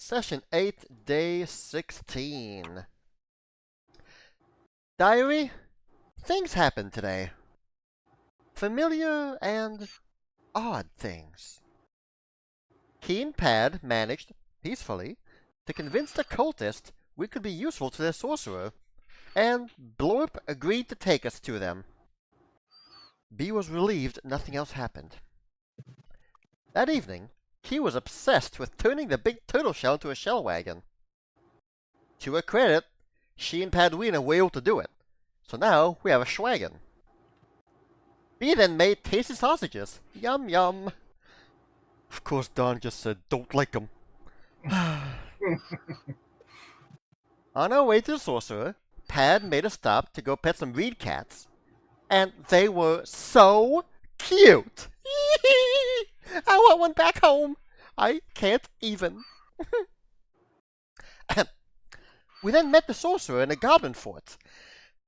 Session 8, Day 16. Diary, things happened today. Familiar and odd things. Key and Pad managed, peacefully, to convince the cultist we could be useful to their sorcerer, and Blorp agreed to take us to them. B was relieved nothing else happened. That evening, Key was obsessed with turning the big turtle shell into a shell wagon. To her credit, she and Padwina were able to do it, so now we have a schwagon. B then made tasty sausages. Yum yum. Of course, Don just said, don't like them. On our way to the sorcerer, Pad made a stop to go pet some reed cats. And they were so cute! I want one back home! I can't even. We then met the sorcerer in a goblin fort.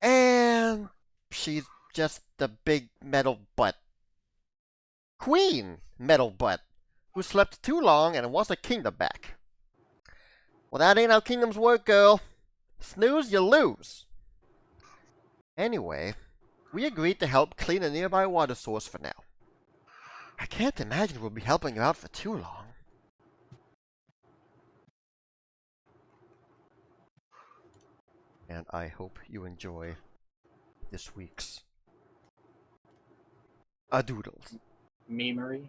And she's just the big metal butt. Queen metal butt, who slept too long and wants her kingdom back. Well, that ain't how kingdoms work, girl. Snooze, you lose. Anyway, we agreed to help clean a nearby water source for now. I can't imagine we'll be helping you out for too long. And I hope you enjoy this week's A-Doodles. Memery.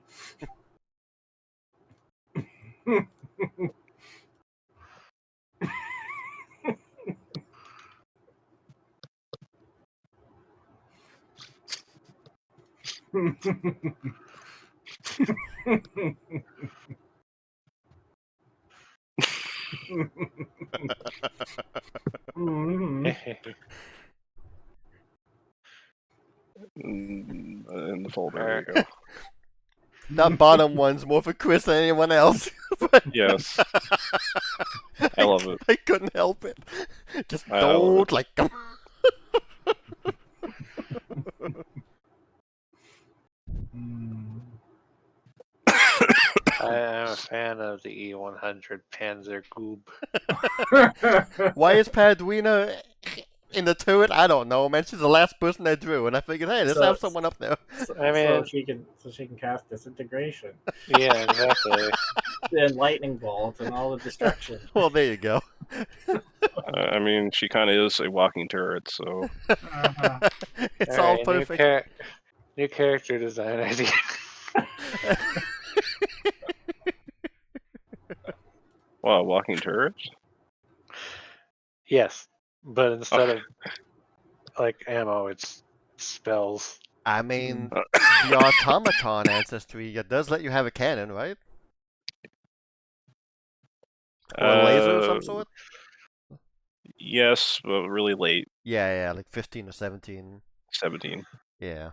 In the folder, there you go. That bottom one's more for Chris than anyone else. But Yes. I love it. I couldn't help it. Just I love don't it. like them. I am a fan of the E100 Panzer Goob. Why is Padwina in the turret? I don't know, man. She's the last person I drew, and I figured, hey, let's have someone up there. I mean- so she can cast disintegration Yeah, exactly. and lightning bolt and all the destruction. Well, there you go. I mean, she kind of is a walking turret, so It's all Alright, perfect. New character design idea. wow, walking turrets. Yes, but instead of like ammo, it's spells. I mean, the automaton ancestry does let you have a cannon, right? Or a laser of some sort? Yes, but really late. Yeah, like 15 or 17. 17. Yeah.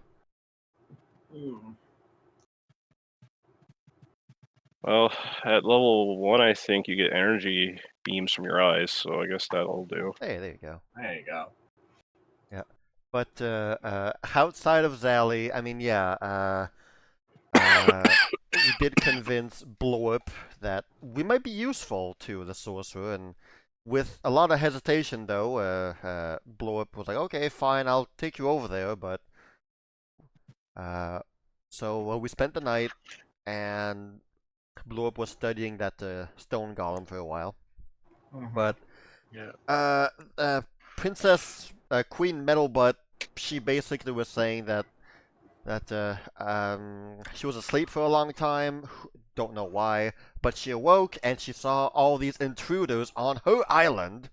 Well, at level 1, I think you get energy beams from your eyes, so I guess that'll do. Hey, there you go. There you go. But outside of Zally, I mean, yeah, we did convince Blorp that we might be useful to the sorcerer, and with a lot of hesitation, though, Blorp was like, "Okay, fine, I'll take you over there." But so we spent the night, and Blorp was studying that stone golem for a while. But Yeah. Princess Queen Metalbutt, she basically was saying that she was asleep for a long time. Don't know why, but she awoke and she saw all these intruders on her island.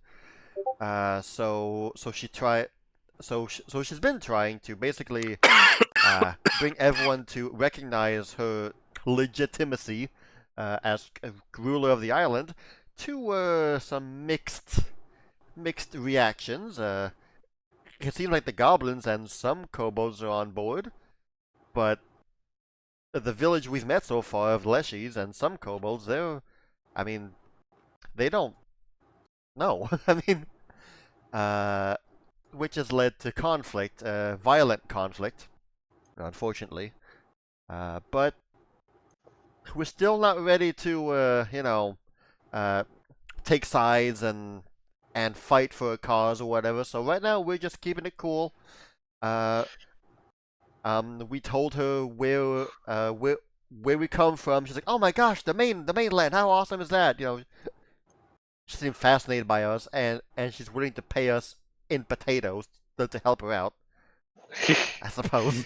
So she's been trying to basically bring everyone to recognize her legitimacy as ruler of the island. To some mixed reactions. It seems like the goblins and some kobolds are on board, but the village we've met so far of Leshies and some kobolds, they don't know. Which has led to conflict, violent conflict, unfortunately. But we're still not ready to, take sides and fight for a cause or whatever. So right now we're just keeping it cool. We told her where we come from. She's like, "Oh my gosh, the mainland! How awesome is that?" She seemed fascinated by us, and she's willing to pay us in potatoes to help her out, I suppose.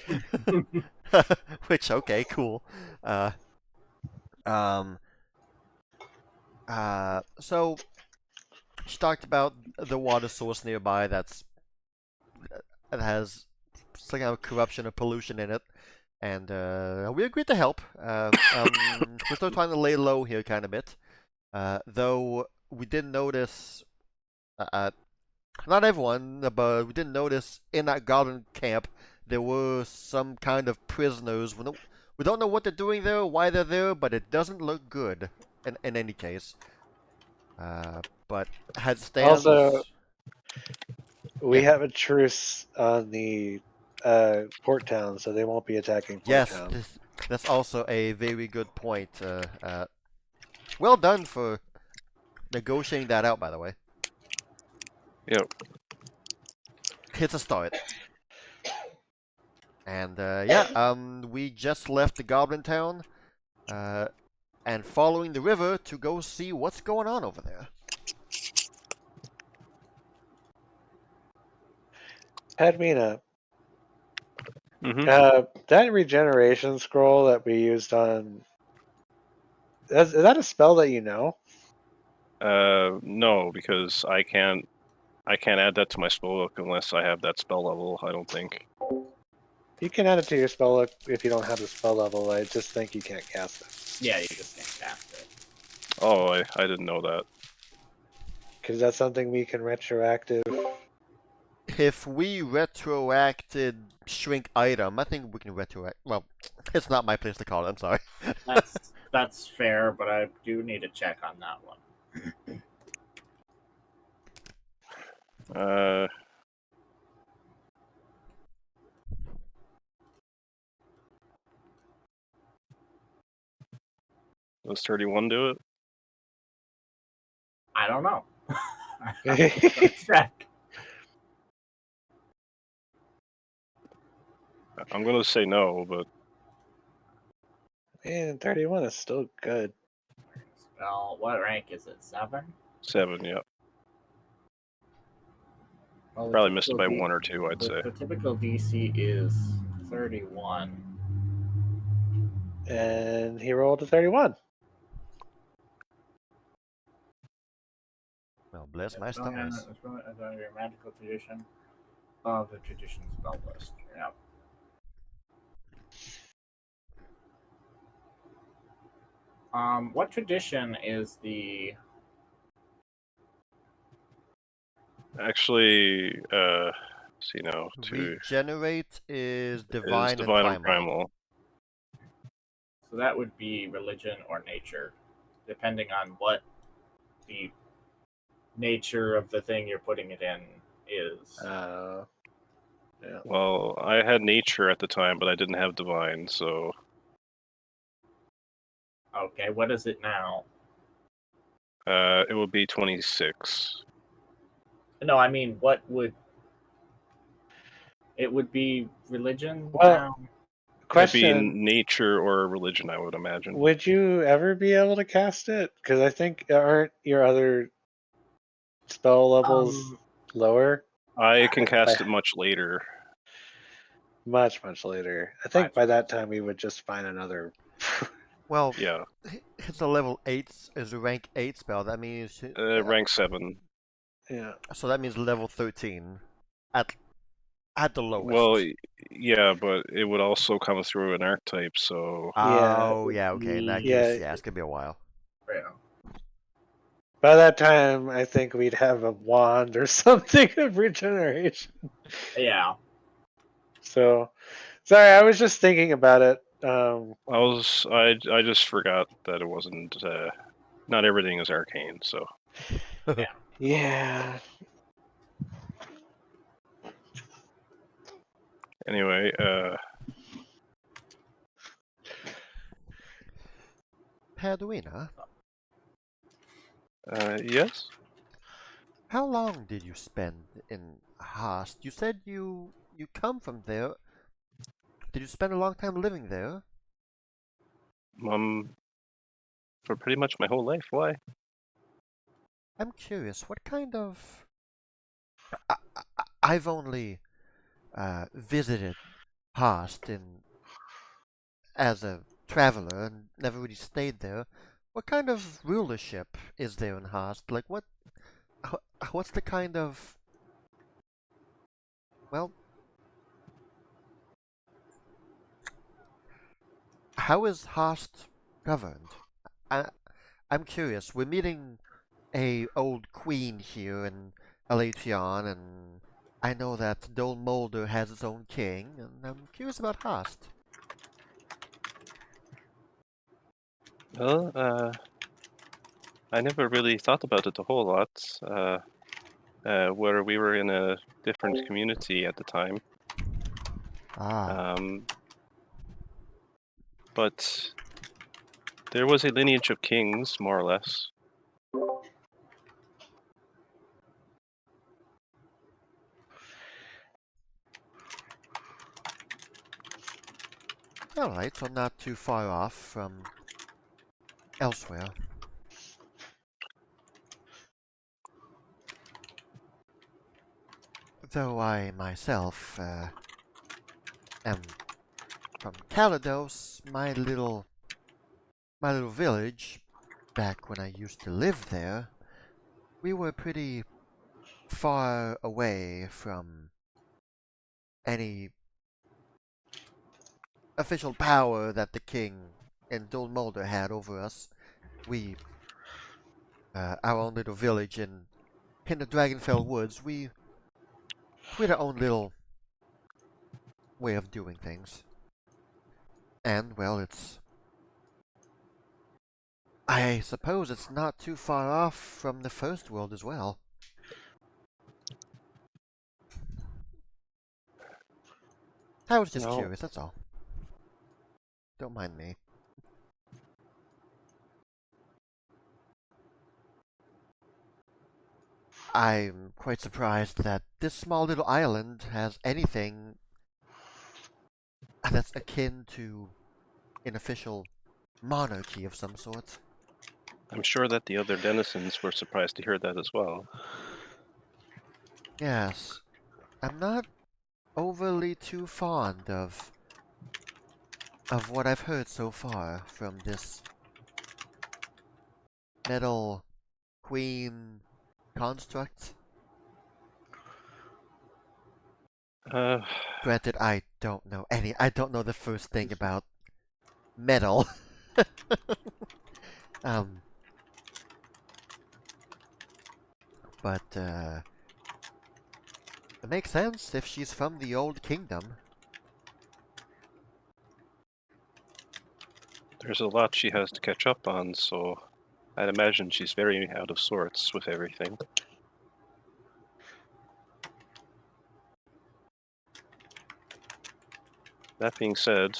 Which, okay, cool. Um, so she talked about the water source nearby that has some kind of corruption or pollution in it, and we agreed to help. We're still trying to lay low here, kind of bit, though we did notice. Not everyone, but we did notice in that goblin camp there were some kind of prisoners. We don't know what they're doing there, why they're there, but it doesn't look good in any case. But as it stands, Also, we Yeah. have a truce on the port town, so they won't be attacking port yes, town. that's also a very good point. Well done for negotiating that out, by the way. Yep. It's a start. And yeah, we just left the Goblin Town, and following the river to go see what's going on over there. Padmina, Mm-hmm. that regeneration scroll that we used on, is that a spell that you know? No, because I can't add that to my spellbook unless I have that spell level. I don't think. You can add it to your spell book if you don't have the spell level. I just think you can't cast it. Yeah, you just can't cast it. Oh, I didn't know that. Because that's something we can retroactive. If we retroacted shrink item, I think we can retroact. Well, it's not my place to call it. I'm sorry. That's fair, but I do need to check on that one. Uh, does 31 do it? I don't know. I have to go check. I'm gonna say no, but Man, 31 is still good. Well, what rank is it? 7? 7. Yeah, Well, the probably missed it typical by 1 or 2. I'd say. The typical DC is 31. And he rolled a 31. Well, bless my It's from stars. your magical tradition of the tradition spell list. Yeah. What tradition is the? Actually, see now, 2 Regenerate is is divine and divine and primal. primal. So that would be religion or nature, depending on what the nature of the thing you're putting it in is. Yeah. Well, I had nature at the time, but I didn't have divine, so Okay, what is it now? it would be 26. No, I mean, what would it would be religion Well, now? It'd be question: nature or religion, I would imagine. would you ever be able to cast it? Because I think aren't your other spell levels lower? I can cast it much later. Much later. I think by that time we would just find another. Well, Yeah, it's a level 8, is a rank 8 spell. That means rank 7. Yeah. so that means level 13 at the lowest. Well, yeah, but it would also come through an archetype, so Oh, yeah, okay. In that case, Yeah. yeah, it's gonna be a while. Yeah. By that time, I think we'd have a wand or something of regeneration. Yeah. So, sorry, I was just thinking about it. I just forgot that it wasn't. Not everything is arcane, so Yeah. anyway, Paduina, Yes? How long did you spend in Haast? You said you come from there. Did you spend a long time living there? For pretty much my whole life. Why? I'm curious, what kind of... I've only visited Haast as a traveler and never really stayed there. What kind of rulership is there in Haast? Like, what's the kind of... Well, how is Haast governed? I, I'm curious. We're meeting a old queen here in Aletheon, and I know that Dol Mulder has its own king, and I'm curious about Haast. Well, I never really thought about it a whole lot. Where we were in a different community at the time. Ah, But there was a lineage of kings, more or less. alright, so not too far off from elsewhere. Though I myself am from Calados, my little village, back when I used to live there, we were pretty far away from any official power that the king and Dol Mulder had over us. We, our own little village in the Dragonfell Woods, we had our own little way of doing things. And, well, I suppose it's not too far off from the first world as well. I was just No, curious, that's all. Don't mind me. I'm quite surprised that this small little island has anything that's akin to an official monarchy of some sort. I'm sure that the other denizens were surprised to hear that as well. Yes, I'm not overly too fond of what I've heard so far from this metal queen construct. Uh, Granted, I don't know the first thing about metal. um, but it makes sense if she's from the old kingdom. there's a lot she has to catch up on, so I'd imagine she's very out of sorts with everything. That being said,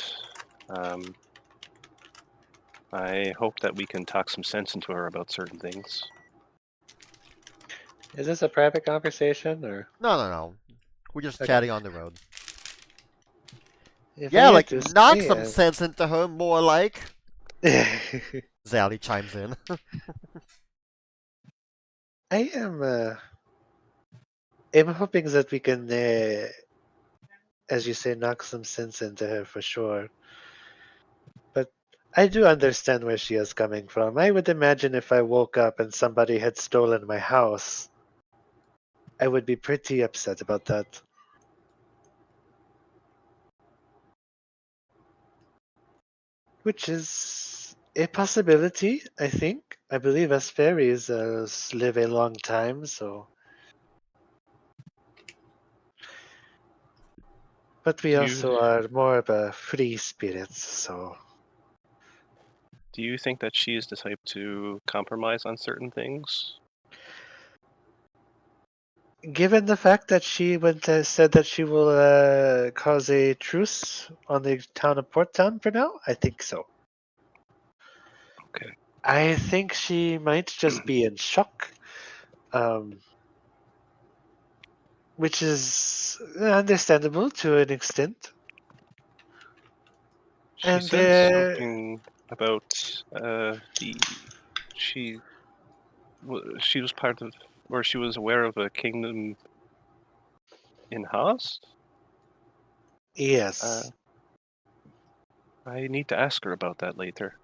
I hope that we can talk some sense into her about certain things. Is this a private conversation or? No. We're just Okay. chatting on the road. If I Yeah, had like to knock say, some sense into her, more like. Zally chimes in. I am. I'm hoping that we can, as you say, knock some sense into her for sure. But I do understand where she is coming from. I would imagine if I woke up and somebody had stolen my house, I would be pretty upset about that. Which is a possibility, I think. I believe us fairies live a long time, so. But we Do you also are more of a free spirits, so. do you think that she is the type to compromise on certain things? Given the fact that she said that she will cause a truce on the town of Port Town for now, I think so. Okay. I think she might just be in shock, which is understandable to an extent. She And said something about she she was part of, or she was aware of a kingdom in Haas. yes, I need to ask her about that later.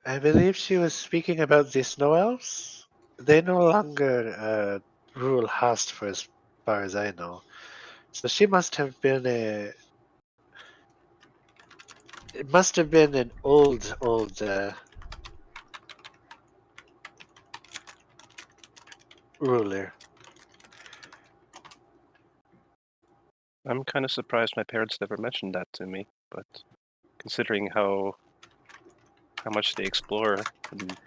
I believe she was speaking about the Snow Elves. They no longer rule Hast, for as far as I know. So she must have been a. It must have been an old ruler. I'm kind of surprised my parents never mentioned that to me, but considering how much they explore, and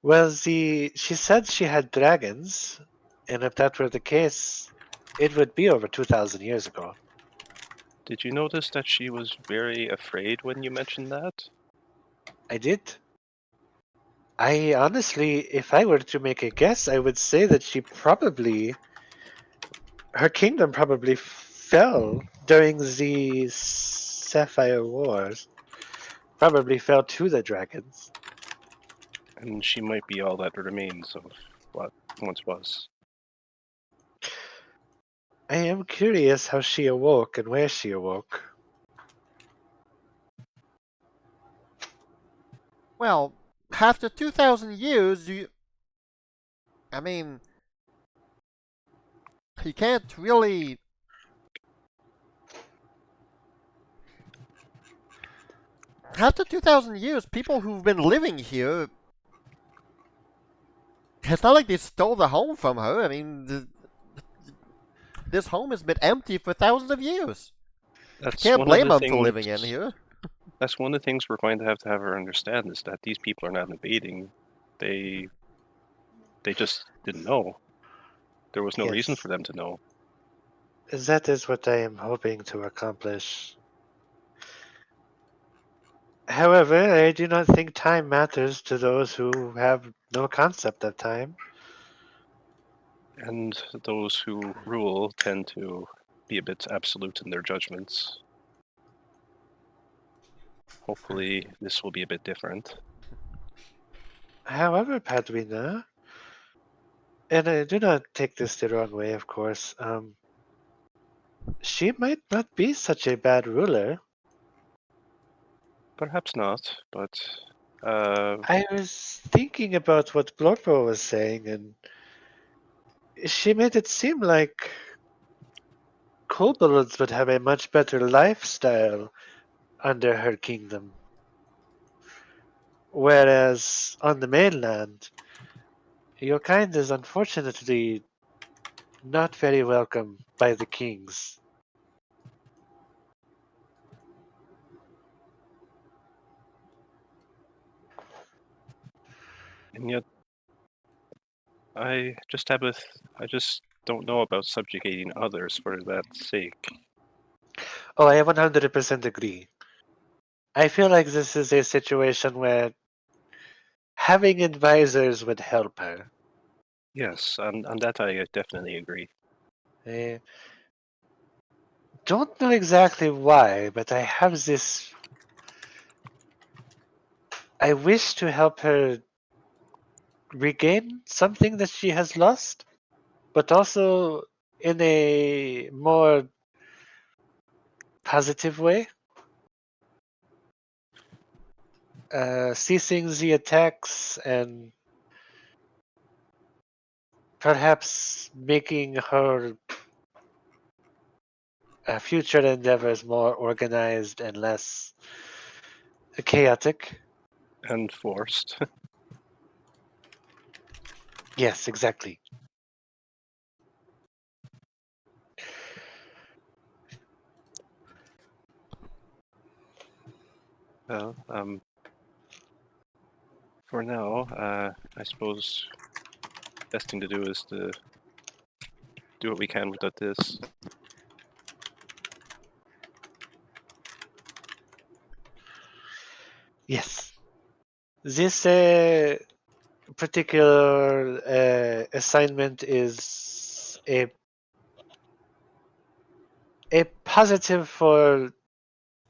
Well, she said she had dragons, and if that were the case, it would be over 2,000 years ago. did you notice that she was very afraid when you mentioned that? I did. I honestly, if I were to make a guess, I would say that her kingdom probably fell during the Sapphire Wars. Probably fell to the dragons. And she might be all that remains of what once was. I am curious how she awoke and where she awoke. Well, after 2,000 years, I mean, you can't really. After 2,000 years, people who've been living here. It's not like they stole the home from her. I mean, this home has been empty for thousands of years. I That's can't one of blame the them for things. living in here. That's one of the things we're going to have her understand is that these people are not invading. They just didn't know. There was no reason Yes, for them to know. that is what I am hoping to accomplish. However, I do not think time matters to those who have no concept of time. And those who rule tend to be a bit absolute in their judgments. Hopefully, this will be a bit different. However, Padwina, and I do not take this the wrong way, of course, she might not be such a bad ruler. Perhaps not, but I was thinking about what Blorpo was saying, and she made it seem like kobolds would have a much better lifestyle under her kingdom. Whereas on the mainland, your kind is unfortunately not very welcome by the kings. and yet I just don't know about subjugating others for that sake. Oh, I 100% agree. I feel like this is a situation where having advisors would help her. Yes, on that I definitely agree. I don't know exactly why, but I have this. I wish to help her regain something that she has lost, but also in a more positive way. Ceasing the attacks and perhaps making her future endeavors more organized and less chaotic. And forced. Yes, exactly. Well, for now, I suppose best thing to do is to do what we can without this. Yes. This particular assignment is a positive for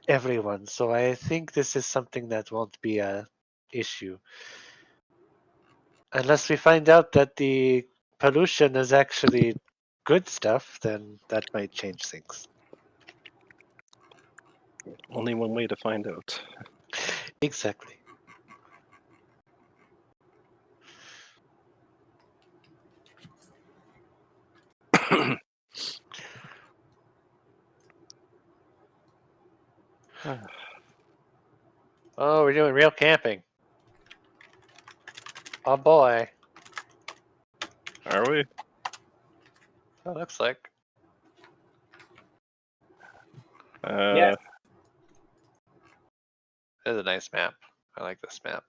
everyone, so I think this is something that won't be a issue. Unless we find out that the pollution is actually good stuff, then that might change things. Only one way to find out. Exactly. Oh, we're doing real camping. Oh boy. Are we? Oh, looks like. Yeah. It's a nice map. I like this map.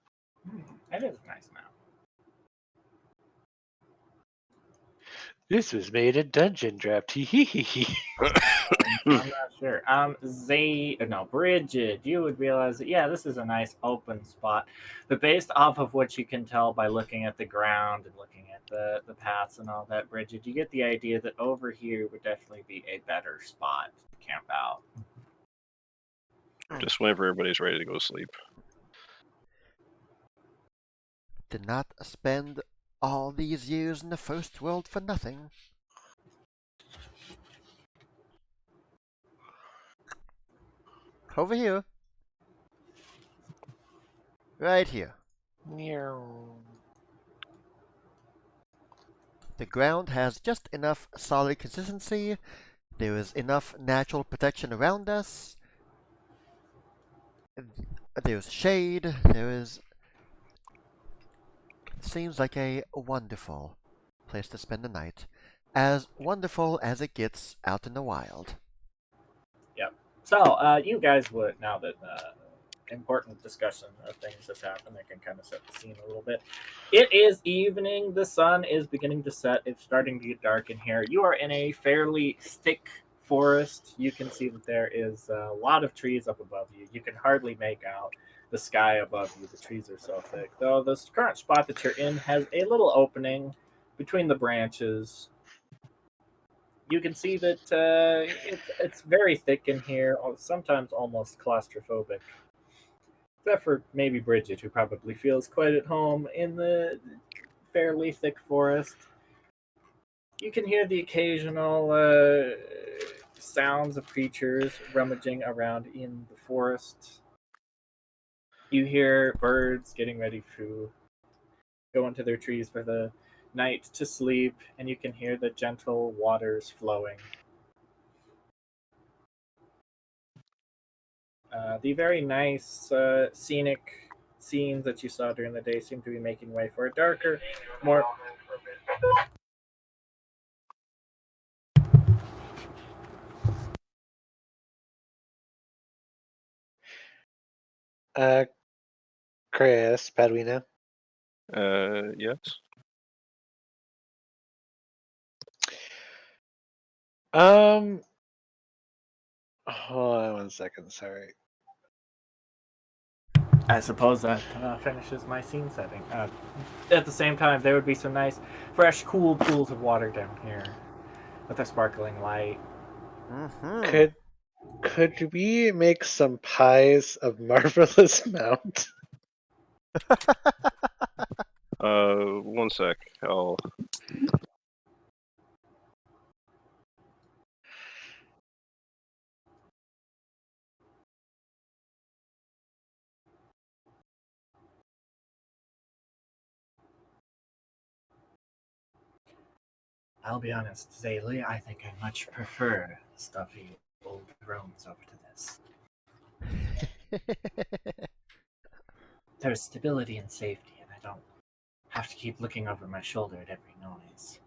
That is a nice map. This was made in Dungeon Draft. Hee. I'm not sure. Bridget, you would realize that this is a nice open spot, but based off of what you can tell by looking at the ground and looking at the paths and all that, Bridget, you get the idea that over here would definitely be a better spot to camp out. Just whenever everybody's ready to go to sleep. Did not spend all these years in the first world for nothing. Over here. Right here. The ground has just enough solid consistency. There is enough natural protection around us. There's shade. Seems like a wonderful place to spend the night. As wonderful as it gets out in the wild. Yep. So, you guys would, now that important discussion of things has happened, I can kind of set the scene a little bit. It is evening. The sun is beginning to set. It's starting to get dark in here. You are in a fairly thick forest. You can see that there is a lot of trees up above you. You can hardly make out the sky above you. The trees are so thick. Though this current spot that you're in has a little opening between the branches. You can see that it's very thick in here, sometimes almost claustrophobic. Except for maybe Bridget, who probably feels quite at home in the fairly thick forest. You can hear the occasional sounds of creatures rummaging around in the forest. You hear birds getting ready to go into their trees for the night to sleep, and you can hear the gentle waters flowing. The very nice scenic scenes that you saw during the day seem to be making way for a darker, more Chris, Padwina. Yes. Hold on 1 second. Sorry. I suppose that finishes my scene setting. At the same time, there would be some nice, fresh, cool pools of water down here with a sparkling light. Could we make some pies of marvelous mount? 1 sec. I'll be honest, Zaylee, I think I much prefer stuffy old drones over to this. There's stability and safety, and I don't have to keep looking over my shoulder at every noise.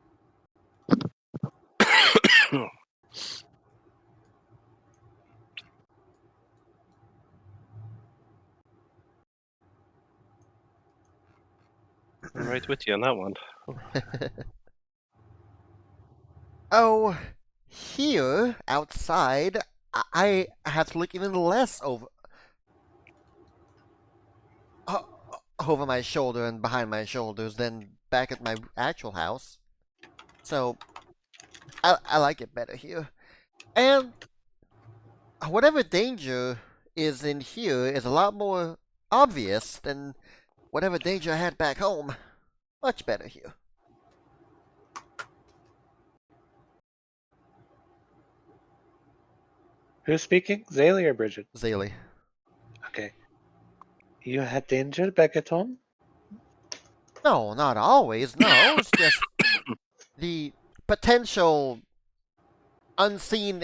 I'm right with you on that one. Oh, here, outside, I have to look even less over. over my shoulder and behind my shoulders than back at my actual house. So, I like it better here. And whatever danger is in here is a lot more obvious than whatever danger I had back home. Much better here. Who's speaking? Zaylee or Bridget? Zaylee. Okay. You had danger back at home? No, not always. No, it's just the potential unseen,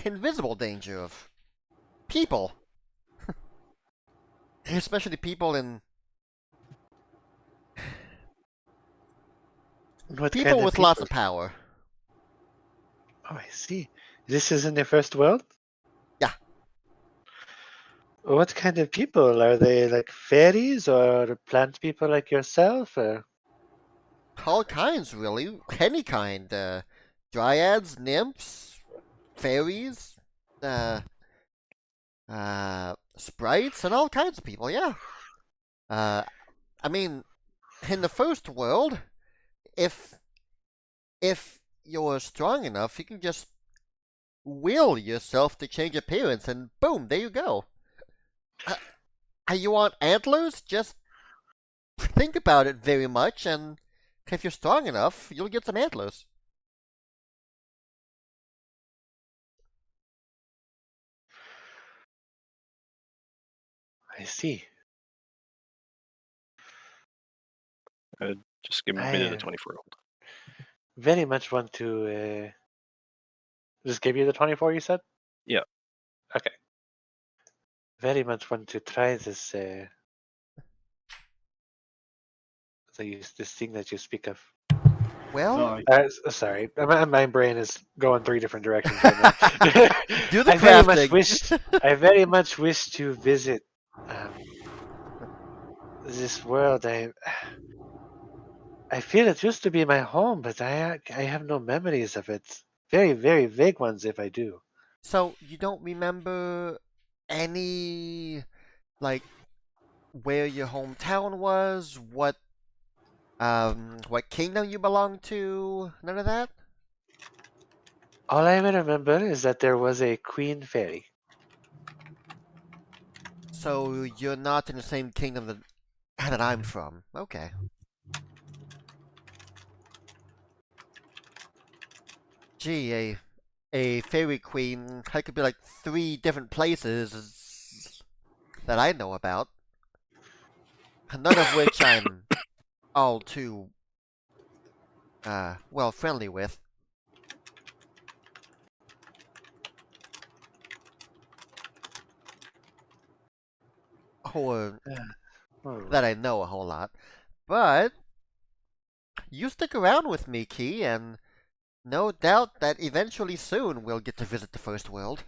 invisible danger of people. Especially people in... What People kind of with people? lots of power. Oh, I see. This is in the first world? Yeah. What kind of people? Are they like fairies or plant people like yourself? Or... All kinds, really. Any kind. Dryads, nymphs, fairies, sprites, and all kinds of people, yeah. I mean, in the first world, if you're strong enough, you can just will yourself to change appearance, and boom, there you go. You want antlers? Just think about it very much, and if you're strong enough, you'll get some antlers. I see. Just give me a minute of 24-year-old. Very much want to just give you the 24 you said? Yeah. Okay. Very much want to try this this thing that you speak of. Well, Sorry, my brain is going 3 different directions right now. do the I very much crafting. wish. I very much wish to visit this world. I feel it used to be my home, but I have no memories of it. Very, very vague ones, if I do. So, you don't remember any, like, where your hometown was, what kingdom you belong to? None of that? All I ever remember is that there was a queen fairy. So, you're not in the same kingdom that I'm from. Okay. Gee, a fairy queen, that could be like 3 different places that I know about. None of which I'm all too, well, friendly with. Or Hmm. that I know a whole lot. But you stick around with me, Key, and no doubt that eventually soon we'll get to visit the first world.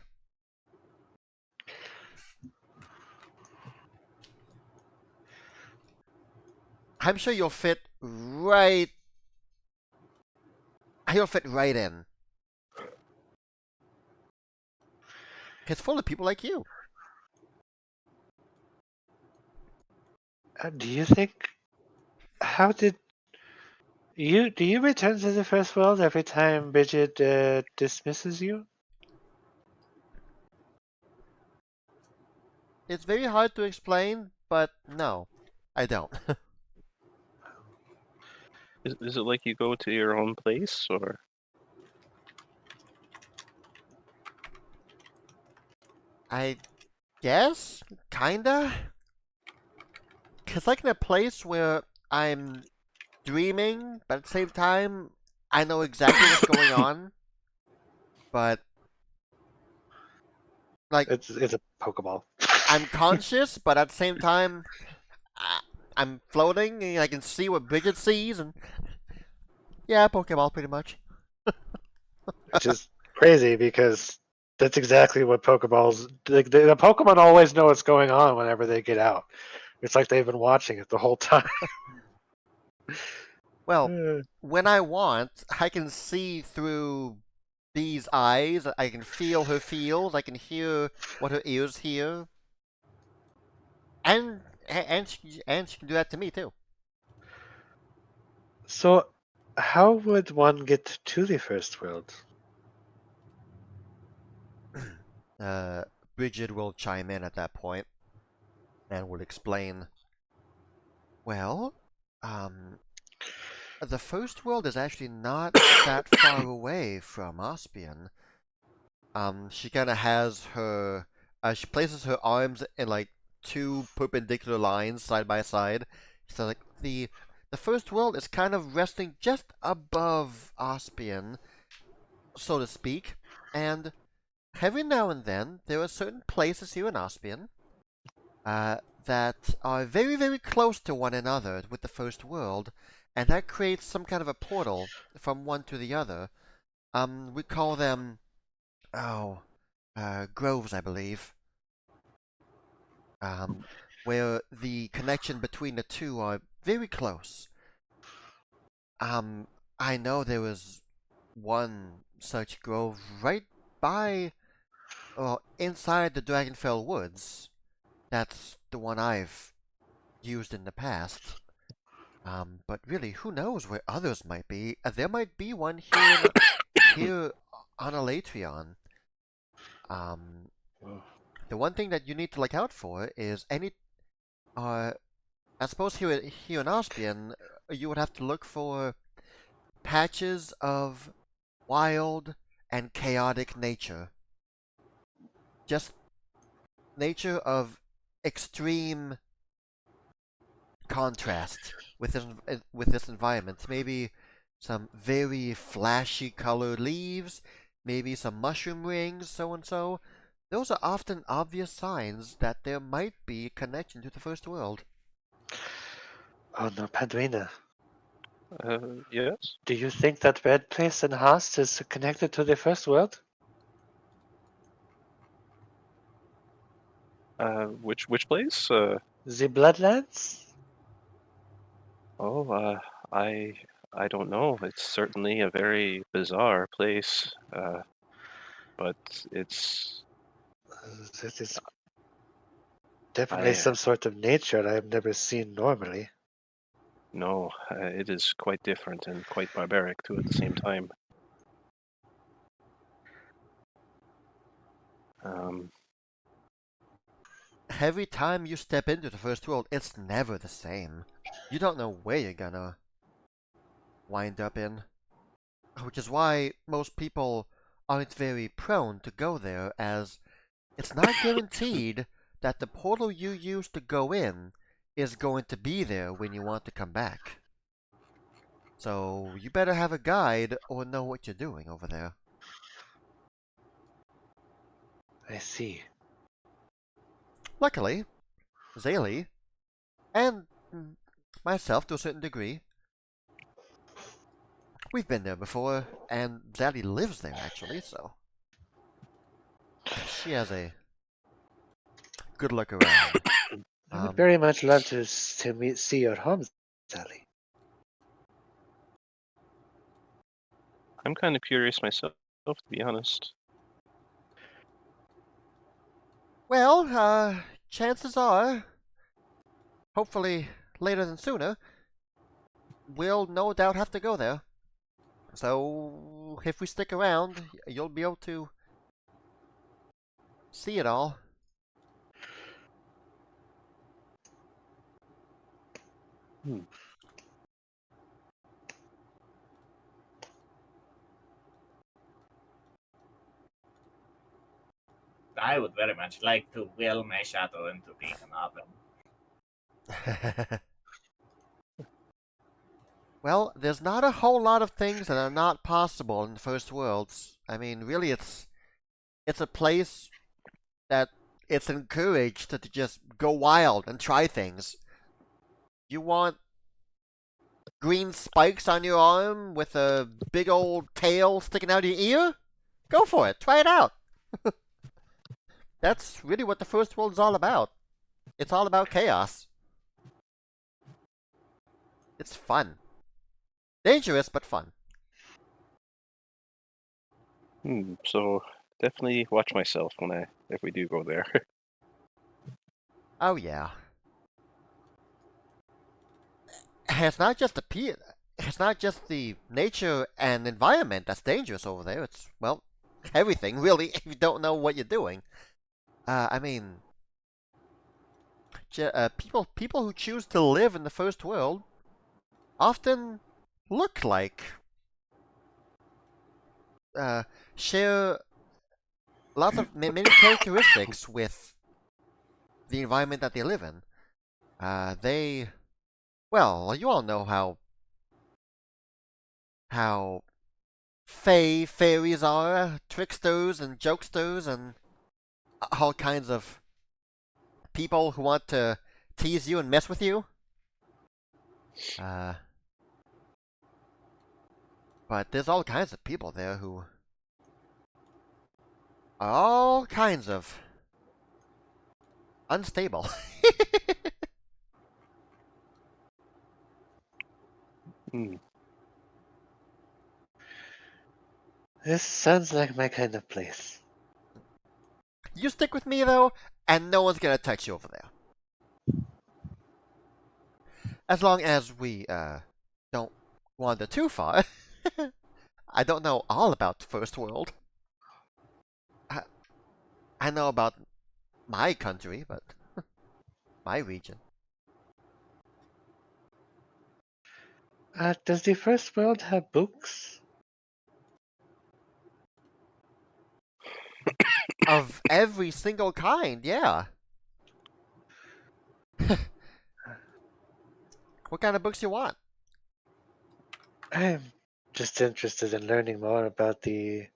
I'm sure you'll fit right... You'll fit right in. It's full of people like you. Do you think? How did you? Do you return to the first world every time Bridget dismisses you? It's very hard to explain, but no, I don't. Is it like you go to your own place, or I guess? Kinda? It's like in a place where I'm dreaming, but at the same time, I know exactly what's going on. But, like, It's a Pokeball. I'm conscious, but at the same time, I'm floating, and I can see what Bridget sees, and yeah, Pokeball, pretty much. Which is crazy because that's exactly what Pokeballs. The Pokemon always know what's going on whenever they get out. It's like they've been watching it the whole time. Well, when I want, I can see through these eyes, I can feel her feels, I can hear what her ears hear. And and she can do that to me too. So, how would one get to the first world? Bridget will chime in at that point and will explain. Well, the first world is actually not that far away from Aspian. She kind of has her. She places her arms in like two perpendicular lines side by side. So like the first world is kind of resting just above Aspian, so to speak, and every now and then there are certain places here in Aspian that are very, very close to one another with the first world, and that creates some kind of a portal from one to the other. We call them, oh, groves, I believe, um, where the connection between the two are very close. Um, I know there was one such grove right by, well, inside the Dragonfell Woods. That's the one I've used in the past. But really, who knows where others might be? There might be one here on Elatrion. Um, Oh, the one thing that you need to look out for is any. I suppose here in Aspian, you would have to look for patches of wild and chaotic nature. Just nature of extreme contrast with this environment. Maybe some very flashy colored leaves, maybe some mushroom rings, so and so. Those are often obvious signs that there might be a connection to the first world. oh no, Padrina. Yes. Do you think that red place in Haast is connected to the first world? Which place? The Bloodlands? Oh, I don't know. It's certainly a very bizarre place, but it's That is definitely I some sort of nature I have never seen normally. no, it is quite different and quite barbaric too at the same time. Um, Every time you step into the first world, it's never the same. You don't know where you're gonna wind up in. Which is why most people aren't very prone to go there, as it's not guaranteed that the portal you use to go in is going to be there when you want to come back. So you better have a guide or know what you're doing over there. I see. Luckily, Zaylee, and myself to a certain degree, we've been there before, and Zaddy lives there actually, so she has a good look around. I would very much love to see your home, Sally. I'm kind of curious myself, to be honest. Well, chances are, hopefully later than sooner, we'll no doubt have to go there. So if we stick around, you'll be able to see it all. Hmm. I would very much like to will my shadow into being an oven. Well, there's not a whole lot of things that are not possible in the First Worlds. I mean, really, it's a place that it's encouraged to just go wild and try things. You want green spikes on your arm with a big old tail sticking out of your ear? Go for it. Try it out. That's really what the First World is all about. It's all about chaos. It's fun. Dangerous, but fun. So definitely watch myself if we do go there. Oh, yeah. it's not just it's not just the nature and environment that's dangerous over there. It's, well, everything really. If you don't know what you're doing, I mean, people who choose to live in the first world often look like, share lots of many characteristics with the environment that they live in. They, well, you all know how fairies are, tricksters and jokesters and all kinds of people who want to tease you and mess with you. But there's all kinds of people there who are all kinds of unstable. Hmm. This sounds like my kind of place. You stick with me though, and no one's gonna touch you over there. As long as we don't wander too far. I don't know all about the First World. I know about my country, but my region. Does the first world have books? Of every single kind, yeah. What kind of books you want? I'm just interested in learning more about the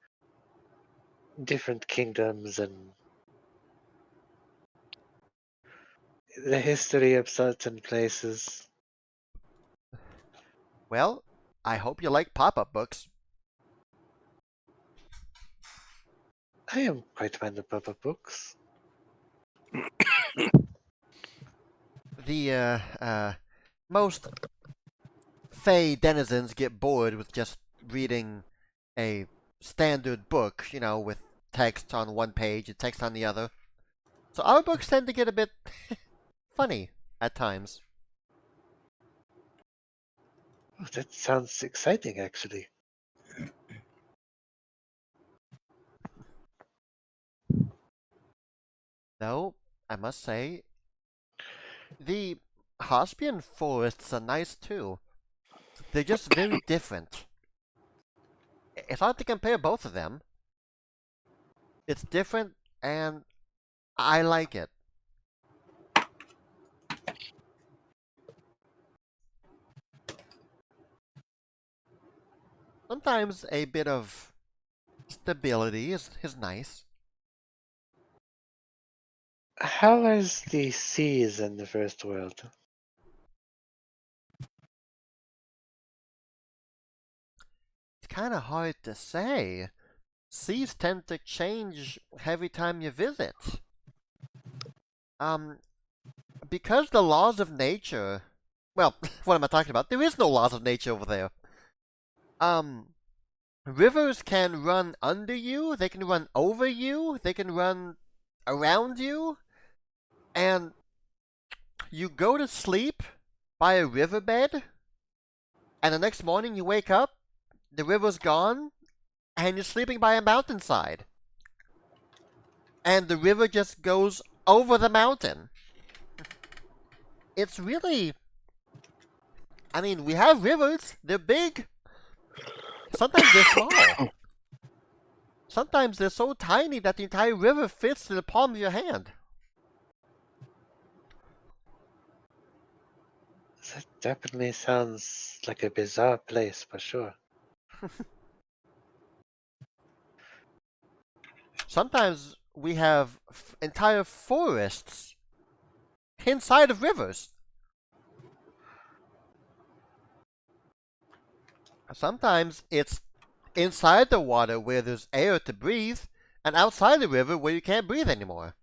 different kingdoms and the history of certain places. Well, I hope you like pop-up books. I am quite fond of pop-up books. The most Fey denizens get bored with just reading a standard book, you know, with text on one page and text on the other. So our books tend to get a bit funny at times. Oh, that sounds exciting, actually. Though, I must say, the Hospian forests are nice too. They're just very different. It's hard to compare both of them. It's different, and I like it. Sometimes a bit of stability is nice. How is the seas in the first world? It's kind of hard to say. Seas tend to change every time you visit. Um, because the laws of nature. Well, what am I talking about? There is no laws of nature over there. Um, Rivers can run under you, they can run over you, they can run around you, and you go to sleep by a riverbed, and the next morning you wake up, the river's gone, and you're sleeping by a mountainside. And the river just goes over the mountain. It's really. I mean, we have rivers, they're big. Sometimes they're small. Sometimes they're so tiny that the entire river fits in the palm of your hand. That definitely sounds like a bizarre place for sure. Sometimes we have entire forests inside of rivers. Sometimes it's inside the water where there's air to breathe, and outside the river where you can't breathe anymore.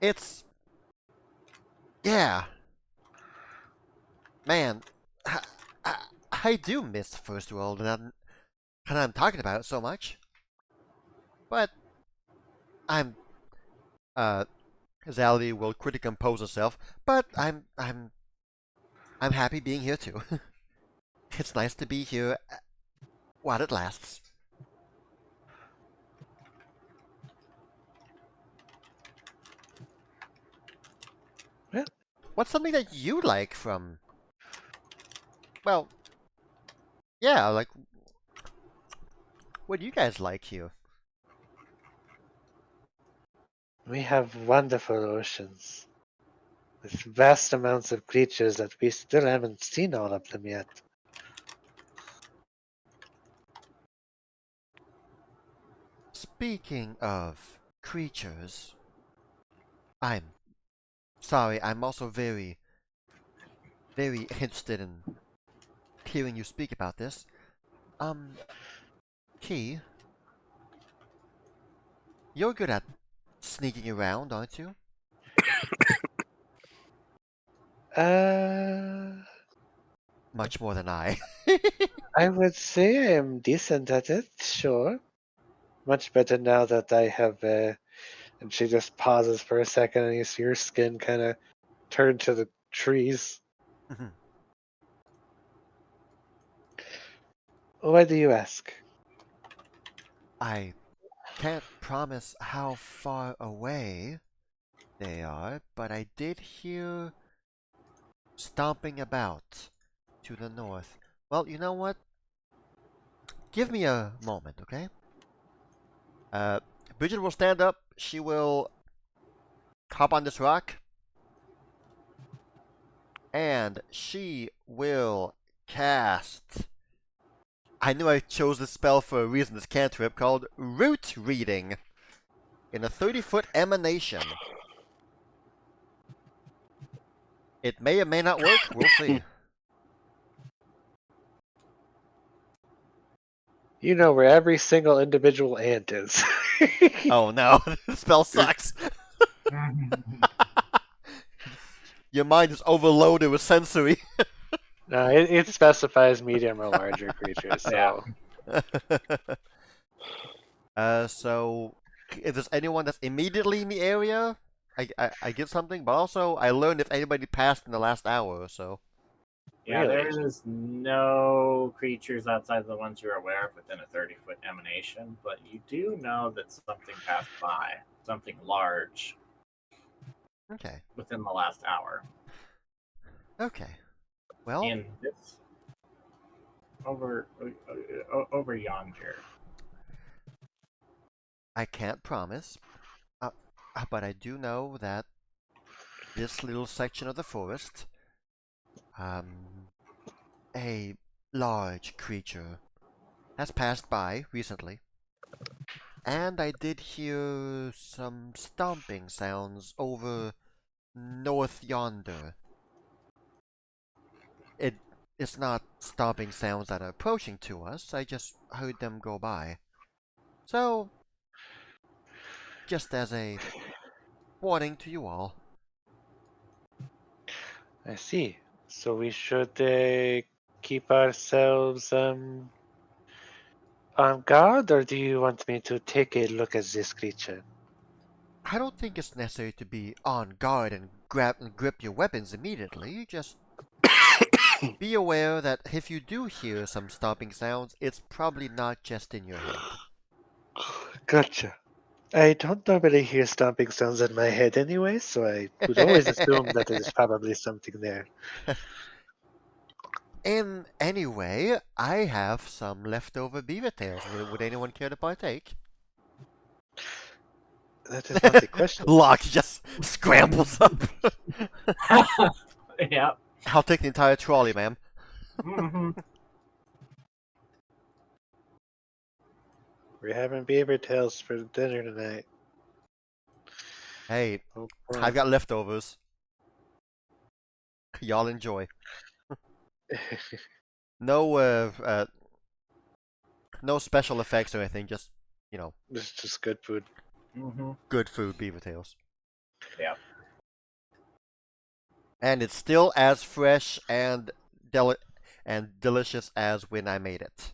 It's. Yeah. Man, I, I, I do miss the first world, and I'm talking about it so much. But I'm Zally will quickly compose herself, but I'm I'm happy being here too. It's nice to be here while it lasts. Well, What's something that you like from? Well, yeah, like what do you guys like here? we have wonderful oceans with vast amounts of creatures that we still haven't seen all of them yet. Speaking of creatures, I'm sorry. I'm also very interested in hearing you speak about this. Um, Key, you're good at sneaking around, aren't you? Uh, Much more than I. I would say I am decent at it, sure. Much better now that I have. And she just pauses for a second, and you see her skin kind of turn to the trees. Why do you ask? I can't promise how far away they are, but I did hear stomping about to the north. Well, you know what? Give me a moment, okay? Uh, Bridget will stand up. She will hop on this rock, and she will cast. I knew I chose this spell for a reason. This cantrip called Root Reading in a 30-foot emanation. It may or may not work. We'll see. You know where every single individual ant is. Oh no, this spell sucks. Your mind is overloaded with sensory. No, it specifies medium or larger creatures, so So if there's anyone that's immediately in the area, I get something. But also, I learned if anybody passed in the last hour or so. Yeah, there really. is no creatures outside the ones you're aware of within a 30-foot emanation, but you do know that something passed by, something large, Okay. within the last hour. Okay. Well, In this over yonder. I can't promise, uh, but I do know that this little section of the forest, um, a large creature has passed by recently, and I did hear some stomping sounds over north yonder. It it's not stomping sounds that are approaching to us. I just heard them go by. So, just as a warning to you all. I see. So we should keep ourselves on guard, or do you want me to take a look at this creature? I don't think it's necessary to be on guard and grab and grip your weapons immediately. Just be aware that if you do hear some stomping sounds, it's probably not just in your head. Gotcha. I don't normally hear stomping sounds in my head anyway, so I would always assume that there's probably something there. In any way, I have some leftover beaver tails. Would anyone care to partake? That is not the question. Locke just scrambles up. Yeah. I'll take the entire trolley, ma'am. Hmm. We're having beaver tails for dinner tonight. Hey, Oh I've boy. got leftovers. Y'all enjoy. No, no special effects or anything. Just, you know, This is just good food. Hmm. good food, beaver tails. Yeah. And it's still as fresh and delicious as when I made it.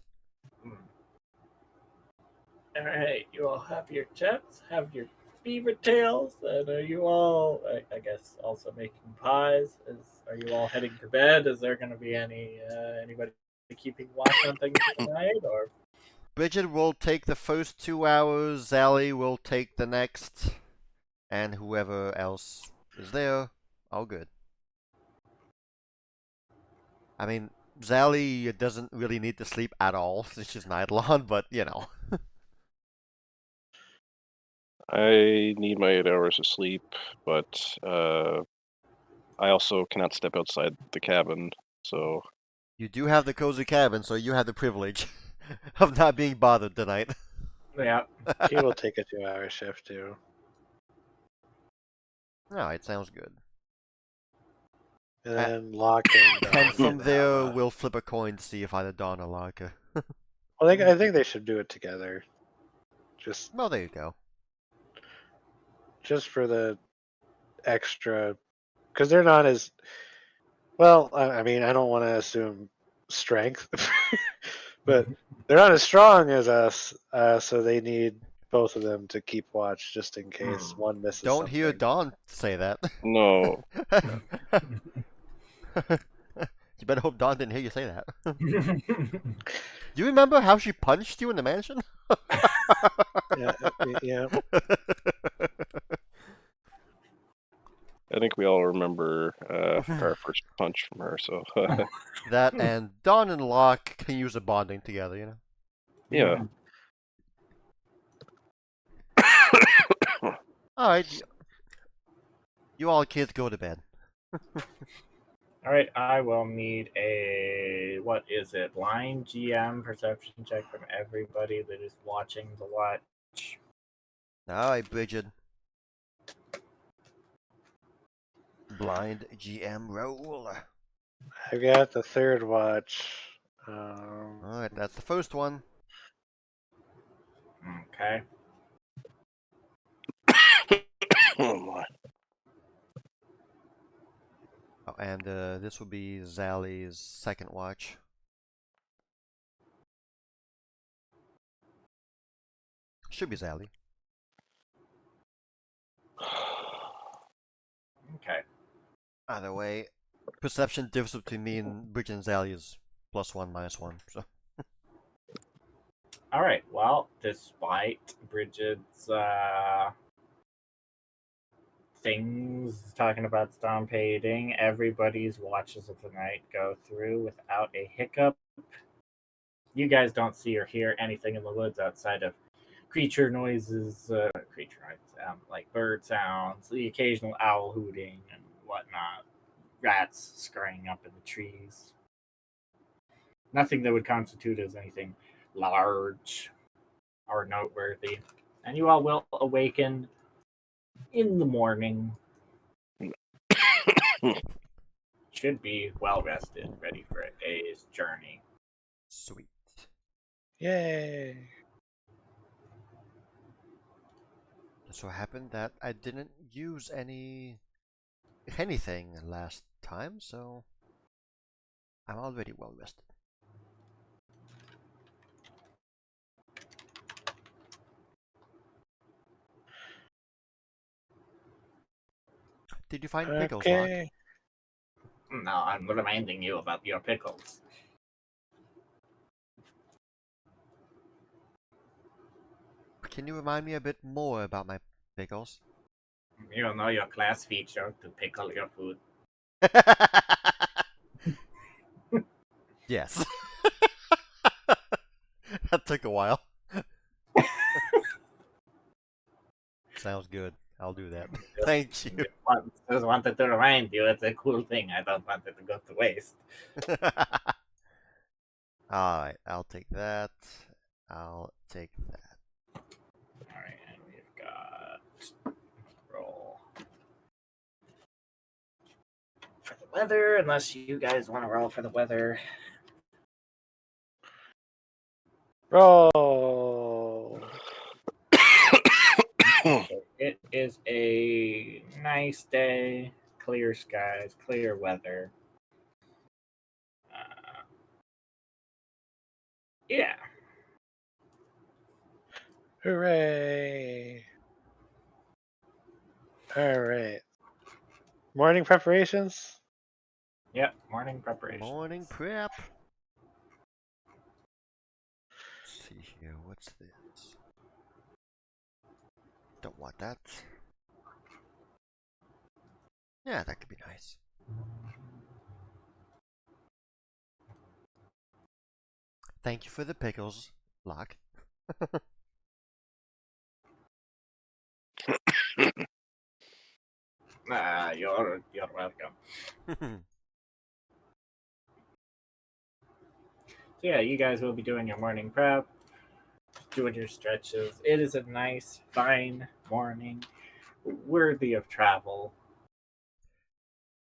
All right, you all have your checks, have your beaver tails. And are you all, I guess, also making pies? Are you all heading to bed? Is there going to be anybody keeping watch on things tonight? Or Bridget will take the first 2 hours, Zally will take the next, and whoever else is there, all good. I mean, Zally doesn't really need to sleep at all since she's an Eidolon, but you know. I need my 8 hours of sleep, but I also cannot step outside the cabin, so You do have the cozy cabin, so you have the privilege of not being bothered tonight. yeah, He will take a 2-hour shift too. Alright, sounds good. And then Locke and And Dawn from can there, have a- we'll flip a coin to see if either Dawn or Larka. Well, I think they should do it together. Just Well, there you go. for the extra, because they're not as well. I mean, I don't want to assume strength, but they're not as strong as us. So they need both of them to keep watch just in case one misses Don't hear something. Dawn say that. no. You better hope Dawn didn't hear you say that. Do you remember how she punched you in the mansion? Yeah, yeah. I think we all remember our first punch from her, so That and Dawn and Locke can use a bonding together, you know? yeah. Alright, you all kids go to bed. all right, I will need a what is it? Blind GM perception check from everybody that is watching the watch. Alright, Bridget. Blind GM roll. I got the third watch. Alright, that's the first one. Okay. Oh my. Oh, and this will be Zally's second watch. Should be Zally. Okay. Either way, perception difference between me and Bridget and Zally is +1, -1. So All right. Well, despite Bridget's things talking about stomping, everybody's watches of the night go through without a hiccup. You guys don't see or hear anything in the woods outside of creature noises, like bird sounds, the occasional owl hooting and whatnot, rats scurrying up in the trees. Nothing that would constitute as anything large or noteworthy. And you all will awaken in the morning. Should be well rested, ready for a day's journey. sweet. Yay! Just so happened that I didn't use anything last time, so I'm already well rested. Did you find pickles, Locke? Okay. No, I'm reminding you about your pickles. Can you remind me a bit more about my pickles? You know your class feature to pickle your food. Yes. That took a while. Sounds good. I'll do that. Thank you. Just wanted to remind you, it's a cool thing. I don't want it to go to waste. Alright, I'll take that. I'll take that. Alright, and we've got roll for the weather, unless you guys want to roll for the weather. Roll. So it is a nice day, clear skies, clear weather. Yeah. Hooray! All right. Morning preparations. Yep, morning preparation. Morning prep. Let's see here. What's this? Don't want that. Yeah, that could be nice. Thank you for the pickles, Locke. You're welcome. So yeah, you guys will be doing your morning prep, doing your stretches. It is a nice, fine morning, worthy of travel.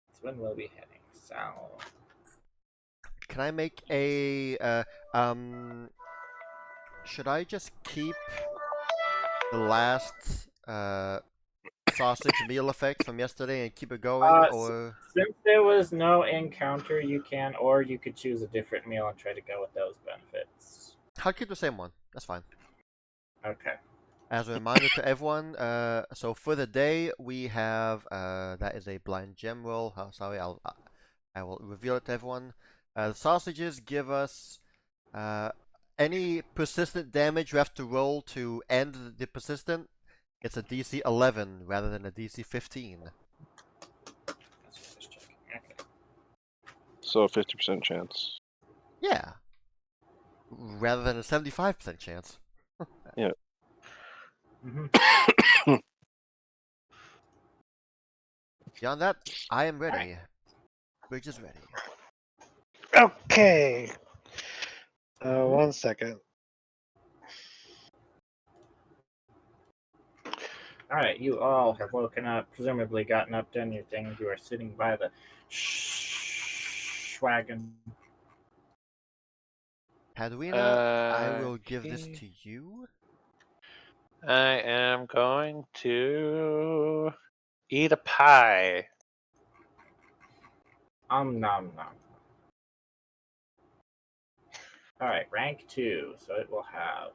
That's when we'll be heading south. Can I make a should I just keep the last sausage meal effect from yesterday and keep it going, or Since there was no encounter, you can, or you could choose a different meal and try to go with those benefits. I'll keep the same one. That's fine. Okay. As a reminder to everyone, so for the day we have that is a blind gem roll. Oh, sorry, I will reveal it to everyone. The sausages give us any persistent damage we have to roll to end the persistent. It's a DC 11 rather than a DC 15. That's just checking. Okay. So 50% chance. Yeah, rather than a 75% chance. Mm-hmm. Beyond that, I am ready. Bridge is ready. Okay. Mhm. 1 second. All right, you all have woken up, presumably gotten up, done your things. You are sitting by the wagon. Hadwina, I will give this to you. I am going to eat a pie. Nom nom. All right, rank 2, so it will have.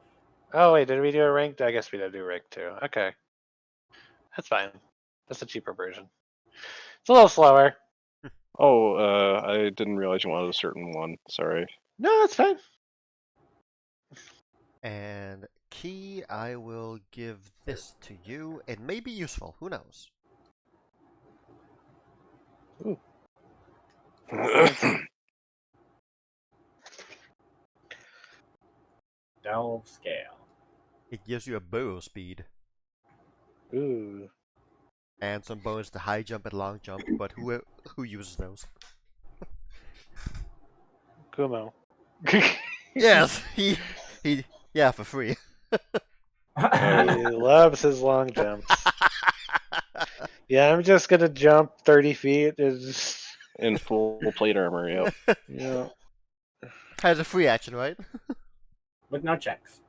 Oh wait, did we do a rank? I guess we did do rank 2. Okay, that's fine. That's a cheaper version. It's a little slower. Oh, I didn't realize you wanted a certain one. Sorry. No, that's fine. And Key, I will give this to you. It may be useful. Who knows? Ooh. Delve scale. It gives you a burrow speed Ooh. and some bonus to high jump and long jump. But who uses those? Kumo. Yes, yeah, for free. He loves his long jumps. Yeah, I'm just gonna jump 30 feet. It's In full plate armor, yep. yeah. Has a free action, right? With no checks.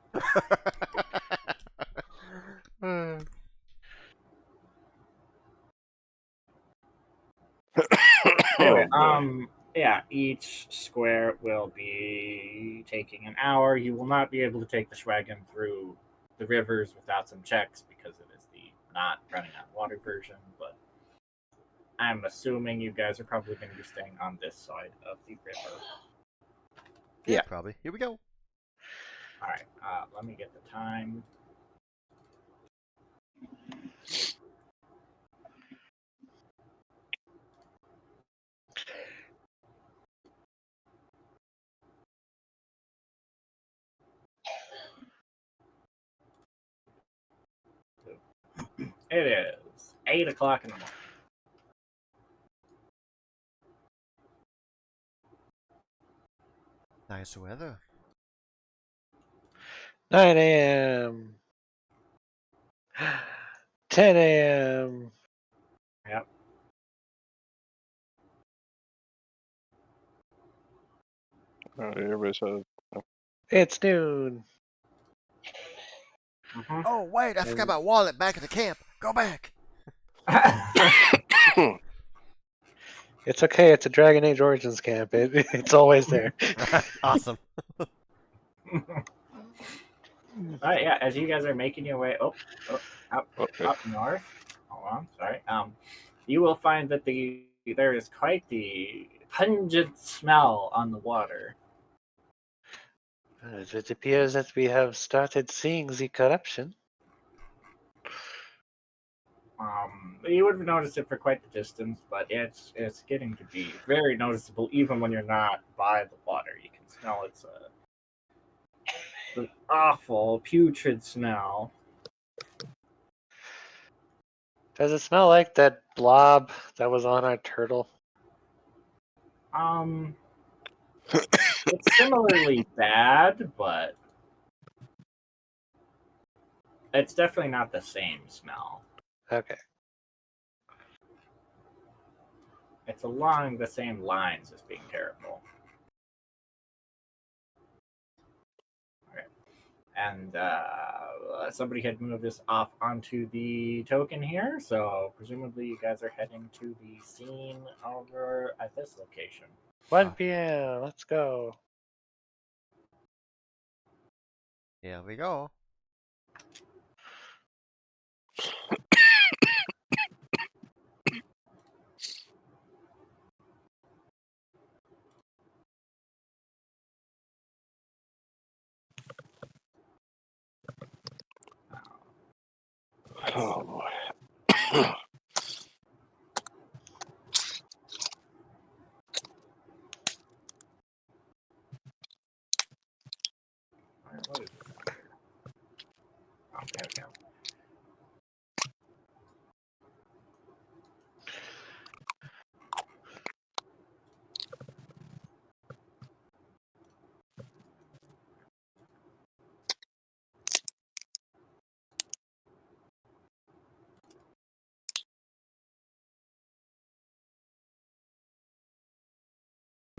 Anyway, yeah, each square will be taking an hour. You will not be able to take the Schwagen through the rivers without some checks because it is the not running on water version, but I'm assuming you guys are probably going to be staying on this side of the river. Yeah, Yeah. probably. Here we go. All right, let me get the time. It is 8 o'clock in the morning. Nice weather. 9 a.m. 10 a.m. Yep. Everybody said It's noon. Mm-hmm. Oh wait, I forgot my wallet back at the camp. Go back. It's okay. It's a Dragon Age Origins camp. It's always there. Awesome. All right, yeah, as you guys are making your way up okay. north. Hold on. Sorry. You will find that there is quite the pungent smell on the water. It appears that we have started seeing the corruption. You would have noticed it for quite the distance, but it's getting to be very noticeable even when you're not by the water. You can smell it's an awful putrid smell. Does it smell like that blob that was on our turtle? It's similarly bad, but it's definitely not the same smell. Okay. It's along the same lines as being terrible. Okay. And somebody had moved this off onto the token here, so presumably you guys are heading to the scene over at this location. 1 p.m. Let's go. Here we go. Oh boy. What is this one here? Oh, there we go.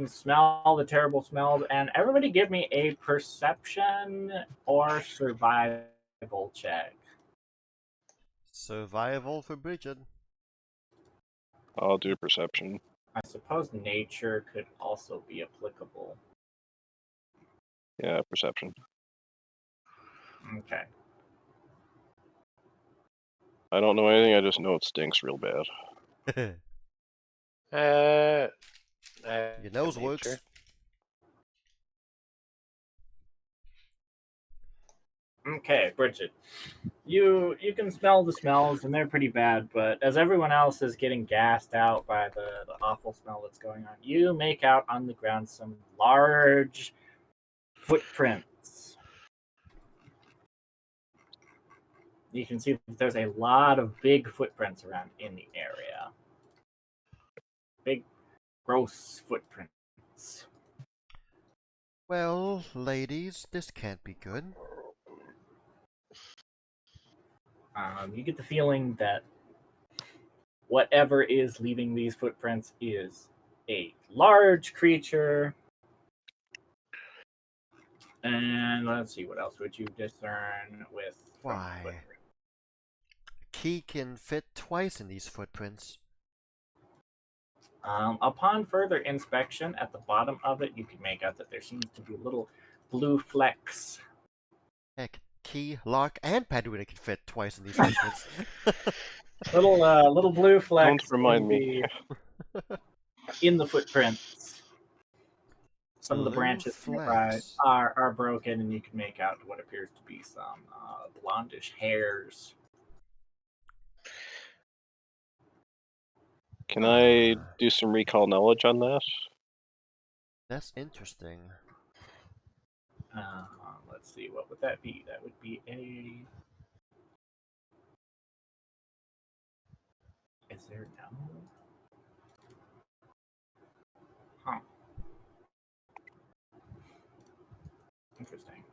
Smell the terrible smells, and everybody give me a perception or survival check. Survival for Bridget. I'll do perception. I suppose nature could also be applicable. Yeah, perception. Okay. I don't know anything. I just know it stinks real bad. Your nose works. Nature. Okay, Bridget. You can smell the smells and they're pretty bad, but as everyone else is getting gassed out by the awful smell that's going on, you make out on the ground some large footprints. You can see that there's a lot of big footprints around in the area. Big, gross footprints. Well, ladies, this can't be good. You get the feeling that whatever is leaving these footprints is a large creature. And let's see, what else would you discern with from Why? footprints? Key can fit twice in these footprints. Upon further inspection, at the bottom of it, you can make out that there seems to be little blue flecks. Heck, key, lock, and Paduina can fit twice in these footprints. Little blue flecks Don't remind me. in the footprints. Some of the Blue branches flecks. are broken, and you can make out what appears to be some blondish hairs. Can I do some recall knowledge on that? That's interesting. Let's see, what would that be? That would be a. Is there no? Huh. Interesting.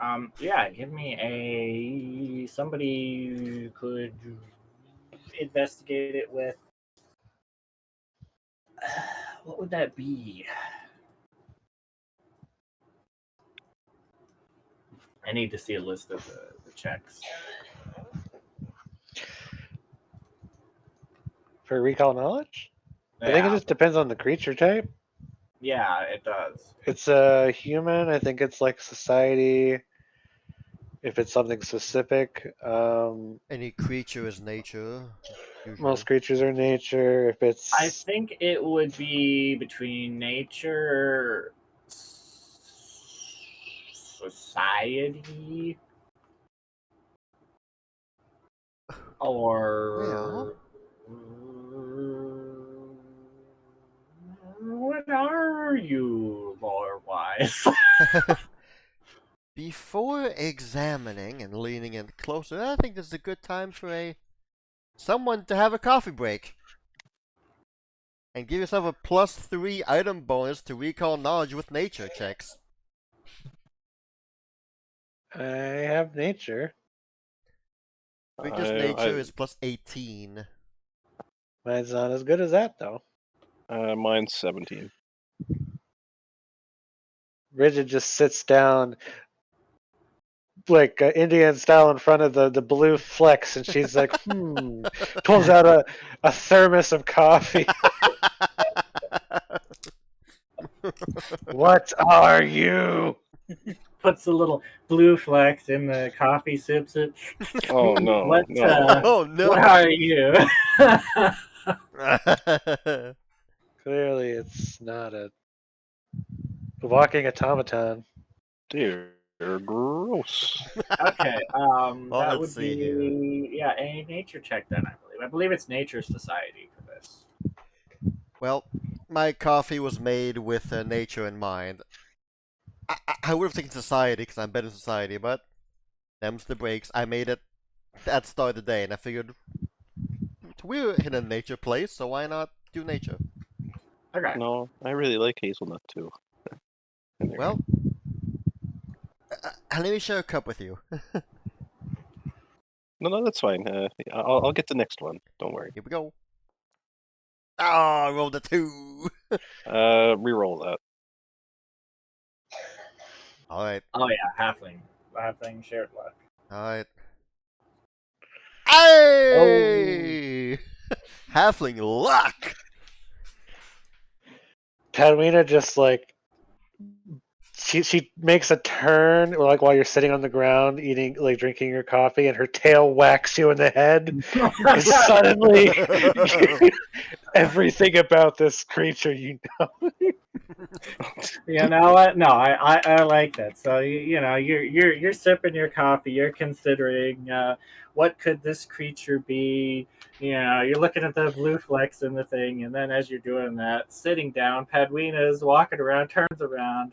Yeah, give me a. Somebody could investigate it with. What would that be? I need to see a list of the checks. For recall knowledge? Yeah, I think it just depends on the creature type. yeah, it does. It's a human. I think it's like society. If it's something specific, Any creature is nature. usually. Most creatures are nature. If I it's think it would be between nature, society, Well, or what are you, lore wise? before examining and leaning in closer, I think this is a good time for someone to have a coffee break. And give yourself a +3 item bonus to recall knowledge with nature checks. I have nature. Creature's nature is +18. Mine's not as good as that though. Mine's 17. Rigid just sits down like Indian style in front of the blue flex, and she's like, pulls out a thermos of coffee. What are you? Puts a little blue flex in the coffee, sips it. Oh no, What? no. Oh no! What are you? Clearly, it's not a walking automaton. Dear, gross. Okay, Well, that let's would see be a nature check then. I believe. I believe it's Nature Society for this. Well, my coffee was made with nature in mind. I would have taken society because I'm better in society, but them's the breaks. I made it at the start of the day, and I figured we're in a nature place, so why not do nature? Okay. No, I really like hazelnut too. Anyway. Well, let me share a cup with you. No, that's fine. I'll get the next one. Don't worry. Here we go. Ah, I rolled a 2. Reroll that. All right, Oh yeah, halfling shared luck. all right. Hey! Halfling luck. Padwina just like she makes a turn, like while you're sitting on the ground eating, like drinking your coffee, and her tail whacks you in the head. And suddenly, everything about this creature you know. You know what? No, I like that. So you know you're sipping your coffee. You're considering what could this creature be. You know, you're looking at the blue flecks in the thing, and then as you're doing that, sitting down, Padwina is walking around, turns around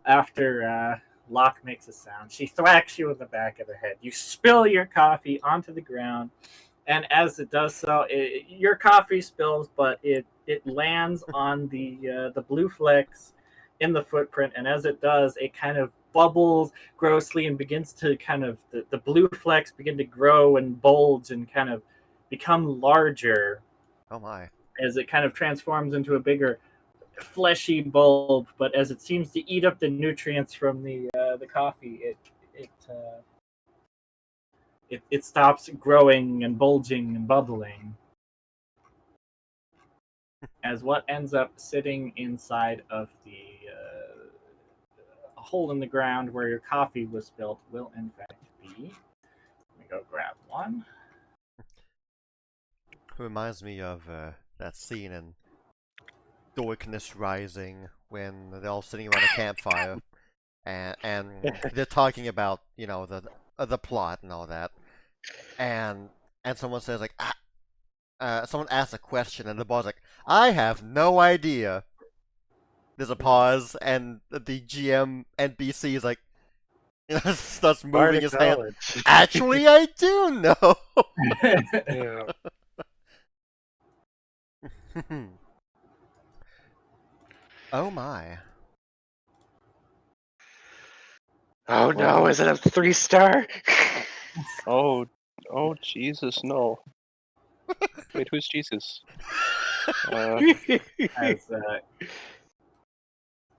after Locke makes a sound. She thwacks you in the back of the head. You spill your coffee onto the ground, and as it does so, your coffee spills, but it lands on the blue flecks in the footprint, and as it does, it kind of bubbles grossly and begins to kind of the blue flecks begin to grow and bulge and kind of become larger Oh my. as it kind of transforms into a bigger fleshy bulb. But as it seems to eat up the nutrients from the coffee, it stops growing and bulging and bubbling. As what ends up sitting inside of the hole in the ground where your coffee was spilled will in fact be. Let me go grab one. Reminds me of that scene in Darkness Rising when they're all sitting around a campfire and they're talking about the plot and all that, and someone says like someone asks a question and the boss like, I have no idea. There's a pause and the GM NPC is like, starts moving Bardic his hand. knowledge. Actually, I do know. Yeah. Oh my. Oh no, is it a 3-star? Oh, Jesus, no. Wait, who's Jesus? As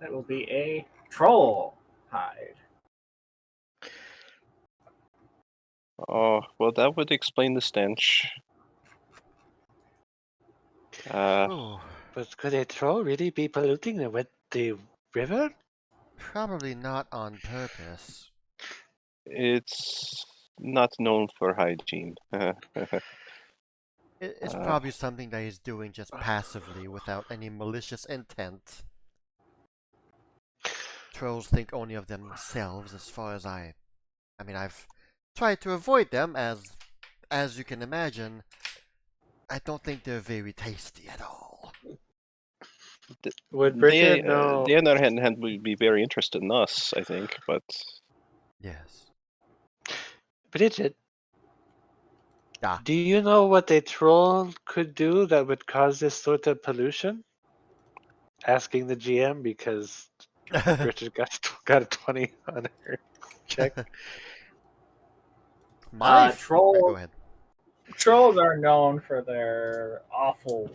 that will be a troll hide. Oh, well, that would explain the stench. Oh, But could a troll really be polluting the river? probably not on purpose. It's not known for hygiene. It's probably something that he's doing just passively without any malicious intent. Trolls think only of themselves as far as I mean, I've tried to avoid them as you can imagine. I don't think they're very tasty at all. Would Bridget know? They on the other hand would be very interested in us, I think, but Yes. Bridget, Ah. do you know what a troll could do that would cause this sort of pollution? Asking the GM because Bridget got a 20 on her check. Go Trolls ahead. trolls are known for their awfulness.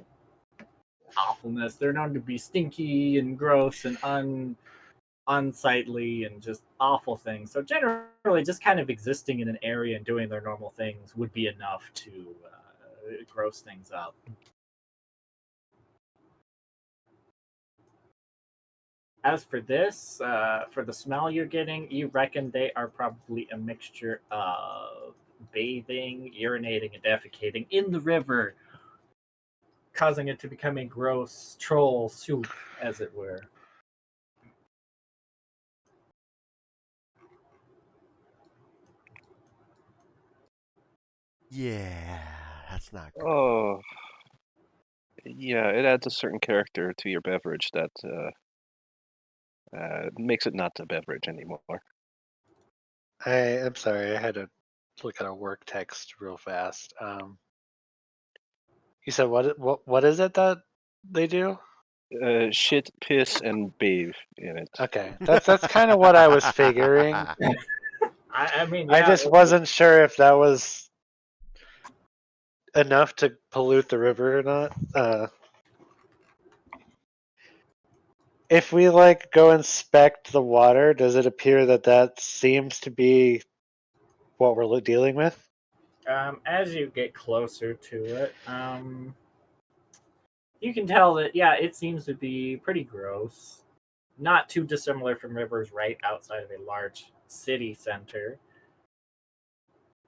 They're known to be stinky and gross and unsightly and just awful things. So generally, just kind of existing in an area and doing their normal things would be enough to gross things up. As for this, for the smell you're getting, you reckon they are probably a mixture of bathing, urinating, and defecating in the river, causing it to become a gross troll soup, as it were. Yeah, that's not good. oh, yeah, it adds a certain character to your beverage that makes it not a beverage anymore. I'm sorry, I had to look at a work text real fast. You said what is it that they do? Shit, piss, and bathe in it. Okay, that's kind of what I was figuring. I mean, I yeah, just wasn't sure if that was enough to pollute the river or not. If we like go inspect the water, does it appear that that seems to be what we're dealing with? as you get closer to it, you can tell that, yeah, it seems to be pretty gross. Not too dissimilar from rivers right outside of a large city center.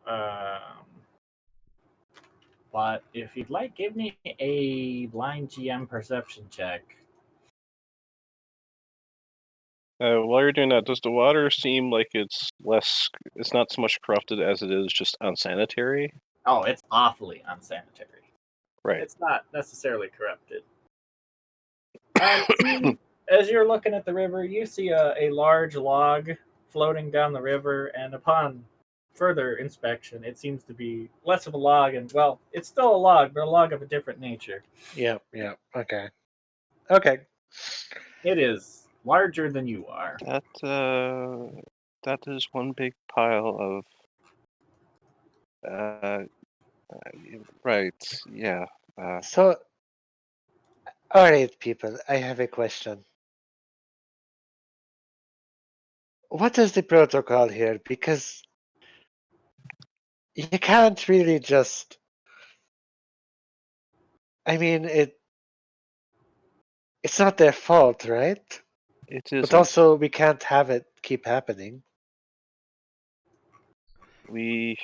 Um, but if you'd like, give me a blind GM perception check. While you're doing that, does the water seem like it's less? It's not so much corrupted as it is just unsanitary. Oh, it's awfully unsanitary. Right. It's not necessarily corrupted. As you're looking at the river, you see a large log floating down the river, and upon further inspection, it seems to be less of a log, and well, it's still a log, but a log of a different nature. Yep. Okay. Okay. It is larger than you are. That is one big pile of right. Yeah. So, all right, people, I have a question. What is the protocol here? Because you can't really just. I mean, it's not their fault, right? It But isn't. also, we can't have it keep happening. We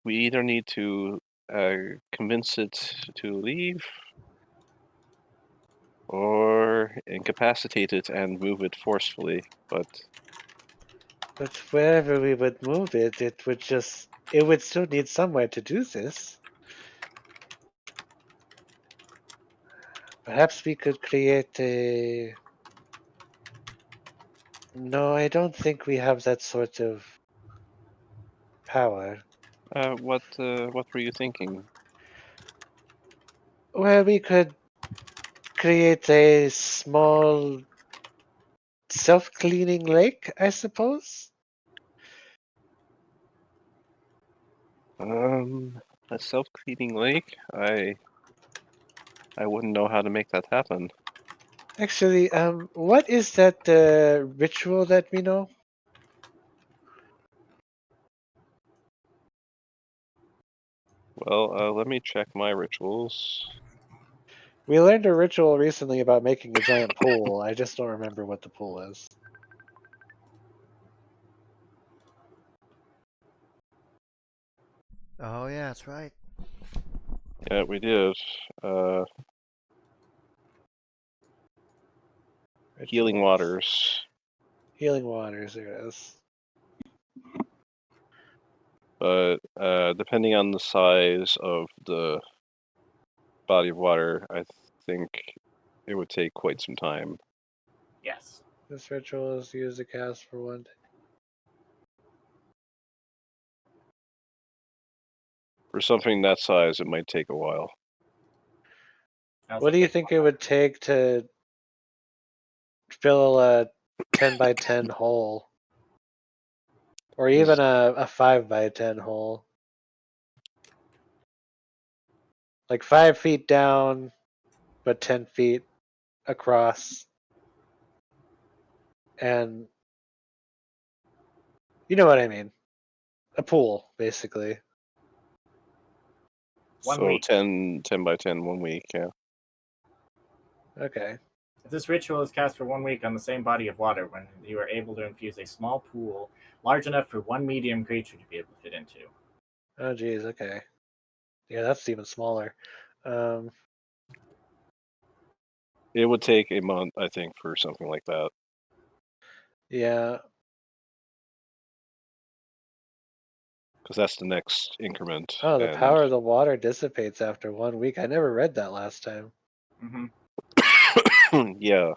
either need to convince it to leave, or incapacitate it and move it forcefully. But But wherever we would move it, it would still need somewhere to do this. Perhaps we could create a. No, I don't think we have that sort of power. what were you thinking? Well, we could create a small self-cleaning lake, I suppose. A self-cleaning lake? I wouldn't know how to make that happen. Actually, what is that ritual that we know? Well, let me check my rituals. We learned a ritual recently about making a giant pool. I just don't remember what the pool is. Oh yeah, that's right. Yeah, we did. Healing waters. Healing waters, there it is. But depending on the size of the body of water, I think it would take quite some time. Yes. This ritual is used to cast for 1 day. For something that size, it might take a while. What do you think it would take to fill a 10 by 10 hole? Or even a 5 by 10 hole? Like 5 feet down, but 10 feet across. And you know what I mean. A pool, basically. 1 So week. 10 by 10, 1 week, yeah. Okay. If this ritual is cast for 1 week on the same body of water, when you are able to infuse a small pool large enough for one medium creature to be able to fit into. Oh, geez, okay. Yeah, that's even smaller. It would take a month, I think, for something like that. Yeah. Because that's the next increment. Oh, the and power of the water dissipates after 1 week. I never read that last time. Mm-hmm. yeah,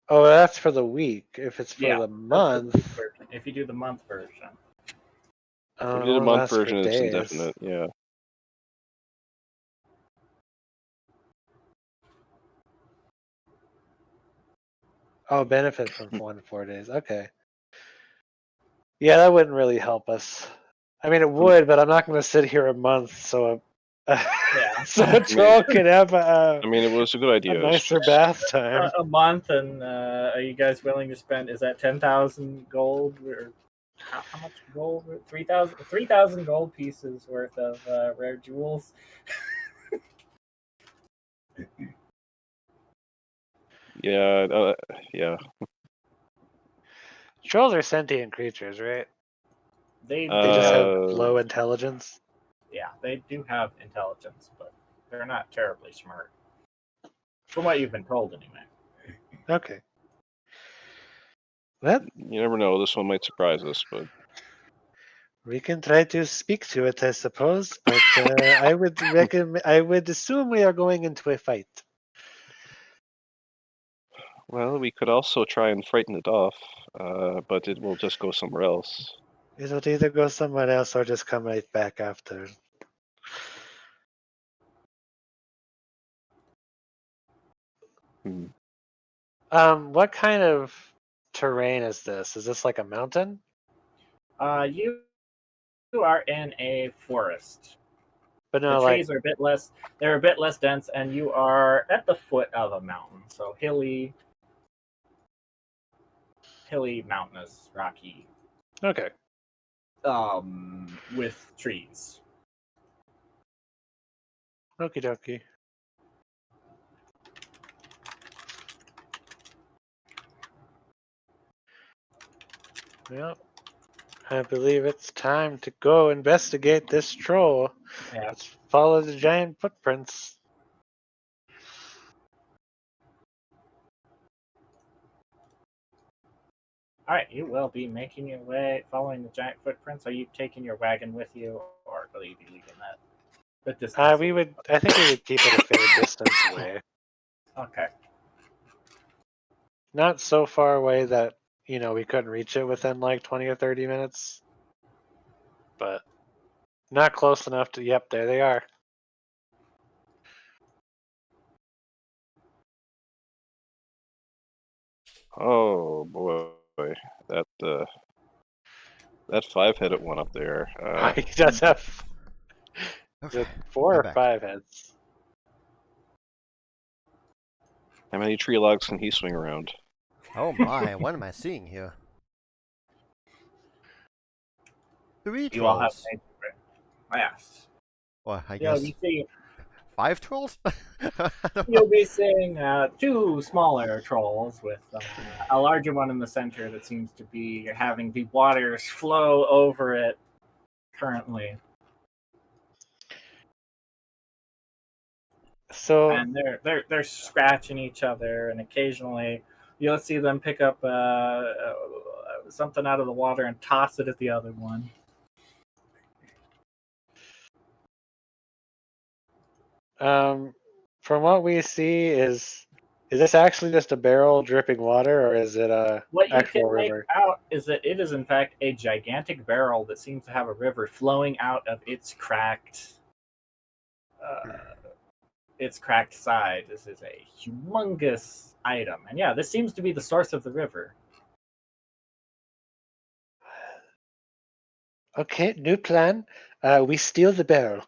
Oh, that's for the week. If it's for Yeah, the that's the month, week version. If you do the month version. if it you did a only month lasts for version, it's days. indefinite. Yeah. Oh, benefit from 1 to 4 days. Okay. Yeah, that wouldn't really help us. I mean, it would, but I'm not going to sit here a month so Yeah. so a troll can have a I mean, it was a good idea. It's nicer just- bath time. A month, and are you guys willing to spend? Is that 10,000 gold or how much gold? 3,000 gold pieces worth of rare jewels. Yeah, yeah. Trolls are sentient creatures, right? They They just have Uh, low intelligence. yeah, they do have intelligence, but they're not terribly smart, from what you've been told, anyway. Okay. Well, You never know. This one might surprise us, but we can try to speak to it, I suppose, but I would recommend. I would assume we are going into a fight. well, we could also try and frighten it off, but it will just go somewhere else. It'll either go somewhere else or just come right back after. Hmm. What kind of terrain is this? Is this like a mountain? You are in a forest. But The no, like trees are a bit less. They're a bit less dense, and you are at the foot of a mountain, so hilly, mountainous, rocky, okay. with trees. Okie dokie. Well, I believe it's time to go investigate this troll. Yeah. Let's follow the giant footprints. All right, you will be making your way, following the giant footprints. Are you taking your wagon with you, or will you be leaving that the distance? We would. I think we would keep it a fair distance away. Okay. Not so far away that we couldn't reach it within like 20 or 30 minutes, but not close enough to. Yep, there they are. Oh boy, that that 5-headed one up there. He does have Okay, 4 I'm or back. 5 heads. How many tree logs can he swing around? Oh my, what am I seeing here? 3 You all have trolls. made. Yes. Or I You'll guess be seeing. 5 trolls? I don't know. You'll be seeing 2 smaller trolls with a larger one in the center that seems to be having the waters flow over it currently. So and they're scratching each other, and occasionally you'll see them pick up something out of the water and toss it at the other one. from what we see, is this actually just a barrel dripping water, or is it a What you actual can make river? out is that it is in fact a gigantic barrel that seems to have a river flowing out of its cracked side. This is a humongous item, and yeah, this seems to be the source of the river. Okay, new plan. We steal the barrel.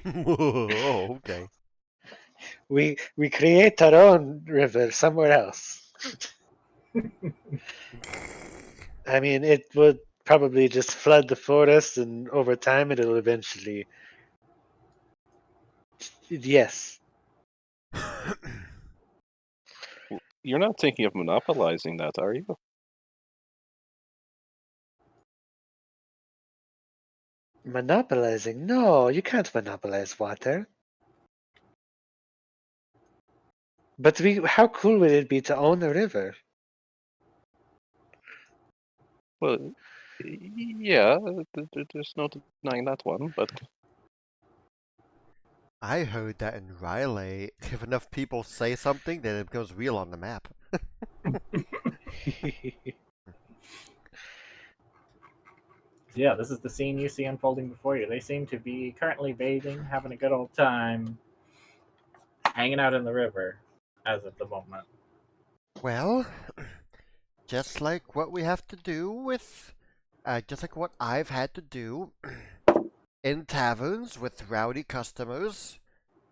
Oh, okay. we create our own river somewhere else. I mean, it would probably just flood the forest, and over time, it'll eventually. Yes. You're not thinking of monopolizing that, are you? Monopolizing? No, you can't monopolize water. But how cool would it be to own a river? Well, yeah, there's no denying that one, but I heard that in Riley, if enough people say something, then it becomes real on the map. Yeah, this is the scene you see unfolding before you. They seem to be currently bathing, having a good old time, hanging out in the river as of the moment. Well, just like what we have to do with, just like what I've had to do in taverns with rowdy customers,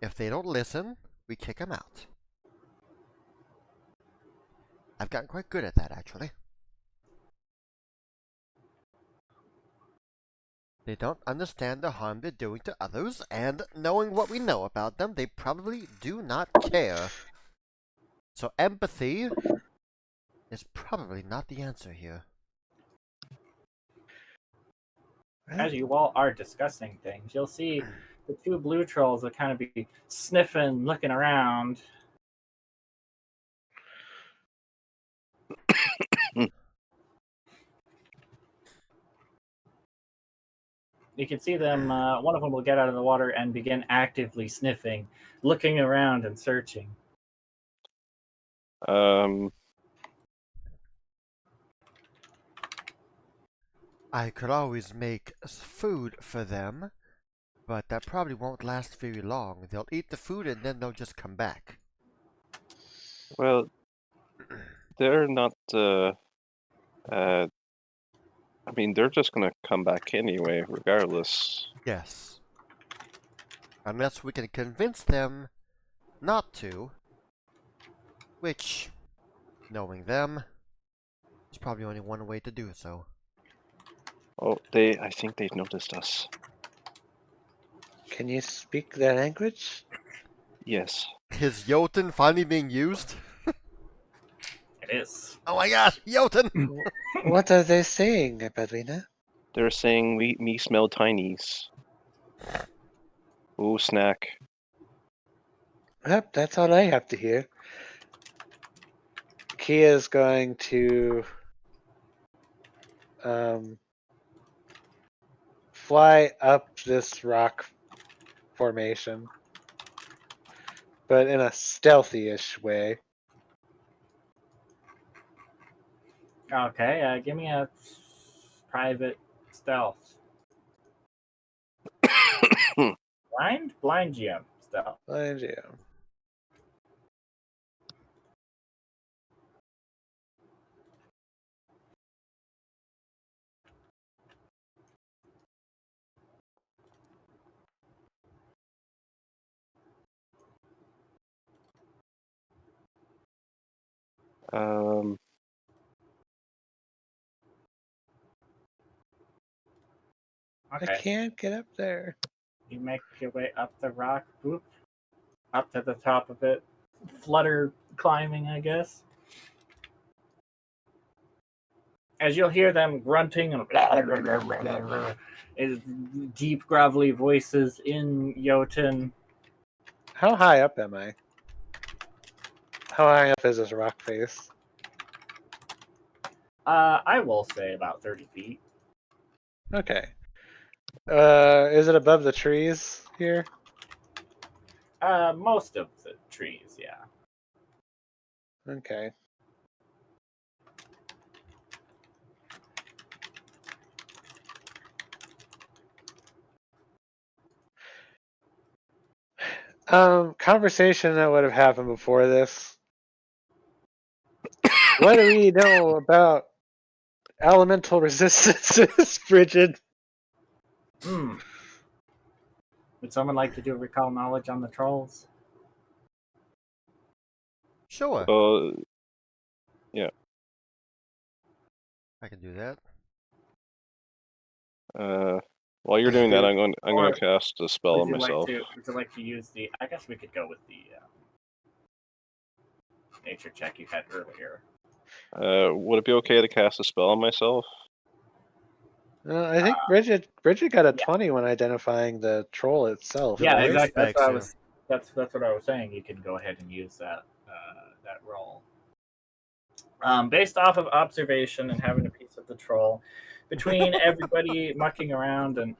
if they don't listen, we kick them out. I've gotten quite good at that, actually. They don't understand the harm they're doing to others, and knowing what we know about them, they probably do not care. So empathy is probably not the answer here. As you all are discussing things, you'll see the two blue trolls will kind of be sniffing, looking around. You can see them, one of them will get out of the water and begin actively sniffing, looking around and searching. I could always make food for them, but that probably won't last very long. They'll eat the food and then they'll just come back. well, they're not. I mean, they're just gonna come back anyway, regardless. Yes. Unless we can convince them not to, which, knowing them, there's probably only one way to do so. Oh, I think they've noticed us. Can you speak their language? Yes. Is Jotun finally being used? It is. Oh my gosh, Jotun! What are they saying, Padrina? They're saying me smell tinies. Ooh, snack. Yep, that's all I have to hear. Kia is going to fly up this rock formation, but in a stealthy-ish way. Okay, give me a private stealth. Blind GM stealth. Mind you. I Okay, can't get up there. you make your way up the rock, boop, up to the top of it, flutter climbing, I guess. As you'll hear them grunting and deep gravelly voices in Jotun. How high up am I? How high up is this rock face? I will say about 30 feet. Okay. Is it above the trees here? Most of the trees, yeah. Okay. Conversation that would have happened before this. What do we know about elemental resistances, Bridget? Hmm. Would someone like to do recall knowledge on the trolls? Sure, Uh, I can do that. while you're doing that, I'm Or going to cast a spell on myself. Would you like to use the? I guess we could go with the nature check you had earlier. Would it be okay to cast a spell on myself? I think Bridget got a 20 when identifying the troll itself. Yeah, It right? exactly. That's what I respects was. That's what I was saying. You can go ahead and use that that roll. Based off of observation and having a piece of the troll, between everybody mucking around and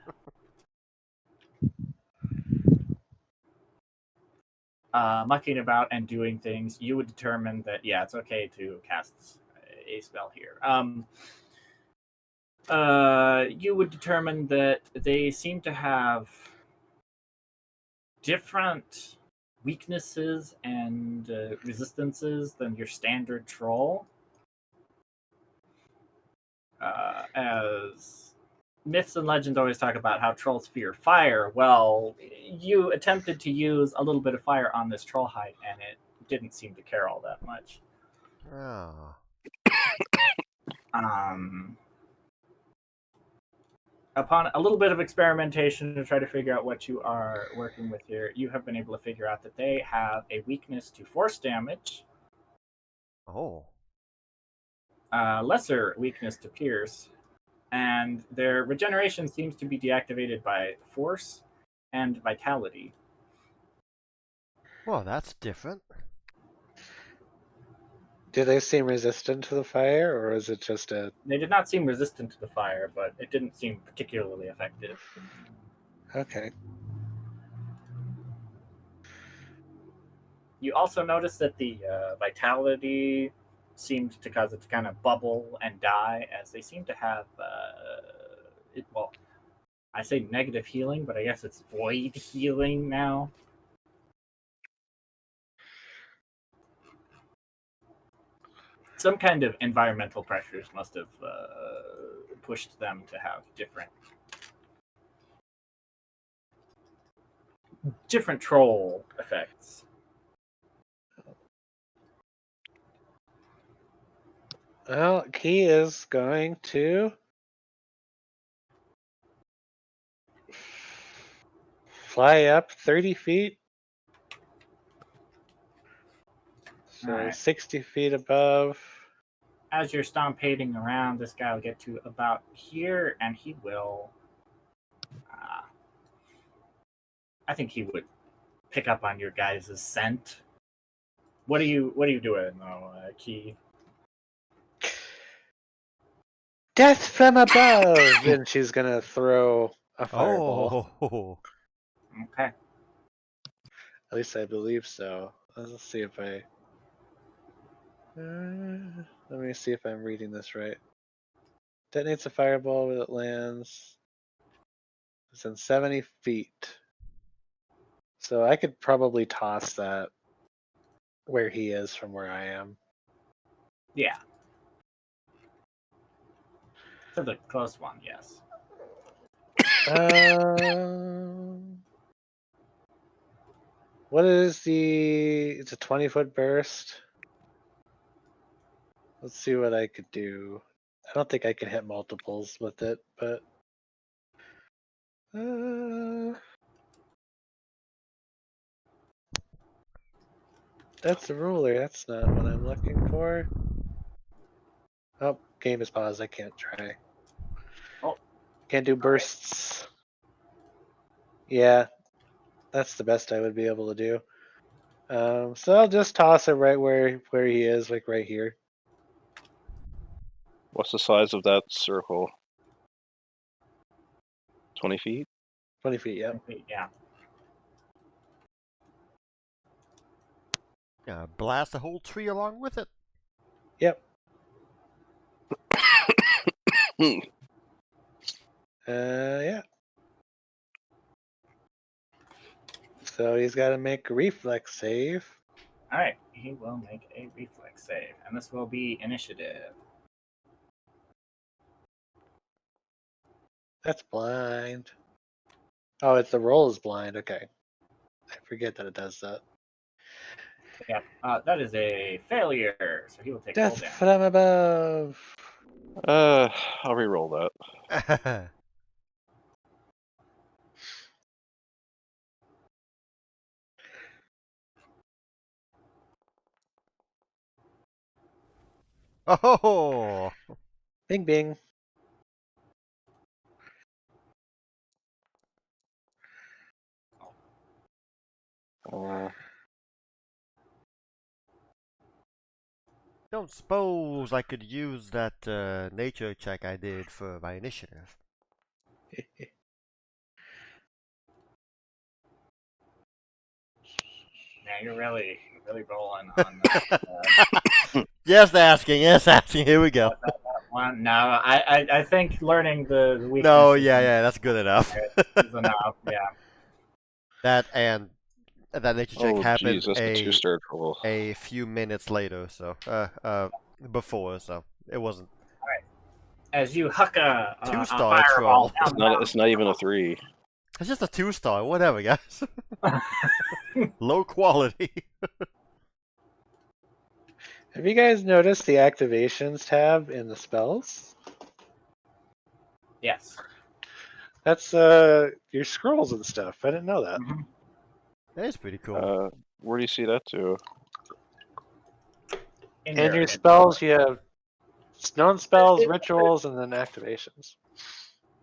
mucking about and doing things, you would determine that yeah, it's okay to cast a spell here. You would determine that they seem to have different weaknesses and resistances than your standard troll. As myths and legends always talk about how trolls fear fire, well, you attempted to use a little bit of fire on this troll hide, and it didn't seem to care all that much. Oh. Upon a little bit of experimentation to try to figure out what you are working with here, you have been able to figure out that they have a weakness to force damage, Oh. lesser weakness to pierce, and their regeneration seems to be deactivated by force and vitality. Well, that's different. Do they seem resistant to the fire, or is it just a... They did not seem resistant to the fire, but it didn't seem particularly effective. Okay. You also notice that the vitality seemed to cause it to kind of bubble and die, as they seem to have well, I say negative healing, but I guess it's void healing now. Some kind of environmental pressures must have pushed them to have different troll effects. Well, he is going to fly up 30 feet. So All right. 60 feet above. As you're stomping around, this guy will get to about here, and he will. I think he would pick up on your guys' scent. What are you doing, though, Key? Death from above! And she's going to throw a fireball. Oh. Okay. At least I believe so. Let's see if I... let me see if I'm reading this right. Detonates a fireball when it lands. It's in 70 feet. So I could probably toss that where he is from where I am. Yeah. To the close one, yes. What is the... It's a 20-foot burst. Let's see what I could do. I don't think I can hit multiples with it, but... that's a ruler. That's not what I'm looking for. Oh, game is paused. I can't try. Oh. Can't do bursts. Yeah, That's the best I would be able to do. So I'll just toss it right where he is, like right here. What's the size of that circle? 20 feet? 20 feet, yep. Yeah. Yeah, blast the whole tree along with it. Yep. Hmm. Yeah. So he's got to make a reflex save. All right, he will make a reflex save, and this will be initiative. That's blind. Oh, it's the roll is blind. Okay. I forget that it does that. Yeah, that is a failure, so he will take full Death damage. from above. I'll re-roll that. Oh, Bing bing. Uh, don't suppose I could use that nature check I did for my initiative. Yeah, you're really rolling on that. Yes, asking. Yes, asking. Here we go. One. No, I think learning the weaknesses No, yeah, that's good enough. is enough. Yeah. That and that nature check oh, happened geez, that's a 2-star roll. a few minutes later, so before, so it wasn't As you huck a 2-star fireball troll. down It's not even a 3. It's just a 2-star, whatever, guys. Low quality. Have you guys noticed the activations tab in the spells? Yes. That's your scrolls and stuff. I didn't know that. Mhm. That is pretty cool. Where do you see that to? In And your in- spells, you have known spells, It- rituals, and then activations.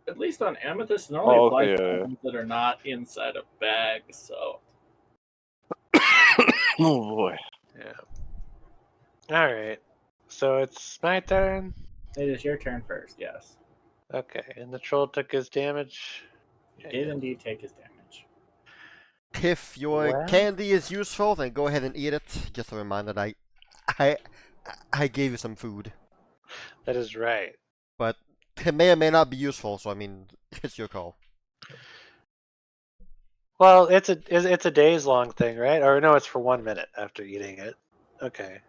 At least on Amethyst, it only Oh, applies okay, to yeah, items that are not inside a bag. So Oh boy. Yeah. All right. So it's my turn. it is your turn first. Yes, Okay, and the troll took his damage. he did indeed take his damage. If your Well- candy is useful, then go ahead and eat it. Just a reminder that I, I gave you some food, That is right. but it may or may not be useful. So I mean, it's your call. Well, it's a days long thing, right? Or no, it's for 1 minute after eating it. Okay.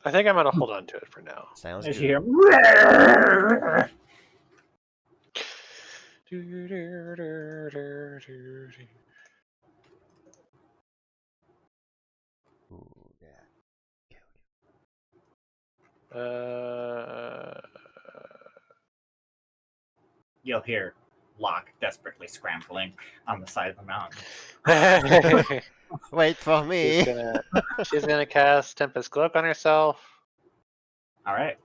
I think I'm gonna hold on to it for now. Sounds As good. you hear, Ooh, yeah. you'll hear Locke desperately scrambling on the side of the mountain. Wait for me. She's gonna cast Tempest Cloak on herself. All right.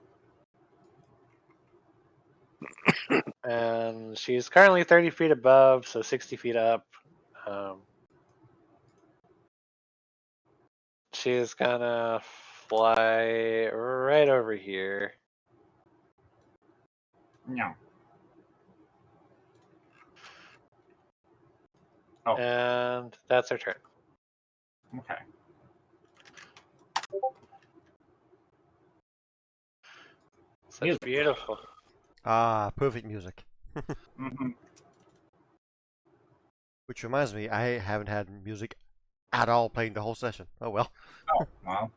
And she's currently 30 feet above, so 60 feet up. She's gonna fly right over here. No. Oh. And that's her turn. Okay. Such Music. beautiful. Ah, perfect music. Mm-hmm. Which reminds me, I haven't had music at all playing the whole session. Oh well. Oh well.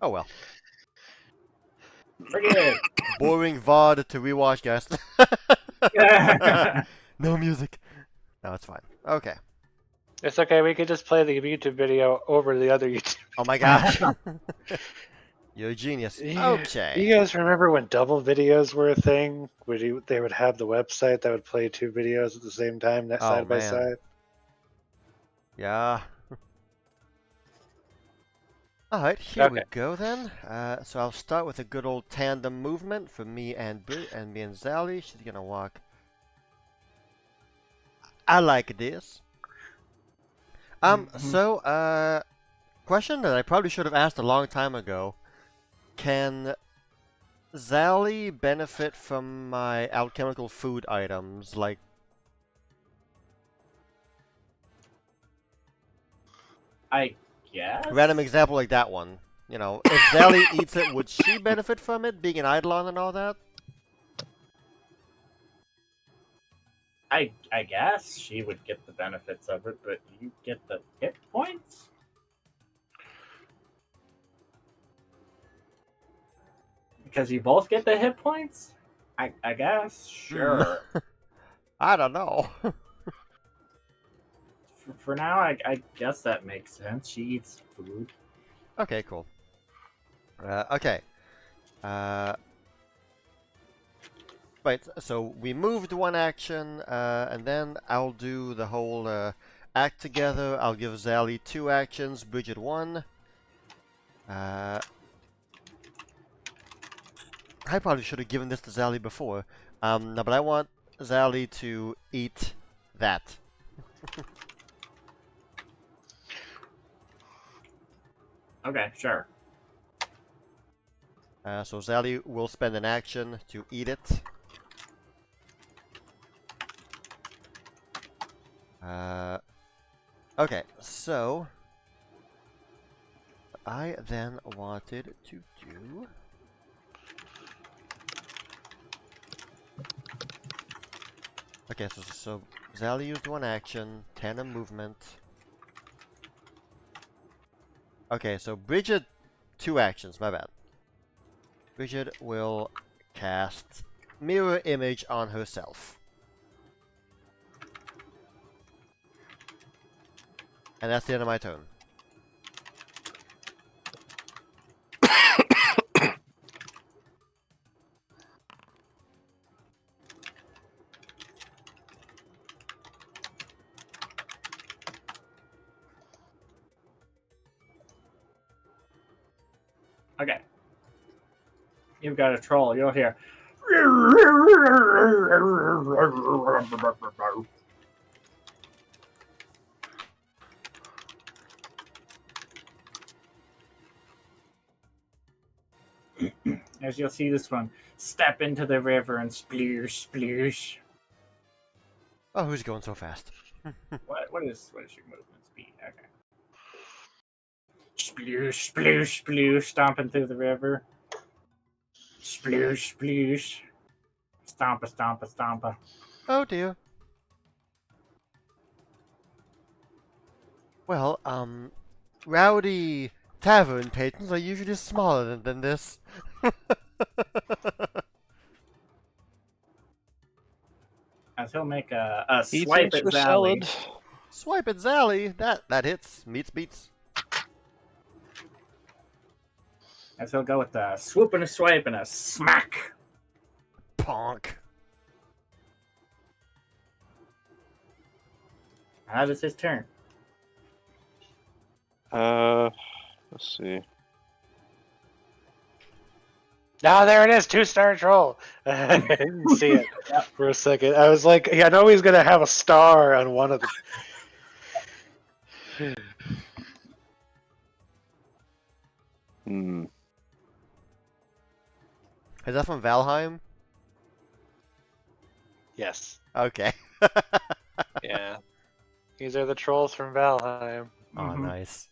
Oh well. Forget Boring VOD to rewatch, guys. it. No music. No, it's fine. Okay. It's okay. We could just play the YouTube video over the other YouTube. Oh my gosh. You're a genius. Yeah. Okay. You guys remember when double videos were a thing? They would have the website that would play 2 videos at the same time, Oh, side by man. side. Yeah. Alright, here we Okay. go then. So I'll start with a good old tandem movement for me and Zally. She's gonna walk. I like this. Question that I probably should have asked a long time ago. Can Zally benefit from my alchemical food items, like... I guess. Random example like that one. You know, if Zally eats it, would she benefit from it, being an Eidolon and all that? I guess she would get the benefits of it, but you get the hit points? Because you both get the hit points? I guess. Sure. I don't know. For now, I guess that makes sense. She eats food. Okay, cool. Okay. Right, so we moved one action, and then I'll do the whole act together. I'll give Zally 2 actions, Bridget 1. I probably should have given this to Zally before. No, but I want Zally to eat that. Okay, sure. So Zally will spend an action to eat it. Okay, so I then wanted to do... Okay, so Zally used 1 action, tandem movement. Okay, so Bridget 2 actions, my bad. Bridget will cast Mirror Image on herself. And that's the end of my turn. Okay. You've got a troll. You'll hear. As you'll see this one step into the river and sploosh, sploosh. Oh, who's going so fast? What is your movement speed? Okay. Sploosh, sploosh, sploosh, stomping through the river. Sploosh, sploosh. Stompa, stompa, stompa. Oh dear. Well, rowdy tavern patrons are usually smaller than this. As he'll make a He swipe thinks at we're Zally. salad. Swipe at Zally. That hits. Beats. As he'll go with a swoop and a swipe and a smack. Ponk. That is his turn. Let's see. Ah, there it is, 2-star troll. I didn't see it for a second. I was like, yeah, I know he's gonna have a star on one of the. Hmm. Is that from Valheim? Yes. Okay. Yeah. These are the trolls from Valheim. Oh, Mhm. nice.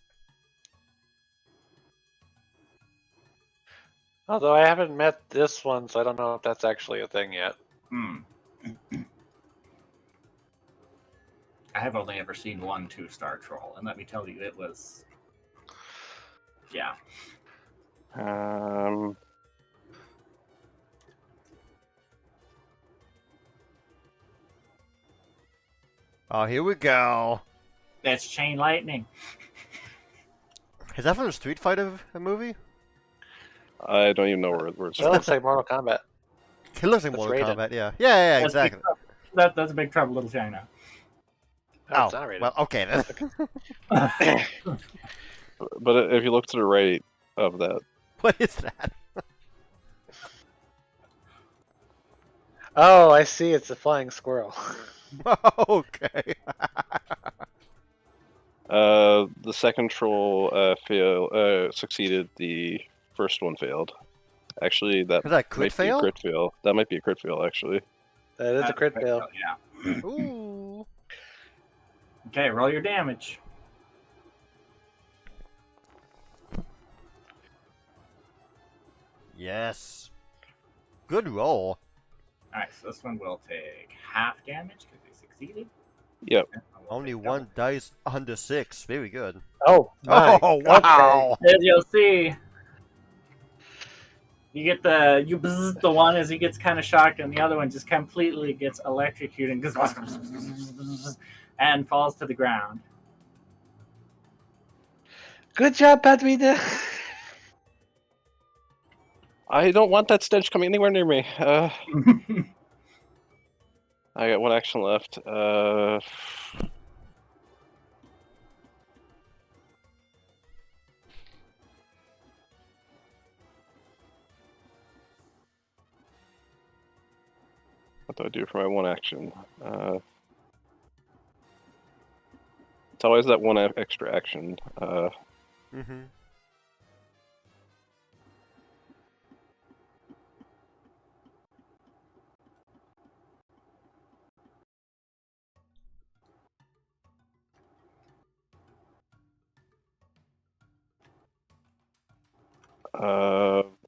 Although I haven't met this one, so I don't know if that's actually a thing yet. I have only ever seen one 2-star troll, and let me tell you, it was. Yeah. Oh, here we go. That's Chain Lightning. Is that from the Street Fighter movie? I don't even know where it's That from. looks like Mortal Kombat. It looks like That's Mortal Raiden. Kombat, yeah. Yeah, That's exactly. That's a Big Trouble Little China. Oh, it's not rated. well, okay then. But if you look to the right of that, What is that? Oh, I see. It's a flying squirrel. Okay. the second troll succeeded. The first one failed. Actually, that Was that crit might be a fail? crit fail. That might be a crit fail, actually. That is a crit fail. Yeah. Ooh. Okay, roll your damage. Yes. Good roll. Alright, so this one will take half damage because they succeeded. Yep. This one will Only take one dice under 6. Very good. Oh, my. Oh, wow. double. As you'll see, you get you bzz the one as he gets kind of shocked, and the other one just completely gets electrocuted and falls to the ground. Good job, Padrina. I don't want that stench coming anywhere near me. I got one action left. What do I do for my one action? It's always that one extra action. Mm-hmm.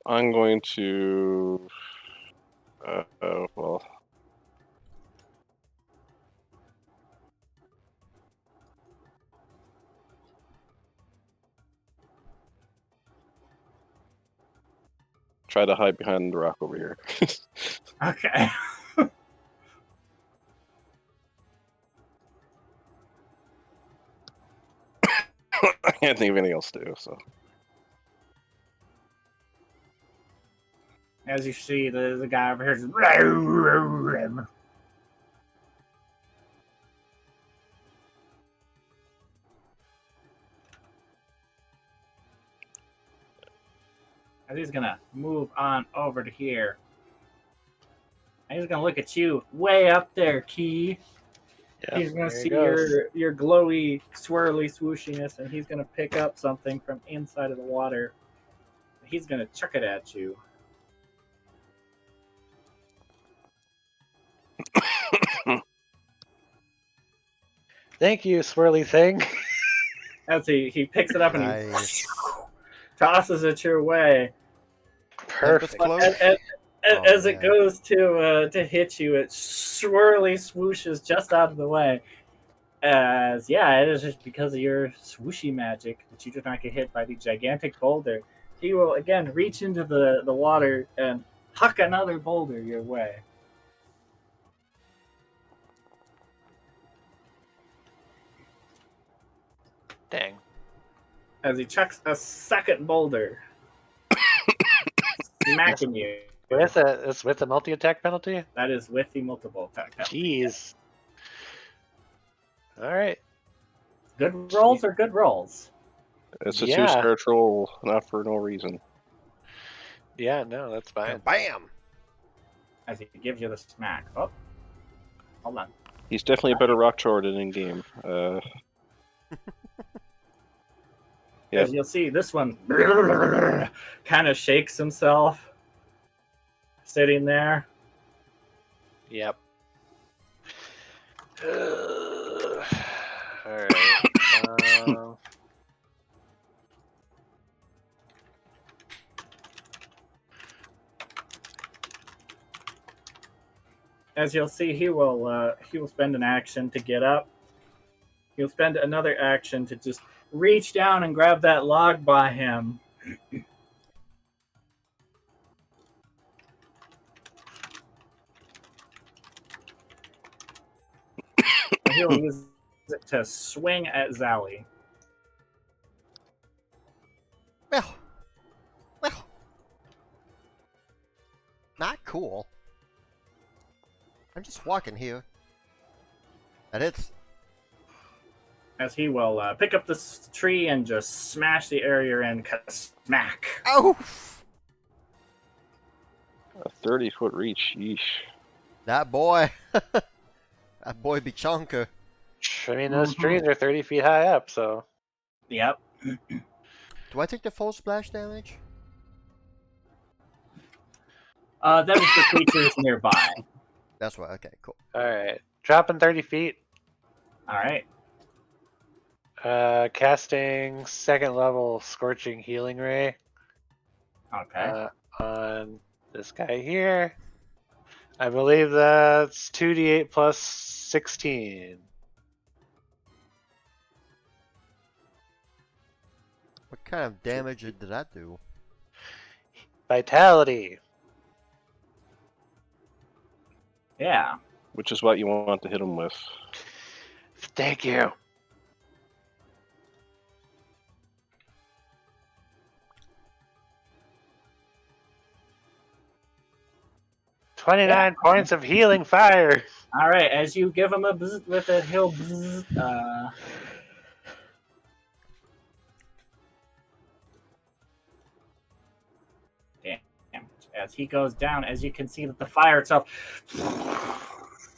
I'm going to. Well. Try to hide behind the rock over here. Okay. I can't think of anything else to do, so. As you see, the guy over here is. And he's gonna move on over to here. And he's gonna look at you way up there, Key. Yeah, He's gonna there he see goes. your glowy, swirly swooshiness, and he's gonna pick up something from inside of the water. He's gonna chuck it at you. Thank you, swirly thing. As he picks it up and he Nice. tosses it your way. Perfect. Cloak? As Oh, it man. goes to hit you, it swirly swooshes just out of the way. As yeah, it is just because of your swooshy magic that you do not get hit by the gigantic boulder. He will again reach into the water and huck another boulder your way. Dang. As he chucks a second boulder, smacking you. It's with a multi-attack penalty? That is with the multiple attack penalty. Jeez. Alright. Good rolls are good rolls. It's a Yeah. 2-star troll, not for no reason. Yeah, no, that's fine. Bam! As he gives you the smack. Oh, hold on. He's definitely a better rock troll than in game. Yep. As you'll see, this one kind of shakes himself, sitting there. Yep. Alright. As you'll see, he will spend an action to get up. He'll spend another action to just reach down and grab that log by him. He'll use it to swing at Zowie. Well. Not cool. I'm just walking here. And it's as he will pick up this tree and just smash the area in, smack. Oh! A 30-foot reach. Yeesh. That boy. That boy be chonker. I mean, those Mhm. trees are 30 feet high up, so Yep. Do I take the full splash damage? That is for creatures nearby. That's right. Okay, cool. all right. Dropping 30 feet. All right. Casting second level Scorching Healing Ray Okay. on this guy here. I believe that's 2d8 plus 16. What kind of damage did that do? Vitality. Yeah. Which is what you want to hit him with. Thank you. Yeah. 29 points of healing fire. All right. As you give him a bzz with it, he'll bzz, damage. As he goes down, as you can see that the fire itself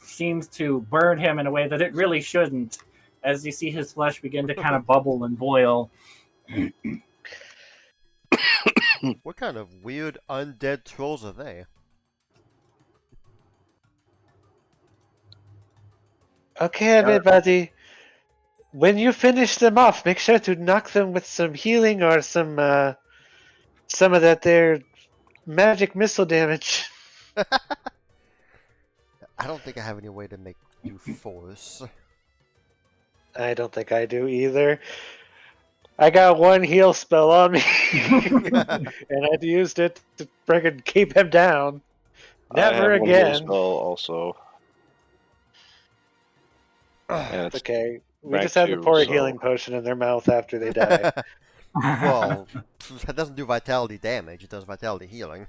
seems to burn him in a way that it really shouldn't. As you see his flesh begin to kind of bubble and boil. What kind of weird undead trolls are they? Okay, everybody. When you finish them off, make sure to knock them with some healing or some of that their magic missile damage. I don't think I have any way to make do force. I don't think I do either. I got one heal spell on me, and I've used it to friggin' keep him down. Never I have one heal again. spell also. And it's Okay, we back just had to to, pour a so- healing potion in their mouth after they die. Well, that doesn't do vitality damage. It does vitality healing.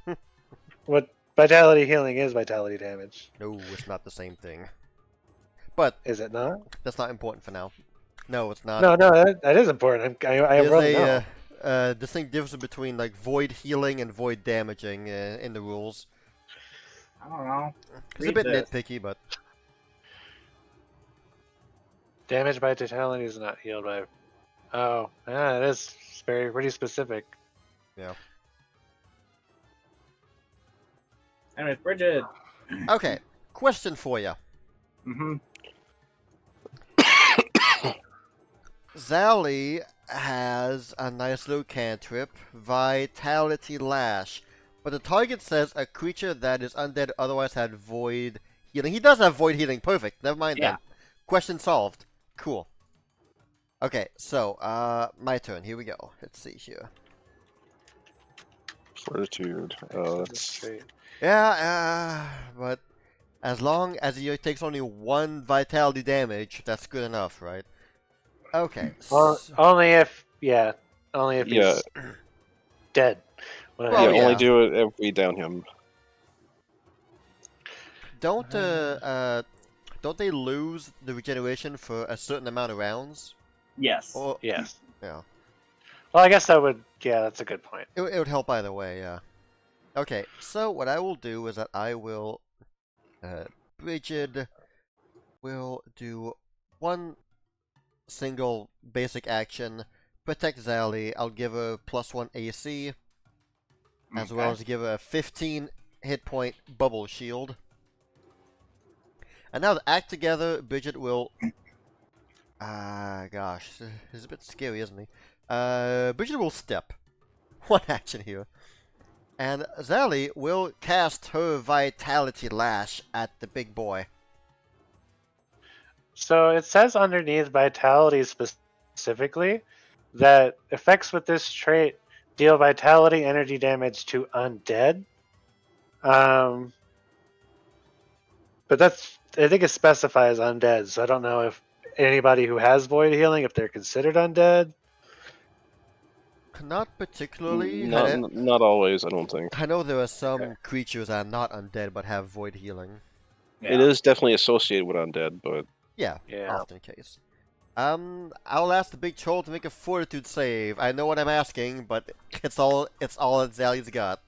What vitality healing is vitality damage, No, it's not the same thing. But is it not? that's not important for now. No, it's not. No, that is important. I There's really know. a distinct difference between like void healing and void damaging in the rules. I don't know. It's a Read bit this. nitpicky, but Damage by totality is not healed by. Oh, yeah, it is pretty specific. Anyways, Bridget. okay. Question for you. Mm-hmm. Zally has a nice little cantrip, Vitality Lash, but the target says a creature that is undead otherwise had void healing. He does have void healing. Perfect. Never mind Yeah. then. Question solved. Cool. Okay, so my turn. Here we go. Let's see here. Fortitude. That's Yeah, but as long as he takes only one vitality damage, that's good enough, right? Okay. Well, only if he's dead. Well, yeah, yeah. only do it if we down him. Don't they lose the regeneration for a certain amount of rounds? Yes. Or Yes. yeah, Well, I guess that would. Yeah, that's a good point. it would help either way. Yeah. Okay, so what I will do is that I will, Bridget will do one single basic action, protect Zally. I'll give her +1 AC, as well as give her a 15 hit point bubble shield. And now to act together, Bridget will. Gosh, he's a bit scary, isn't he? Bridget will step. One action here. And Zally will cast her Vitality Lash at the big boy. So it says underneath vitality specifically that effects with this trait deal vitality energy damage to undead. But I think it specifies undead, so I don't know if anybody who has void healing, if they're considered undead. Not particularly. Not always, I don't think. I know there are some creatures that are not undead but have void healing. Yeah. It is definitely associated with undead, but Yeah, Yeah. often case. I'll ask the big troll to make a fortitude save. I know what I'm asking, but it's all that Zali's got.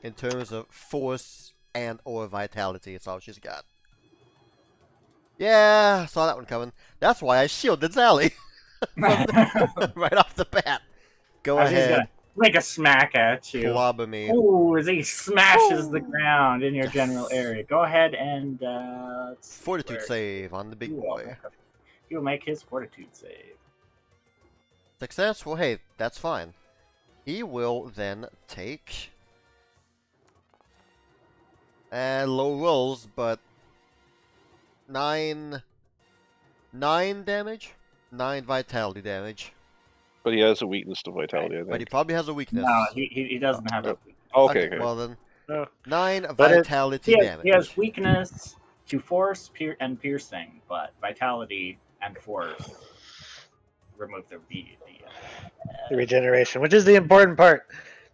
In terms of force and or vitality, it's all she's got. Yeah, saw that one coming. That's why I shielded Zali right off the bat. Go As he's ahead, gonna make a smack at you. clobber me. Ooh, as he smashes the Ooh. ground in your Yes. general area. Go ahead and let's see Fortitude where save on the big boy. He'll make his fortitude save. Success? Well, hey, that's fine. He will then take low rolls, but 9 damage, 9 vitality damage. But he has a weakness to vitality, I think. But he probably has a weakness. No, he doesn't have a weakness. Okay. Well then, No. 9 But vitality damage. He has weakness to force and piercing, but vitality and force remove the The regeneration, which is the important part.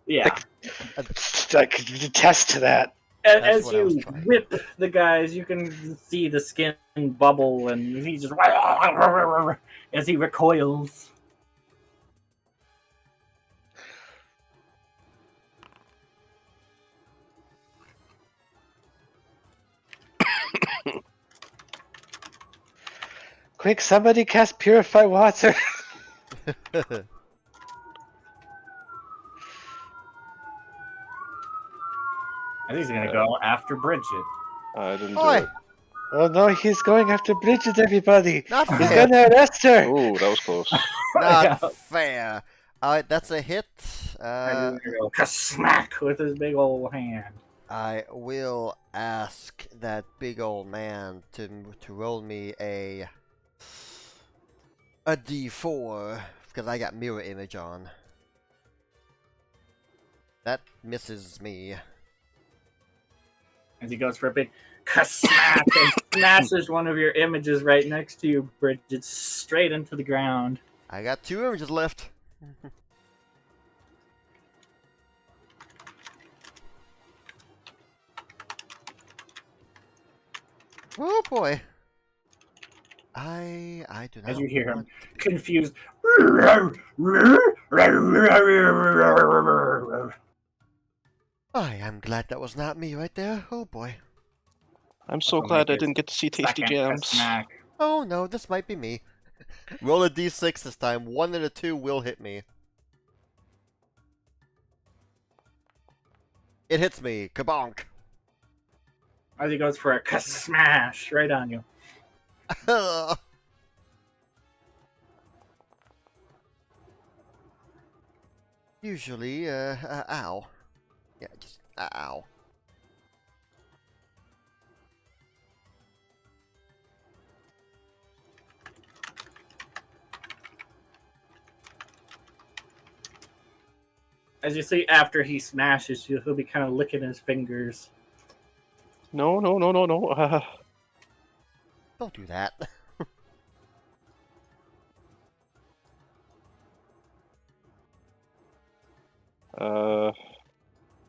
yeah. I could attest to that. As what I was you trying. whip the guys, you can see the skin bubble, and he just as he recoils. Quick, somebody cast Purify Water. And he's gonna go after Bridget. I didn't do Oi! it. Oh no, he's going after Bridget, everybody. Not He's fair. gonna arrest her. Ooh, that was close. Not Yeah. fair. Alright, that's a hit. And he's gonna go smack with his big old hand. I will ask that big old man to roll me a D4 because I got mirror image on. That misses me. As he goes for a big smack and smashes one of your images right next to you, Bridget, straight into the ground. I got 2 images left. Oh boy. I do not. As you hear him want- confused. I am glad that was not me right there. Oh boy. I'm so Also glad make I it didn't get to see Tasty Second Jams. smack. Oh no, this might be me. Roll a D6 this time. 1 and a 2 will hit me. It hits me. Kabonk. As he goes for a smash right on you. Usually, ow. Yeah, just, ow. As you see, after he smashes you, he'll be kind of licking his fingers. No. Don't do that.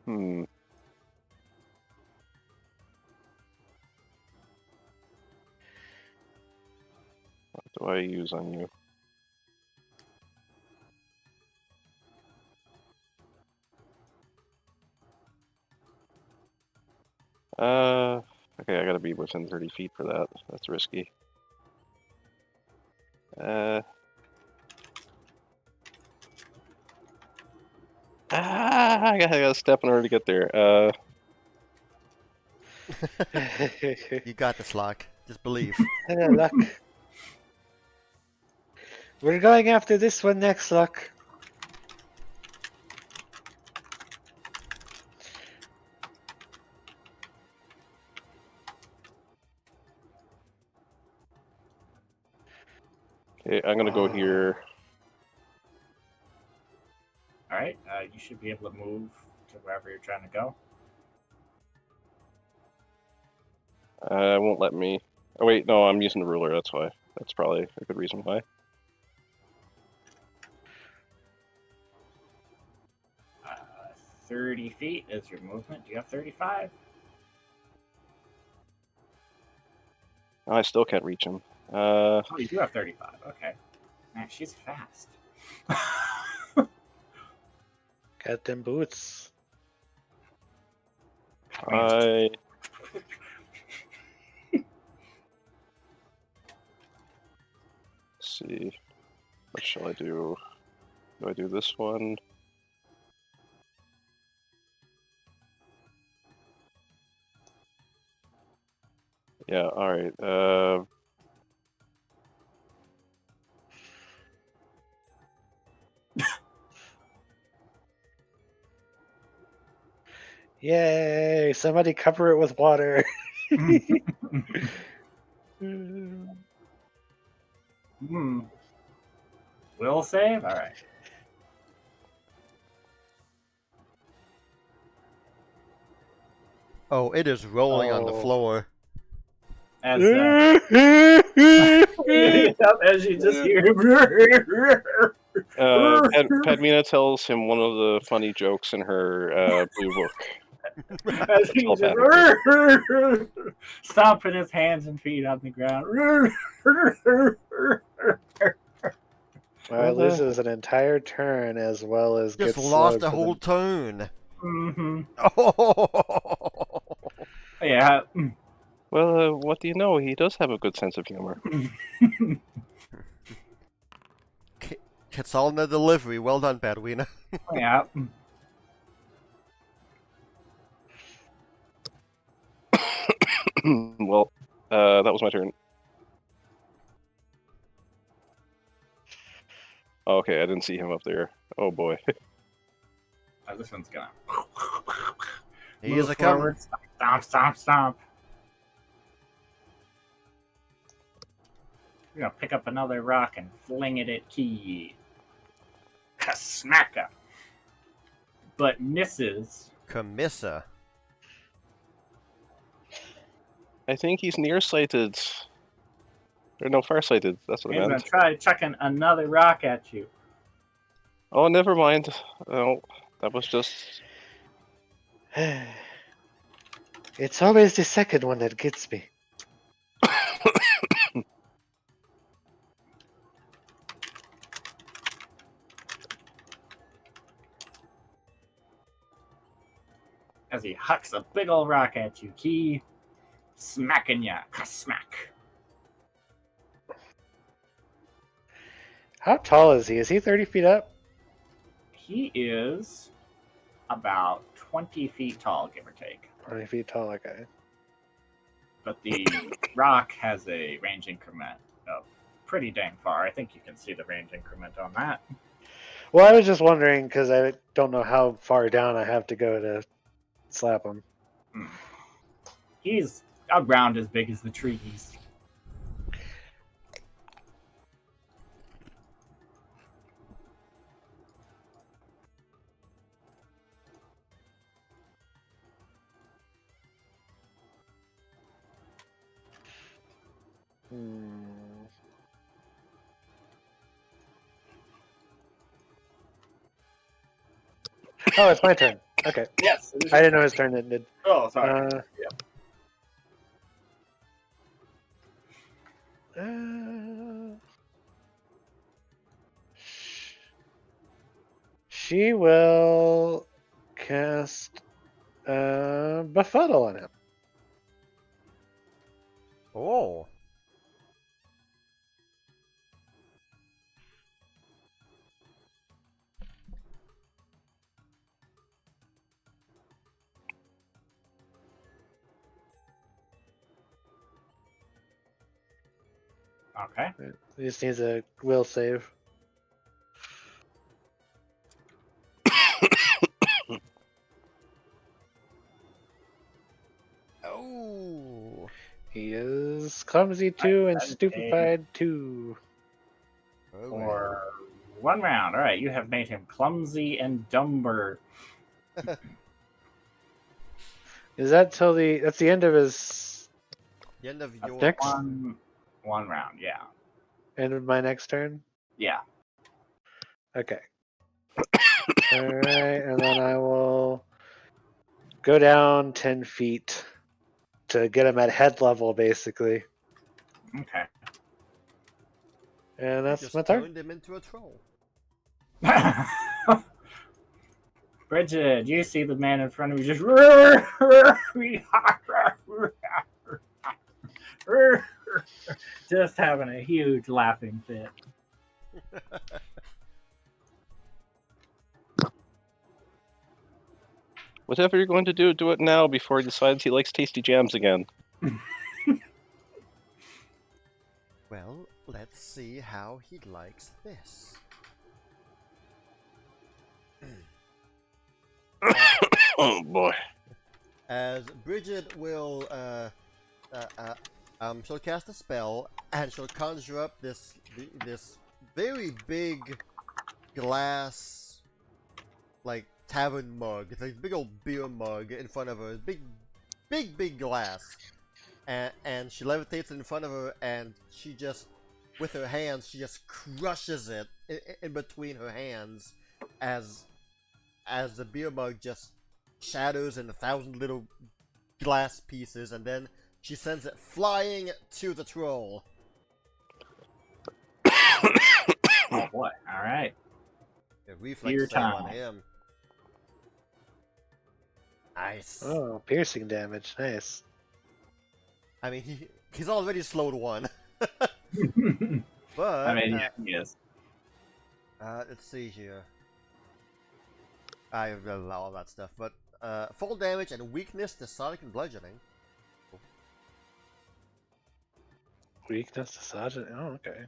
Hmm. What do I use on you? Okay, I gotta be within 30 feet for that. That's risky. I gotta step in order to get there. You got this, Locke. Just believe. Luck. We're going after this one next, Luck. Okay, I'm gonna go here. All right, you should be able to move to wherever you're trying to go. It won't let me. Oh wait, no, I'm using the ruler. That's why. That's probably a good reason why. 30 feet is your movement. Do you have 35? I still can't reach him. Oh, you do have 35. Okay. Man, she's fast. Got them boots. I see. What shall I do? Do I do this one? Yeah. All right. Yay! Somebody cover it with water. Will save? Alright. Oh, it is rolling on the Oh. floor. As, as you just hear Padmina tells him one of the funny jokes in her blue book. as he just stomping his hands and feet on the ground. Well, it loses an entire turn as well as Just gets lost slowed a for whole turn. Mm-hmm. Oh. Yeah. Well, what do you know? He does have a good sense of humor. It's all in the delivery. Well done, Badwina. Yeah. Well, that was my turn. Oh, okay, I didn't see him up there. Oh boy. Oh, this one's gonna He is move a coming. forward. Stomp, stomp, stomp. We're gonna pick up another rock and fling it at Key. Kasmacka. But misses. Camissa. I think he's nearsighted. Or no, farsighted. That's what I He's gonna meant. try chucking another rock at you. Oh, never mind. Oh, that was just. It's always the second one that gets me. As he hucks a big old rock at you, Key. Smacking ya. Smack. How tall is he? Is he 30 feet up? He is about 20 feet tall, give or take. 20 feet tall, okay. But the rock has a range increment of pretty dang far. I think you can see the range increment on that. Well, I was just wondering because I don't know how far down I have to go to slap him. He's around as big as the trees. Oh, it's my turn. Okay. Yes. I didn't know his turn ended. Oh, sorry. She will cast Befuddle on him. Oh. Okay. He just needs a will save. Oh. He is clumsy 2 and stupefied 2. Oh, For 1 round. All right. You have made him clumsy and dumber. Is that till the? That's the end of his. the end of your Next? One round. Yeah. End of my next turn. Yeah. Okay. All right, and then I will go down 10 feet to get him at head level, basically. Okay. And that's Just my turn. turned him into a troll. Bridget, you see the man in front of you just just having a huge laughing fit. Whatever you're going to do, do it now before he decides he likes tasty jams again. Well, let's see how he likes this. Oh boy. As Bridget will, she'll cast a spell and she'll conjure up this very big glass, like tavern mug. It's like a big old beer mug in front of her. Big glass, and she levitates it in front of her, and she just, with her hands, she just crushes it in between her hands, as the beer mug just shatters in 1,000 little glass pieces, and then she sends it flying to the troll. Oh boy! All right. A reflex Your save on time. him. Nice. Oh, piercing damage. Nice. I mean, he's already slowed one. But I mean, yeah, he is. let's see here. I have all that stuff, but full damage and weakness to sonic and bludgeoning. Weakness to Sergeant. Oh, okay.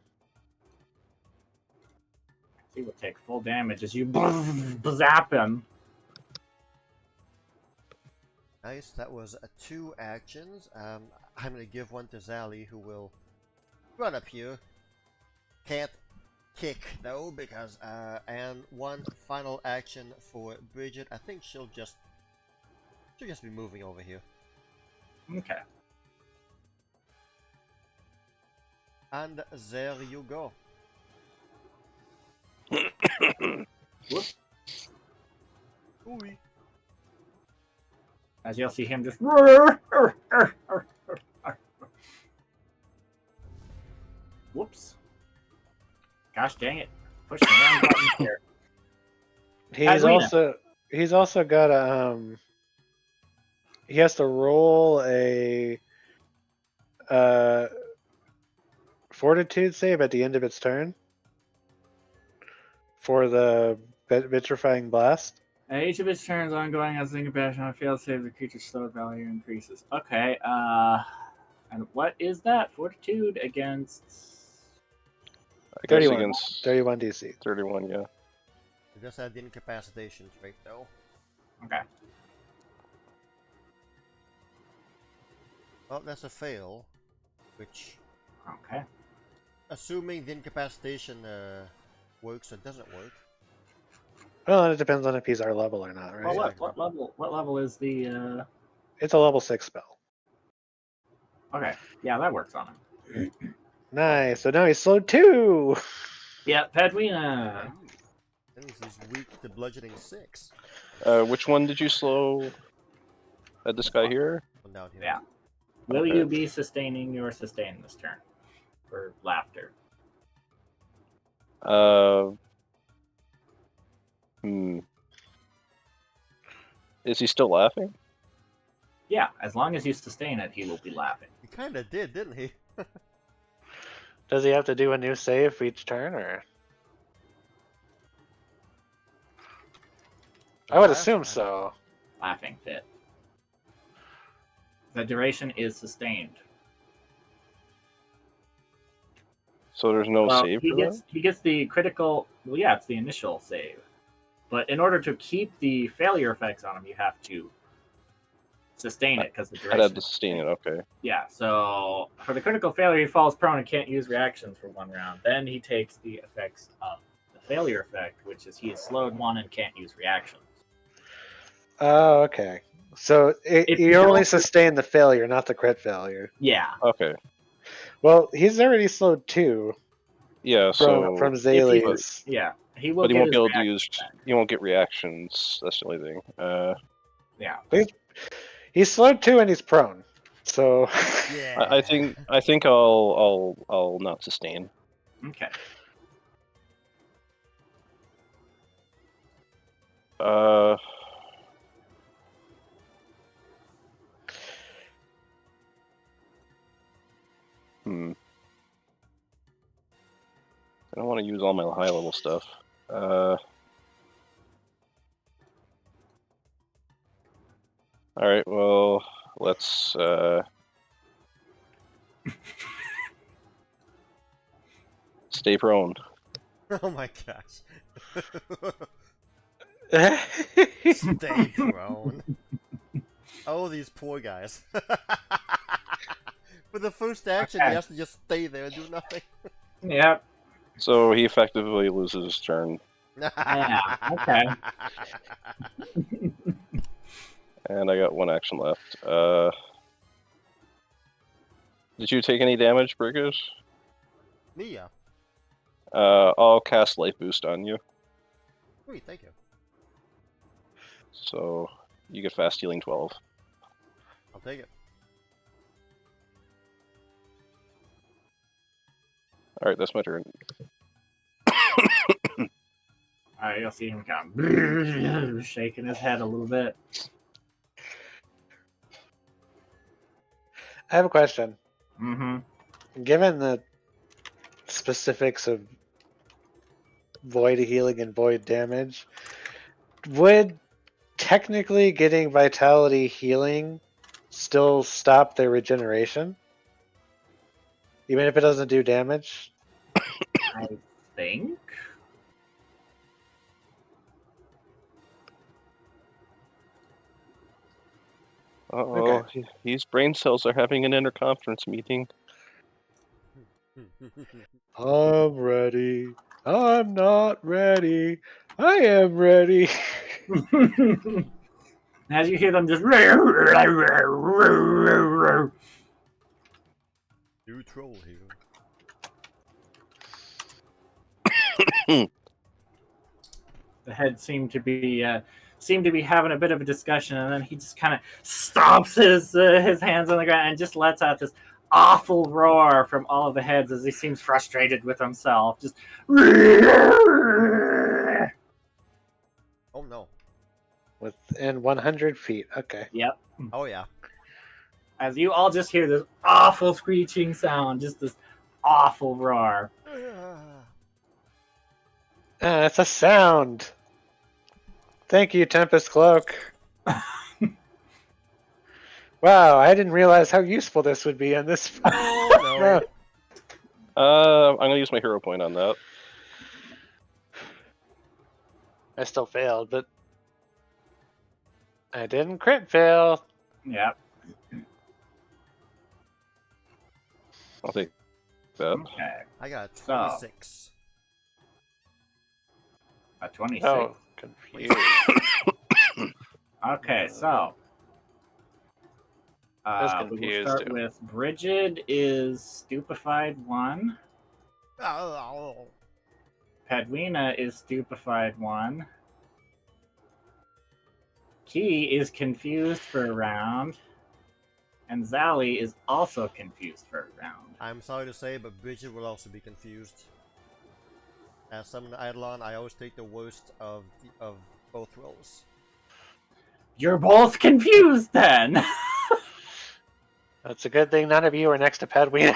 He will take full damage as you zap him. Nice. That was 2 actions. I'm gonna give one to Zally, who will run up here. Can't kick though, because and one final action for Bridget. I think she'll just be moving over here. Okay. And there you go. Whoops. Ooh. As you'll see him just. Whoops. Gosh dang it. Push the wrong button here. He's also got a he has to roll a fortitude save at the end of its turn for the vitrifying blast. At each of its turns ongoing as a compassion on a failed save, the creature's slow value increases. Okay, and what is that? Fortitude against I guess 31. against 31 DC. 31, yeah. It does have the incapacitation trait though. Okay. Well, that's a fail, which, Okay. assuming the incapacitation works or doesn't work. Well, it depends on if he's our level or not, right? Well, what level is the It's a level 6 spell. Okay. Yeah, that works on him. Nice. So now he's slowed 2. Yeah, Padwina. That means he's weak to bludgeoning 6. Which one did you slow? This guy here? One down here. Yeah. Will Okay. you be sustaining your sustain this turn? For laughter. Is he still laughing? Yeah, as long as you sustain it, he will be laughing. He kinda did, didn't he? Does he have to do a new save for each turn, or? I would assume so. Laughing fit. The duration is sustained. So there's no Well, save he for gets that? he gets the critical. Well, yeah, it's the initial save, but in order to keep the failure effects on him, you have to sustain it because the I'd duration. have to sustain it, okay. Yeah, so for the critical failure, he falls prone and can't use reactions for 1 round. Then he takes the effects of the failure effect, which is he is slowed 1 and can't use reactions. Oh, okay. So If you you only don't- sustain the failure, not the crit failure. Yeah, Okay. Well, he's already slowed 2 Yeah, so... from he- Zaylee's. yeah, he will. But he get won't his be able to reactions use... back. He won't get reactions, that's the only thing. Yeah, He's slowed 2 and he's prone. So Yeah. I think I'll not sustain. Okay. Uh, I don't want to use all my high level stuff. All right. Well, let's. Stay prone. Oh my gosh. Stay prone. Oh, these poor guys. For the first action, he Okay. has to just stay there and do nothing. Yep. So he effectively loses his turn, Yeah. Okay. and I got one action left. Did you take any damage, Brigitte? Me, yeah. I'll cast Life Boost on you, Sweet, thank you. so you get fast healing 12. I'll take it. All right, that's my turn. Alright, you'll see him kind of shaking his head a little bit. I have a question. Mm-hmm. Given the specifics of void healing and void damage, would technically getting vitality healing still stop their regeneration? Even if it doesn't do damage? I think. Uh-oh, his brain cells are having an interconference meeting. I'm ready. I'm not ready. I am ready. As you hear them just. New troll here. The heads seem to be having a bit of a discussion, and then he just kind of stomps his hands on the ground and just lets out this awful roar from all of the heads as he seems frustrated with himself. Just. Oh no. Within 100 feet. Okay. Yep. Oh yeah. As you all just hear this awful screeching sound, just this awful roar. It's a sound. Thank you, Tempest Cloak. Wow, I didn't realize how useful this would be in this. Oh no. I'm gonna use my hero point on that. I still failed, but I didn't crit fail. Yep. I'll take that. Okay. I got So. 26. A 26. Oh, confused. Okay, so. was We will confused, start too. with Brigid is Stupefied 1. Oh. Padwina is Stupefied 1. Key is confused for a round. And Zally is also confused for a round. I'm sorry to say, but Bridget will also be confused. As Summon Eidolon, I always take the worst of both roles. You're both confused then! That's a good thing none of you are next to Padwina.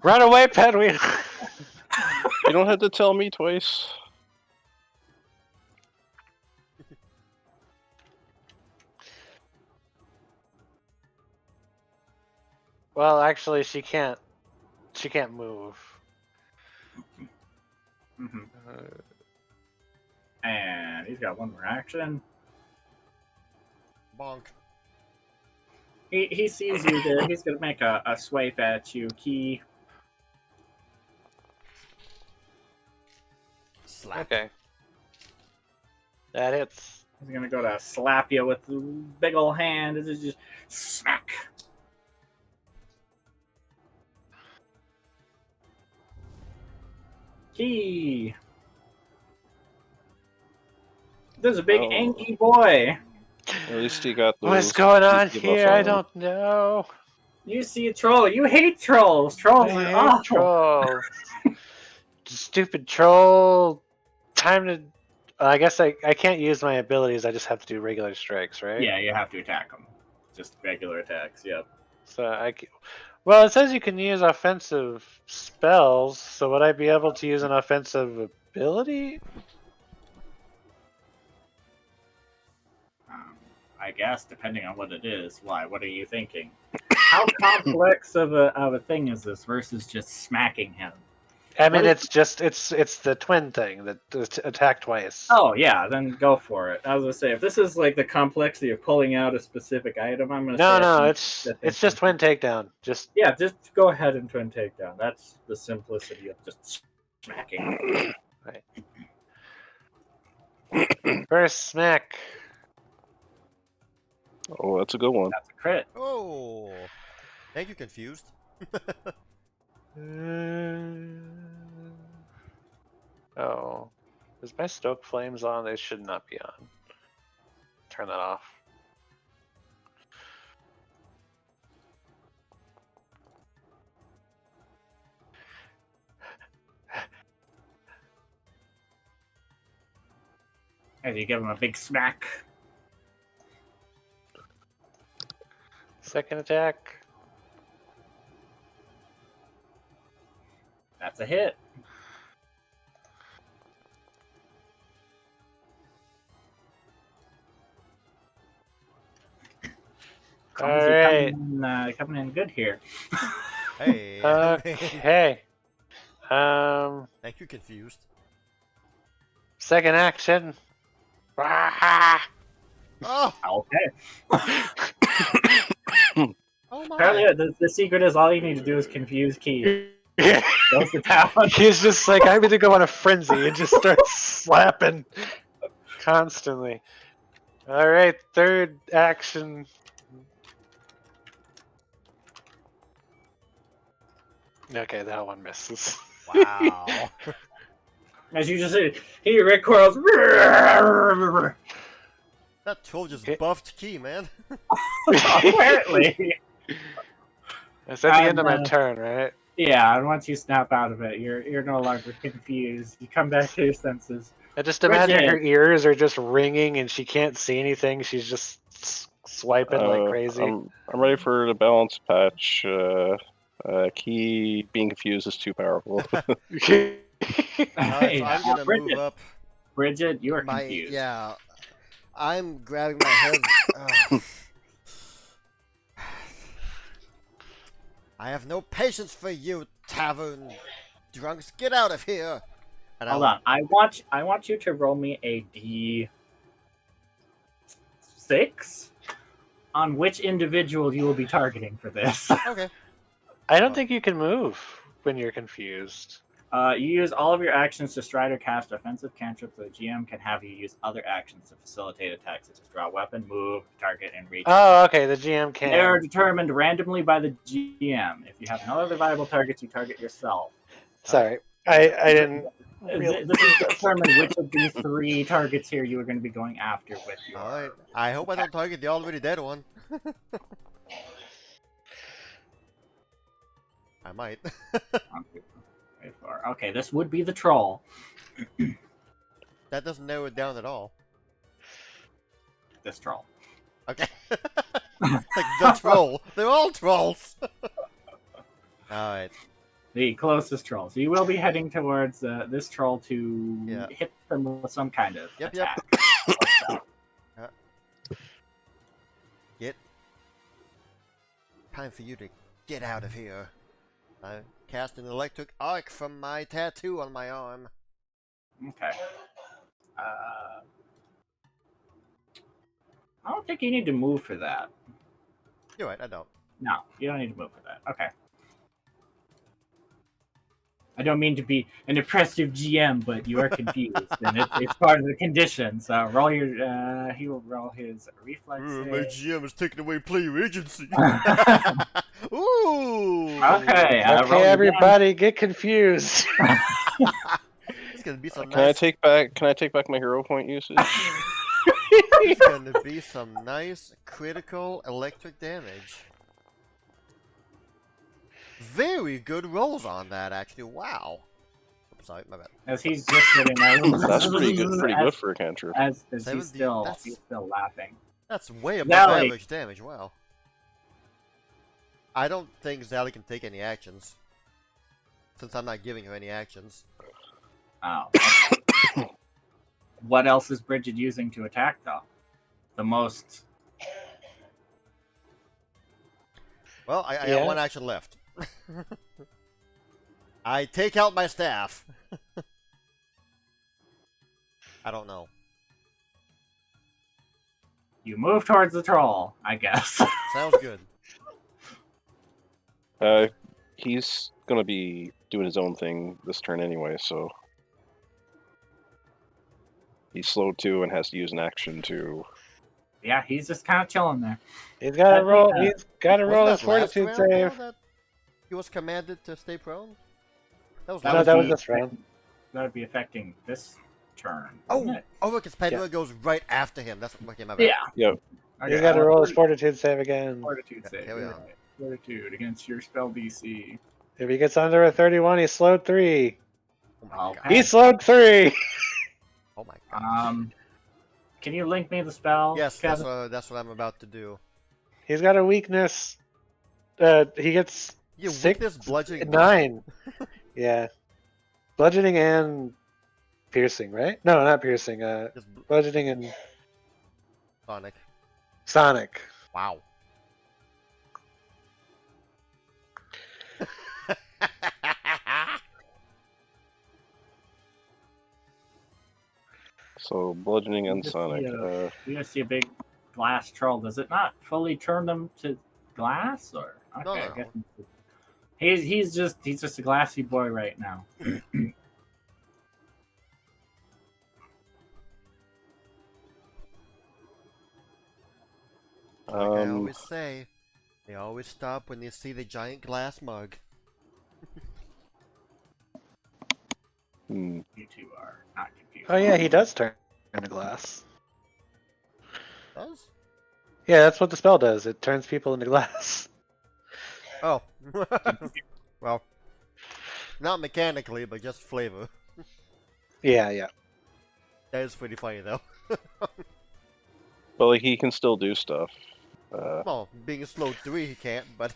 Run away, Padwina! You don't have to tell me twice. Well, actually, she can't. She can't move. Mhm. And he's got one more action. Bonk. He sees you there. He's going to make a swipe at you, Key. Slap. Okay. That hits. He's going to go to slap you with the big ol' hand. This is just smack. Key. There's a big Oh. angry boy. At least he got those. What's going on debuff here? I him. don't know. You see a troll. You hate trolls. Trolls I are hate awful. trolls. Stupid troll. Time to. I guess I can't use my abilities. I just have to do regular strikes, right? Yeah, you have to attack them. Just regular attacks. Yep. So well, it says you can use offensive spells. So would I be able to use an offensive ability? I guess depending on what it is. Why? What are you thinking? How complex of a thing is this versus just smacking him? I mean, What it's the twin thing that attack twice. Oh yeah, then go for it. I was gonna say if this is like the complexity of pulling out a specific item, I'm gonna say No, I it's think just twin takedown. Just yeah, just go ahead and twin takedown. That's the simplicity of just smacking. first smack. Oh, that's a good one. That's a crit. Oh, thank you, confused. Oh, is my stoke flames on? They should not be on. Turn that off. And you give him a big smack. Second attack. That's a hit. All right. Coming in good here. Hey. I mean, Okay. thank you, confused. Second action. Ah! Oh, Okay. oh my. Apparently, the secret is all you need to do is confuse Key. Goes to town. He's just like, I'm gonna go on a frenzy and just start slapping constantly. All right, third action. Okay, that one misses. Wow. As you just hear Rick Quarles. That troll just buffed Key, man. Apparently. That's at the end of my turn, right? Yeah, and once you snap out of it, you're no longer confused. You come back to your senses. I just imagine Bridget. her ears are just ringing and she can't see anything. She's just swiping like crazy. I'm ready for the balance patch. Key being confused is too powerful. Alright, so I'm gonna Bridget, move up. Bridget, you are My confused. yeah, I'm grabbing my head. I have no patience for you, tavern drunks. Get out of here! And Hold on. I want you to roll me a D6 on which individual you will be targeting for this. Okay. I don't think you can move when you're confused. You use all of your actions to stride or cast offensive cantrips, so the GM can have you use other actions to facilitate attacks, such as draw a weapon, move, target, and reach. Oh, okay. The GM can. They are determined randomly by the GM. If you have no other viable targets, you target yourself. Sorry, I didn't. This is to determine which of these three targets here you are going to be going after with your. Alright. I hope I don't target the already dead one. I might. Okay, this would be the troll. That doesn't narrow it down at all. This troll. Okay. Like the troll. They're all trolls. Alright. The closest troll. So you will be heading towards this troll to Yeah. hit them with some kind of Yep, attack. Time for you to get out of here. I cast an electric arc from my tattoo on my arm. Okay. I don't think you need to move for that. You're right, I don't. No, you don't need to move for that. Okay. I don't mean to be an oppressive GM, but you are confused, and it's part of the condition. So roll your. He will roll his reflex. My GM has taken away player agency. Ooh. Okay. Roll Okay, your everybody, get confused. It's gonna be some Can I nice. take back my hero point usage? It's gonna be some nice critical electric damage. Very good rolls on that, actually. Wow. Oops, sorry, my bad. As he's just sitting there. That's pretty good for a cantrip. As 70, he's still that's- laughing. That's way above Zally. average damage. Wow. I don't think Zally can take any actions, since I'm not giving her any actions. Oh. What else is Bridget using to attack, though? The most. Well, I Yeah. got one action left. I take out my staff. I don't know. You move towards the troll, I guess. Sounds good. He's gonna be doing his own thing this turn anyway, so he's slowed too and has to use an action to. Yeah, he's just kind of chilling there. He's got to I roll. think, He's got to roll Wasn't his that last fortitude round, though, save. that he was commanded to stay prone? That was That No, last that was round. this round. That would be affecting this turn. Oh, wouldn't it? oh, look, his Pandora goes right after him. That's okay, my bad. Yeah. Yep. He's got to roll his fortitude save again. Fortitude Yeah, save. here we you're are. right. Fortitude against your spell DC. If he gets under a 31, he's slowed 3. Oh my Okay. god. He's slowed 3. Oh my god. Can you link me the spell? Yes, Kevin? that's what I'm about to do. He's got a weakness. He gets You Six- weakness bludgeoning. 9. Yeah. Bludgeoning and piercing, right? No, not piercing. Just Bludgeoning and Sonic. sonic. Wow. So bludgeoning and Just sonic. the, You guys see a big glass troll. Does it not fully turn them to glass, or okay? No, I no. guess he's just a glassy boy right now. Like I Um, always say, they always stop when they see the giant glass mug. You two are not confused. Oh yeah, he does turn into glass. Does? Yeah, that's what the spell does. It turns people into glass. Oh. Well, not mechanically, but just flavor. Yeah, yeah. That is pretty funny, though. but like, he can still do stuff. Well, being a slow 3, he can't, but...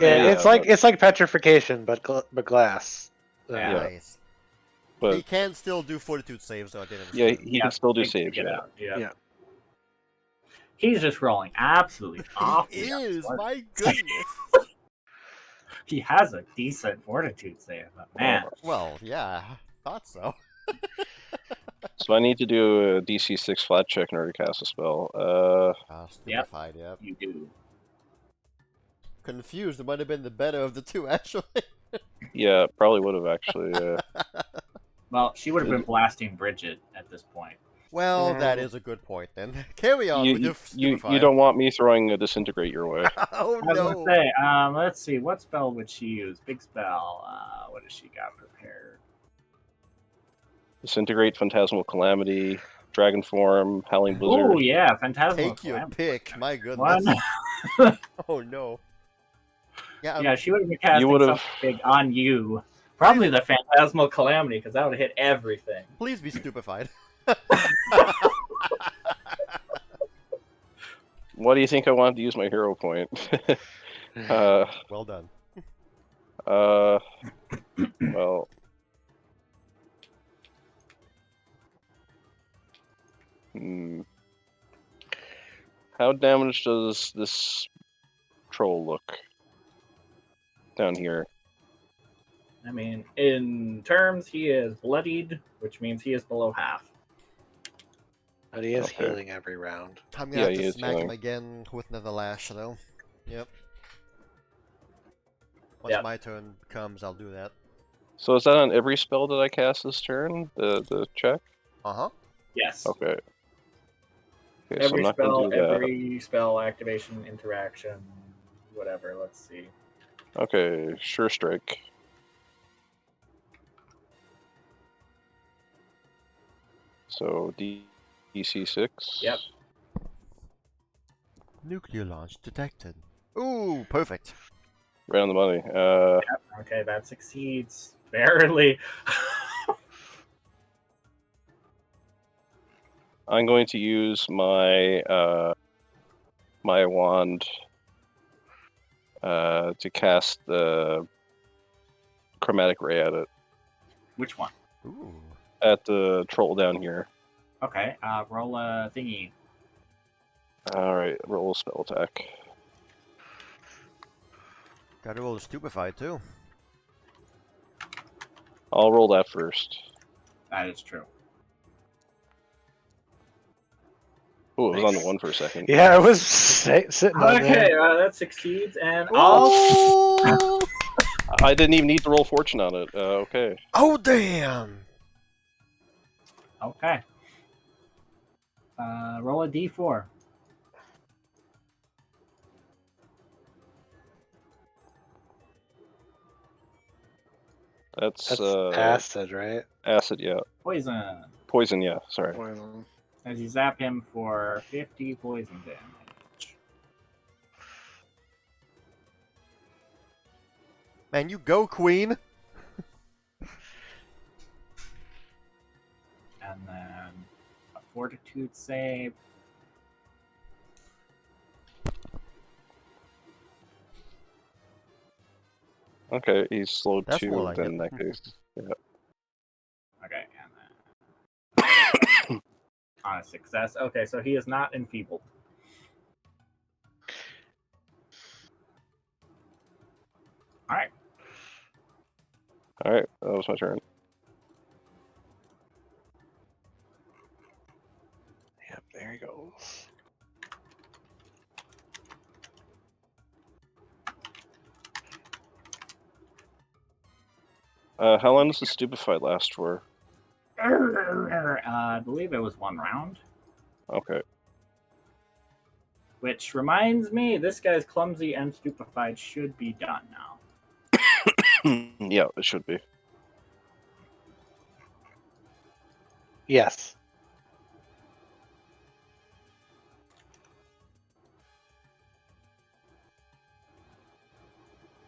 Yeah, Yeah, it's like petrification, but glass. Yeah. Nice. But He can still do fortitude saves, though, I didn't yeah, understand. he can still do Takes to saves. get Yeah. out. Yeah. Yeah. He's just rolling absolutely awfully. He on his is, work. my goodness. He has a decent fortitude save, but man, Well, yeah, thought so. So I need to do a DC 6 flat check in order to cast a spell. Stupefied, yep. you do. Confused, it might have been the better of the two, actually. Yeah, probably would have actually. Well, she would have been blasting Bridget at this point. Well, that is a good point, then. Carry on with your You stupefied. don't want me throwing a disintegrate your way. Oh, I was no. gonna say, let's see, what spell would she use? Big spell. What does she got prepared? Disintegrate, Phantasmal Calamity, Dragon Form, Howling Blizzard. Oh yeah, Phantasmal. Take your Calamity. pick, my One. goodness. Oh, no. Yeah, Yeah, she would have been casting would've- something big on you. Probably the Phantasmal Calamity, because that would have hit everything. please be stupefied. Why do you think I wanted to use my hero point? uh, Well done. well. How damaged does this troll look down here? I mean, in terms, he is bloodied, which means he is below half. But he is Okay. healing every round. I'm gonna Yeah, have he to is smack him healing. again with another lash, though. Yep. Once Yep. my turn comes, I'll do that. So is that on every spell that I cast this turn? The check? Uh-huh. Yes. Okay. Okay, so I'm Every not gonna spell, do that. every spell, activation, interaction, whatever. Let's see. Okay, sure strike. So EC6. Yep. Nuclear launch detected. Ooh, perfect. Right on the money. Yep. Okay, that succeeds. Barely. I'm going to use my my wand to cast the chromatic ray at it. Which one? Ooh. At the troll down here. Okay, roll a thingy. Alright, roll a spell attack. Gotta roll the stupefied too. I'll roll that first. That is true. Ooh, it was on the Nice. 1 for a second. Yeah, it was sitting on Okay, there. that succeeds, and also Oh! I didn't even need to roll fortune on it. Okay. Oh, damn! okay. Roll a d4. That's That's acid, right? acid, yeah. Poison. Poison, yeah. Sorry. Poison. As you zap him for 50 poison damage. Man, you go, Queen! And then a fortitude save. Okay, he's slowed That's more 2 like then it. in that case. Yeah. Okay, and then on a success. Okay, so he is not enfeebled. Alright. Alright, that was my turn. Yep, there he goes. How long does the stupefied last for? I believe it was 1 round. Okay. Which reminds me, this guy's clumsy and stupefied should be done now. Yeah, it should be. Yes.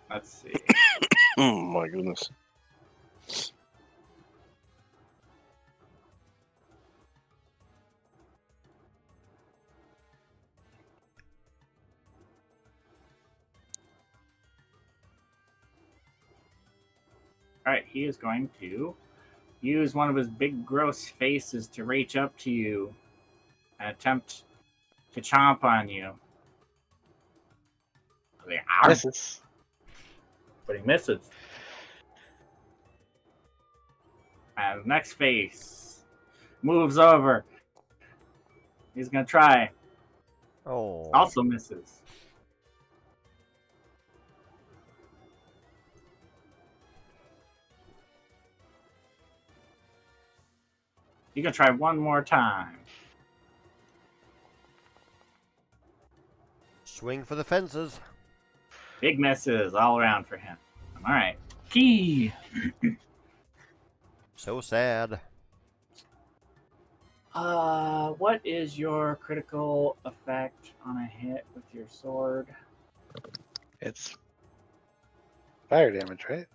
Let's see. Oh my goodness. Alright, he is going to use one of his big gross faces to reach up to you and attempt to chomp on you. Misses. But he misses. And the next face moves over. He's gonna try. Oh. Also misses. You can try one more time. Swing for the fences. Big misses all around for him. All right. Key. So sad. What is your critical effect on a hit with your sword? It's fire damage, right?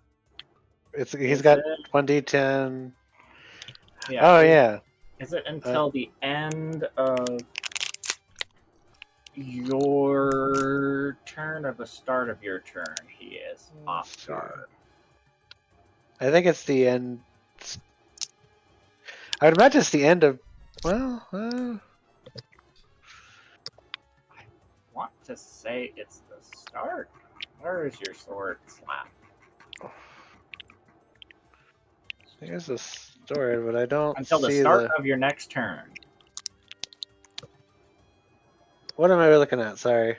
He's Is got it? 1d10. Yeah. Oh yeah. Is it until the end of your turn or the start of your turn he is off guard? I think it's the end. I would imagine it's the end of. Well, I want to say it's the start. Where is your sword slap? there's a story, but I don't Until the see start of your next turn. What am I looking at? Sorry.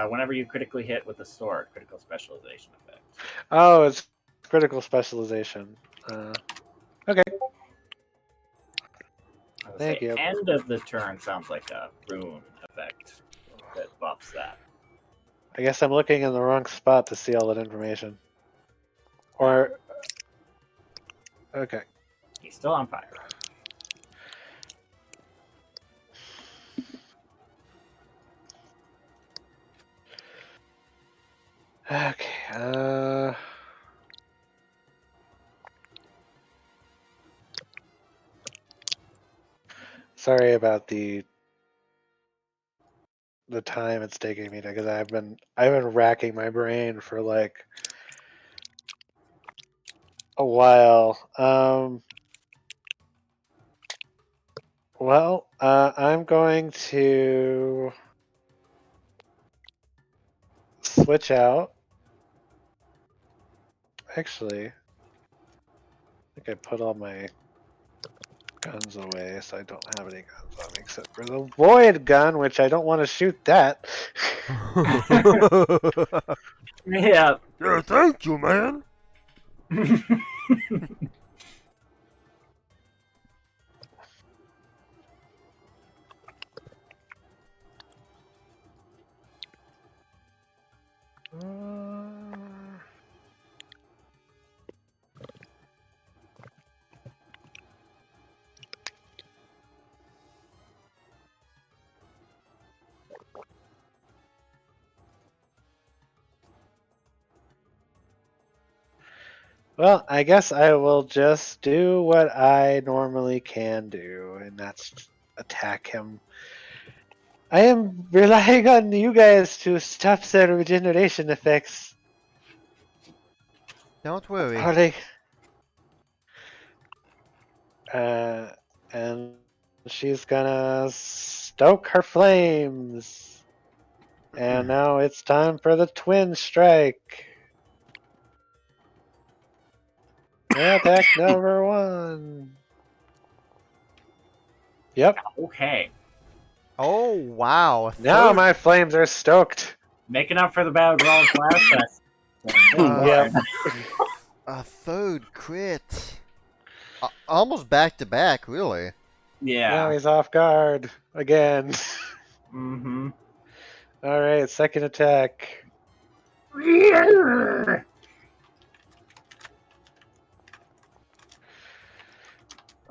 Whenever you critically hit with a sword, critical specialization effect. Oh, it's critical specialization. Okay. I would Thank say you. end of the turn sounds like a rune effect that buffs that. I guess I'm looking in the wrong spot to see all that information. Or okay. He's still on fire. Okay. Sorry about the time it's taking me because I've been racking my brain for like a while. Well, I'm going to switch out. Actually, I think I put all my guns away, so I don't have any guns on me except for the void gun, which I don't want to shoot that. Yeah. Yeah, thank you, man. Well, I guess I will just do what I normally can do, and that's attack him. I am relying on you guys to stop their regeneration effects. Don't worry. Are they? And she's gonna stoke her flames. And now it's time for the twin strike. Attack number 1. Yep. Okay. Oh, wow. A Now third- my flames are stoked. Making up for the bad rolls last session. Yep. A third crit. Almost back to back, really. Now Yeah. he's off guard again. Mm-hmm. All right, second attack.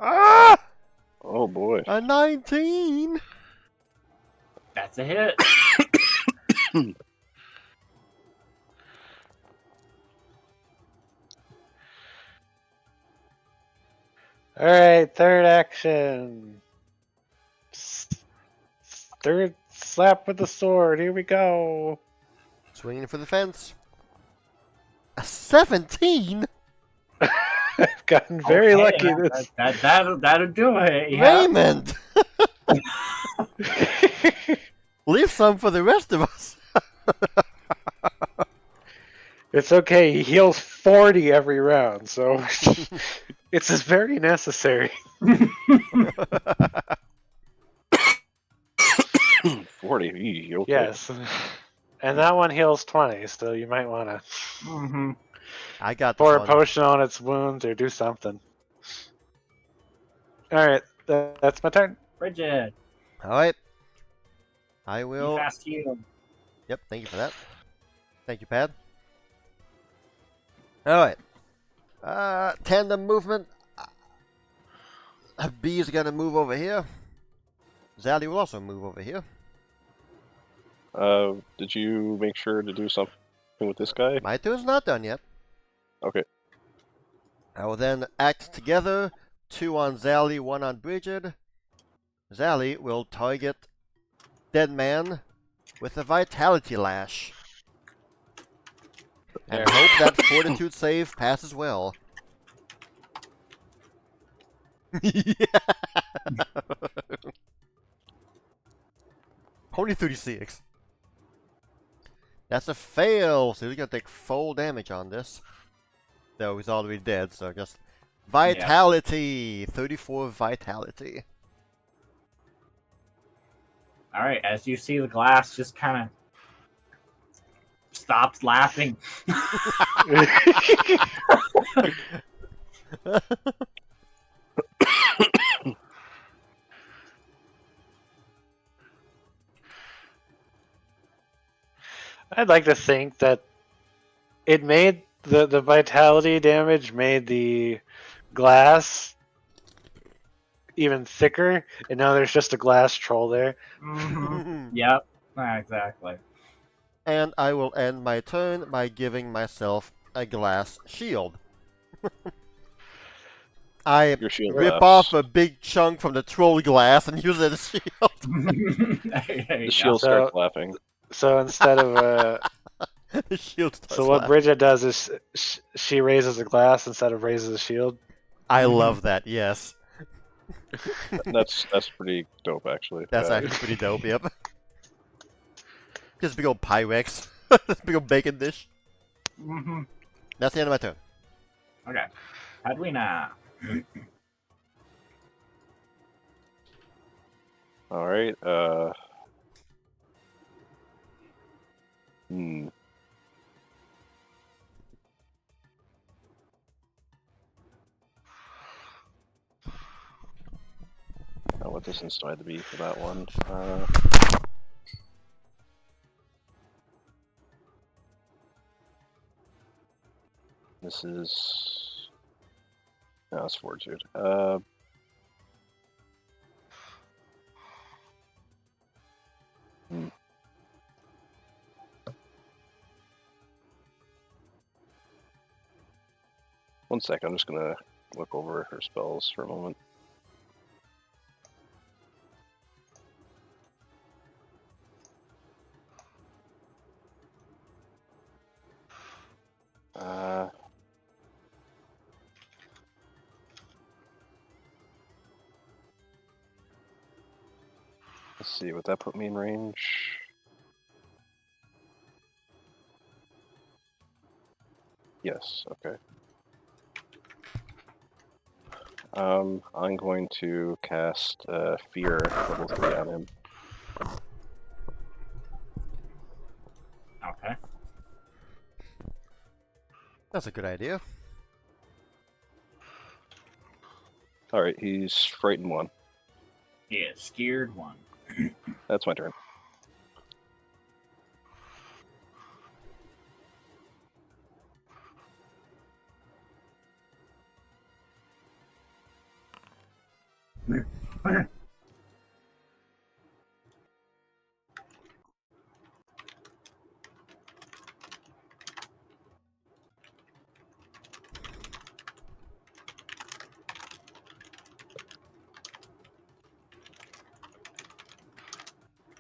Ah! Oh boy. A 19. That's a hit. All right, third action. Third slap with the sword. Here we go. Swinging for the fence. A 17? I've gotten very Okay, lucky that'll do it. Yeah. Raymond! Leave some for the rest of us. It's okay. He heals 40 every round, so it's very necessary. 40. Eee, okay. Yes. And that one heals 20, so you might want to Mm-hmm. I got this pour a one. potion on its wounds or do something. Alright, that's my turn. Bridget, Alright. I you will. fast heal. Yep, thank you for that. Thank you, Pad. Alright. Tandem movement. B is gonna move over here. Zally will also move over here. Did you make sure to do something with this guy? My turn's not done yet. Okay. I will then act together. 2 on Zally, 1 on Bridget. Zally will target Dead Man with a Vitality Lash. And hope that Fortitude save passes well. Yeah. Only 36. That's a fail, so he's gonna take full damage on this. Though he's already dead, so just Vitality! 34 Vitality. All right, as you see the glass just kind of stops laughing. I'd like to think that it made the vitality damage made the glass even thicker, and now there's just a glass troll there. Mm-hmm. Yep, exactly. And I will end my turn by giving myself a glass shield. I Your shield rip laughs. off a big chunk from the troll glass and use it as a shield. There The you shield go. starts laughing. So instead of The shield so starts what laughing. Bridget does is she raises a glass instead of raises a shield. I love that, yes. That's pretty dope, actually. That's Yeah. actually pretty dope, yep. Just big old Pyrex. This big old bacon dish. Mhm. That's the end of my turn. Okay. Hadwina. All right. Hmm. What distance do I have to be for that one? This is. No, it's fortitude. Hmm. One sec, I'm just gonna look over her spells for a moment. Let's see, would that put me in range? Yes, okay. I'm going to cast Fear level 3 on him. Okay. That's a good idea. Alright, he's frightened 1. Yeah, scared one. That's my turn.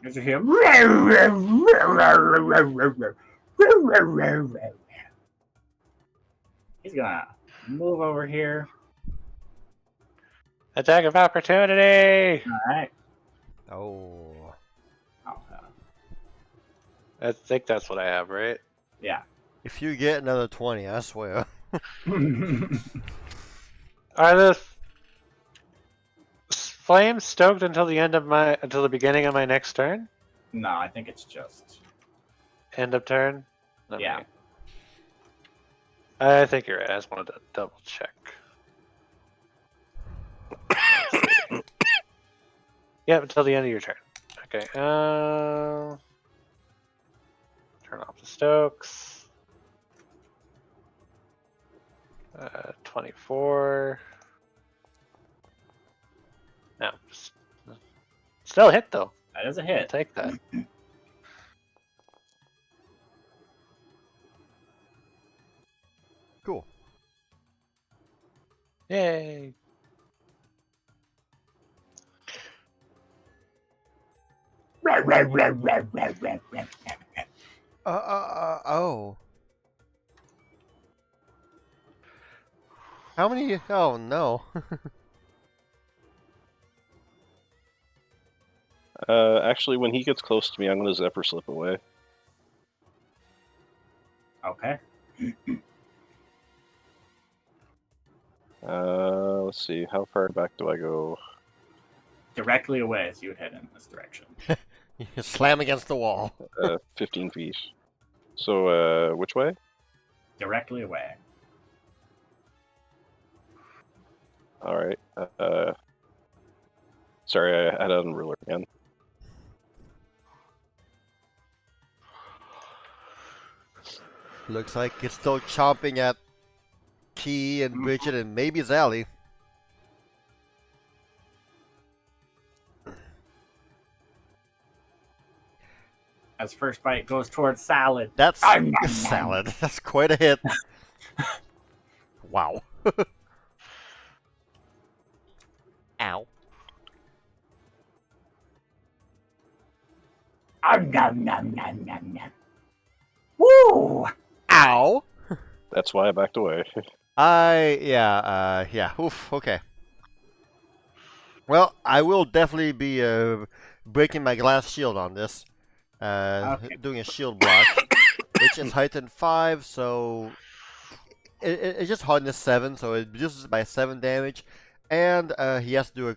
As you hear, he's gonna move over here. Attack of opportunity! All right. Oh. Oh, I think that's what I have, right? yeah. If you get another 20, I swear. Are the flames stoked until the beginning of my next turn? No, I think it's just. End of turn? Yeah. I think you're right. I just wanted to double check. Yep, until the end of your turn. Okay. Turn off the Stokes. 24. No, still a hit though. That is a I'll hit. take that. Cool. Yay! Oh. How many? Oh, no. Actually, when he gets close to me, I'm gonna Zephyr slip away. Okay. Let's see, how far back do I go? Directly away as you would head in this direction. You slam against the wall. 15 feet. So, which way? Directly away. Alright. Sorry, I had it on ruler again. Looks like it's still chomping at Key and Bridget and maybe Zally. as first bite goes towards salad. That's Nom, nom, nom. salad. That's quite a hit. Wow. Ow. Nom, nom, nom, nom, nom. Woo! Ow. That's why I backed away. Yeah. Oof. Okay. Well, I will definitely be breaking my glass shield on this. Okay. Doing a shield block, which is heightened 5, so it's just hardness 7, so it reduces by 7 damage, and he has to do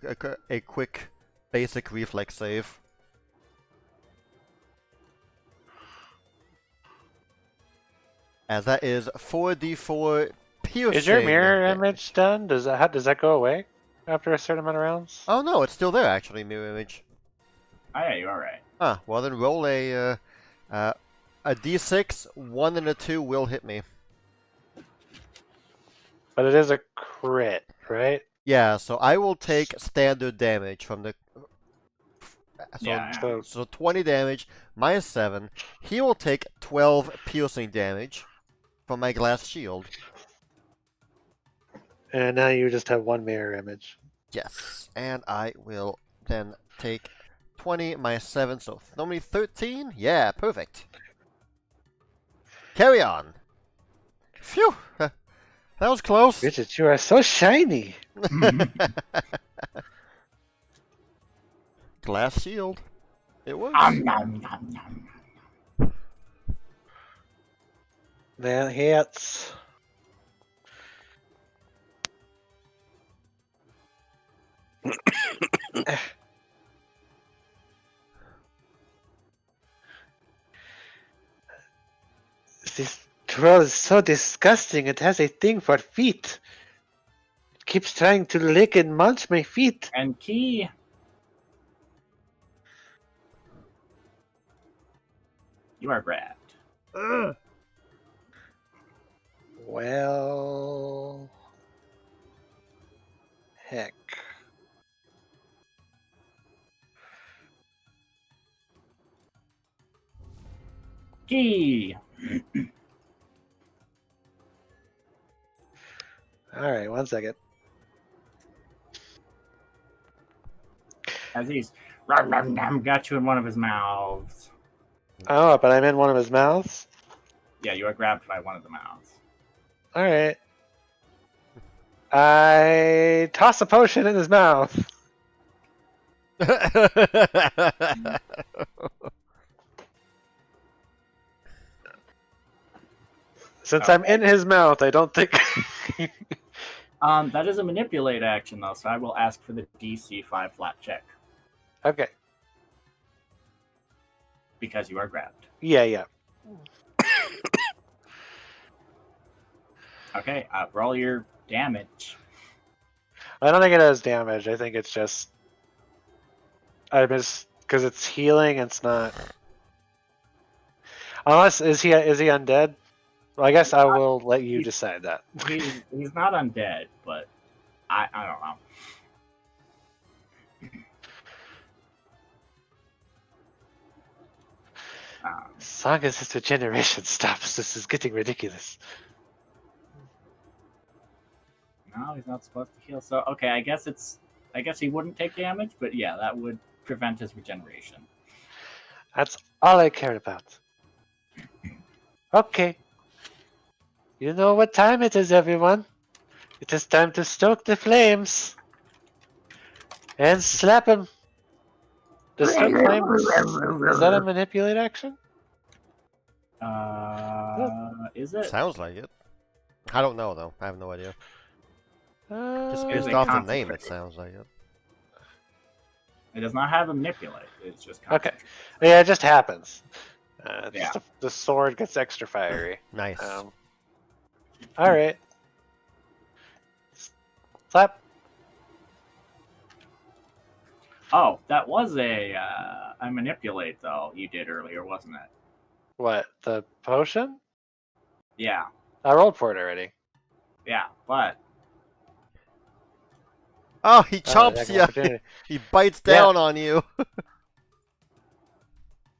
a quick basic reflex save. As that is 4d4 piercing. Is your mirror damage. image done? Does that go away after a certain amount of rounds? Oh no, it's still there actually, mirror image. Oh, yeah, you're alright. Ah, well then roll a d6, 1 and a 2 will hit me. But it is a crit, right? Yeah, so I will take standard damage from the. So, Yeah. so 20 damage minus 7. He will take 12 piercing damage from my glass shield. And now you just have one mirror image. Yes, and I will then take 20 minus 7, so only 13? Yeah, perfect. Carry on. Phew! That was close. Bridget, you are so shiny. Glass shield. It works. Nom, nom, nom, nom. That hits. This troll is so disgusting. It has a thing for feet. It keeps trying to lick and munch my feet. And key. You are grabbed. Well, heck. Key. All right, 1 second. As he's rum, rum, rum, got you in one of his mouths. Oh, but I'm in one of his mouths? Yeah, you are grabbed by one of the mouths. All right. I toss a potion in his mouth. Since I'm in his mouth, I don't think. That is a manipulate action though, so I will ask for the DC 5 flat check Okay. because you are grabbed. Yeah. Okay, roll your damage. I don't think it has damage. I think it's just. I miss because it's healing. It's not. Unless is he undead? Well, I guess I will let you decide that. He's not undead, but I don't know. As long as his regeneration stops, this is getting ridiculous. No, he's not supposed to heal. So okay, I guess he wouldn't take damage, but yeah, that would prevent his regeneration. That's all I cared about. Okay. You know what time it is, everyone. It is time to stoke the flames. And slap him. Does stoke flames... Is that a manipulate action? Is it? Sounds like it. I don't know though. I have no idea. Just It is based a off the name, it concentrate. sounds like it. It does not have a manipulate. It's just Okay. concentrate. Yeah, it just happens. Yeah. The sword gets extra fiery. Nice. Alright. Slap. Oh, that was a manipulate though you did earlier, wasn't it? What? The potion? Yeah, I rolled for it already. yeah, but Oh, he Oh, chomps heck of you. opportunity. He bites Yeah. down on you.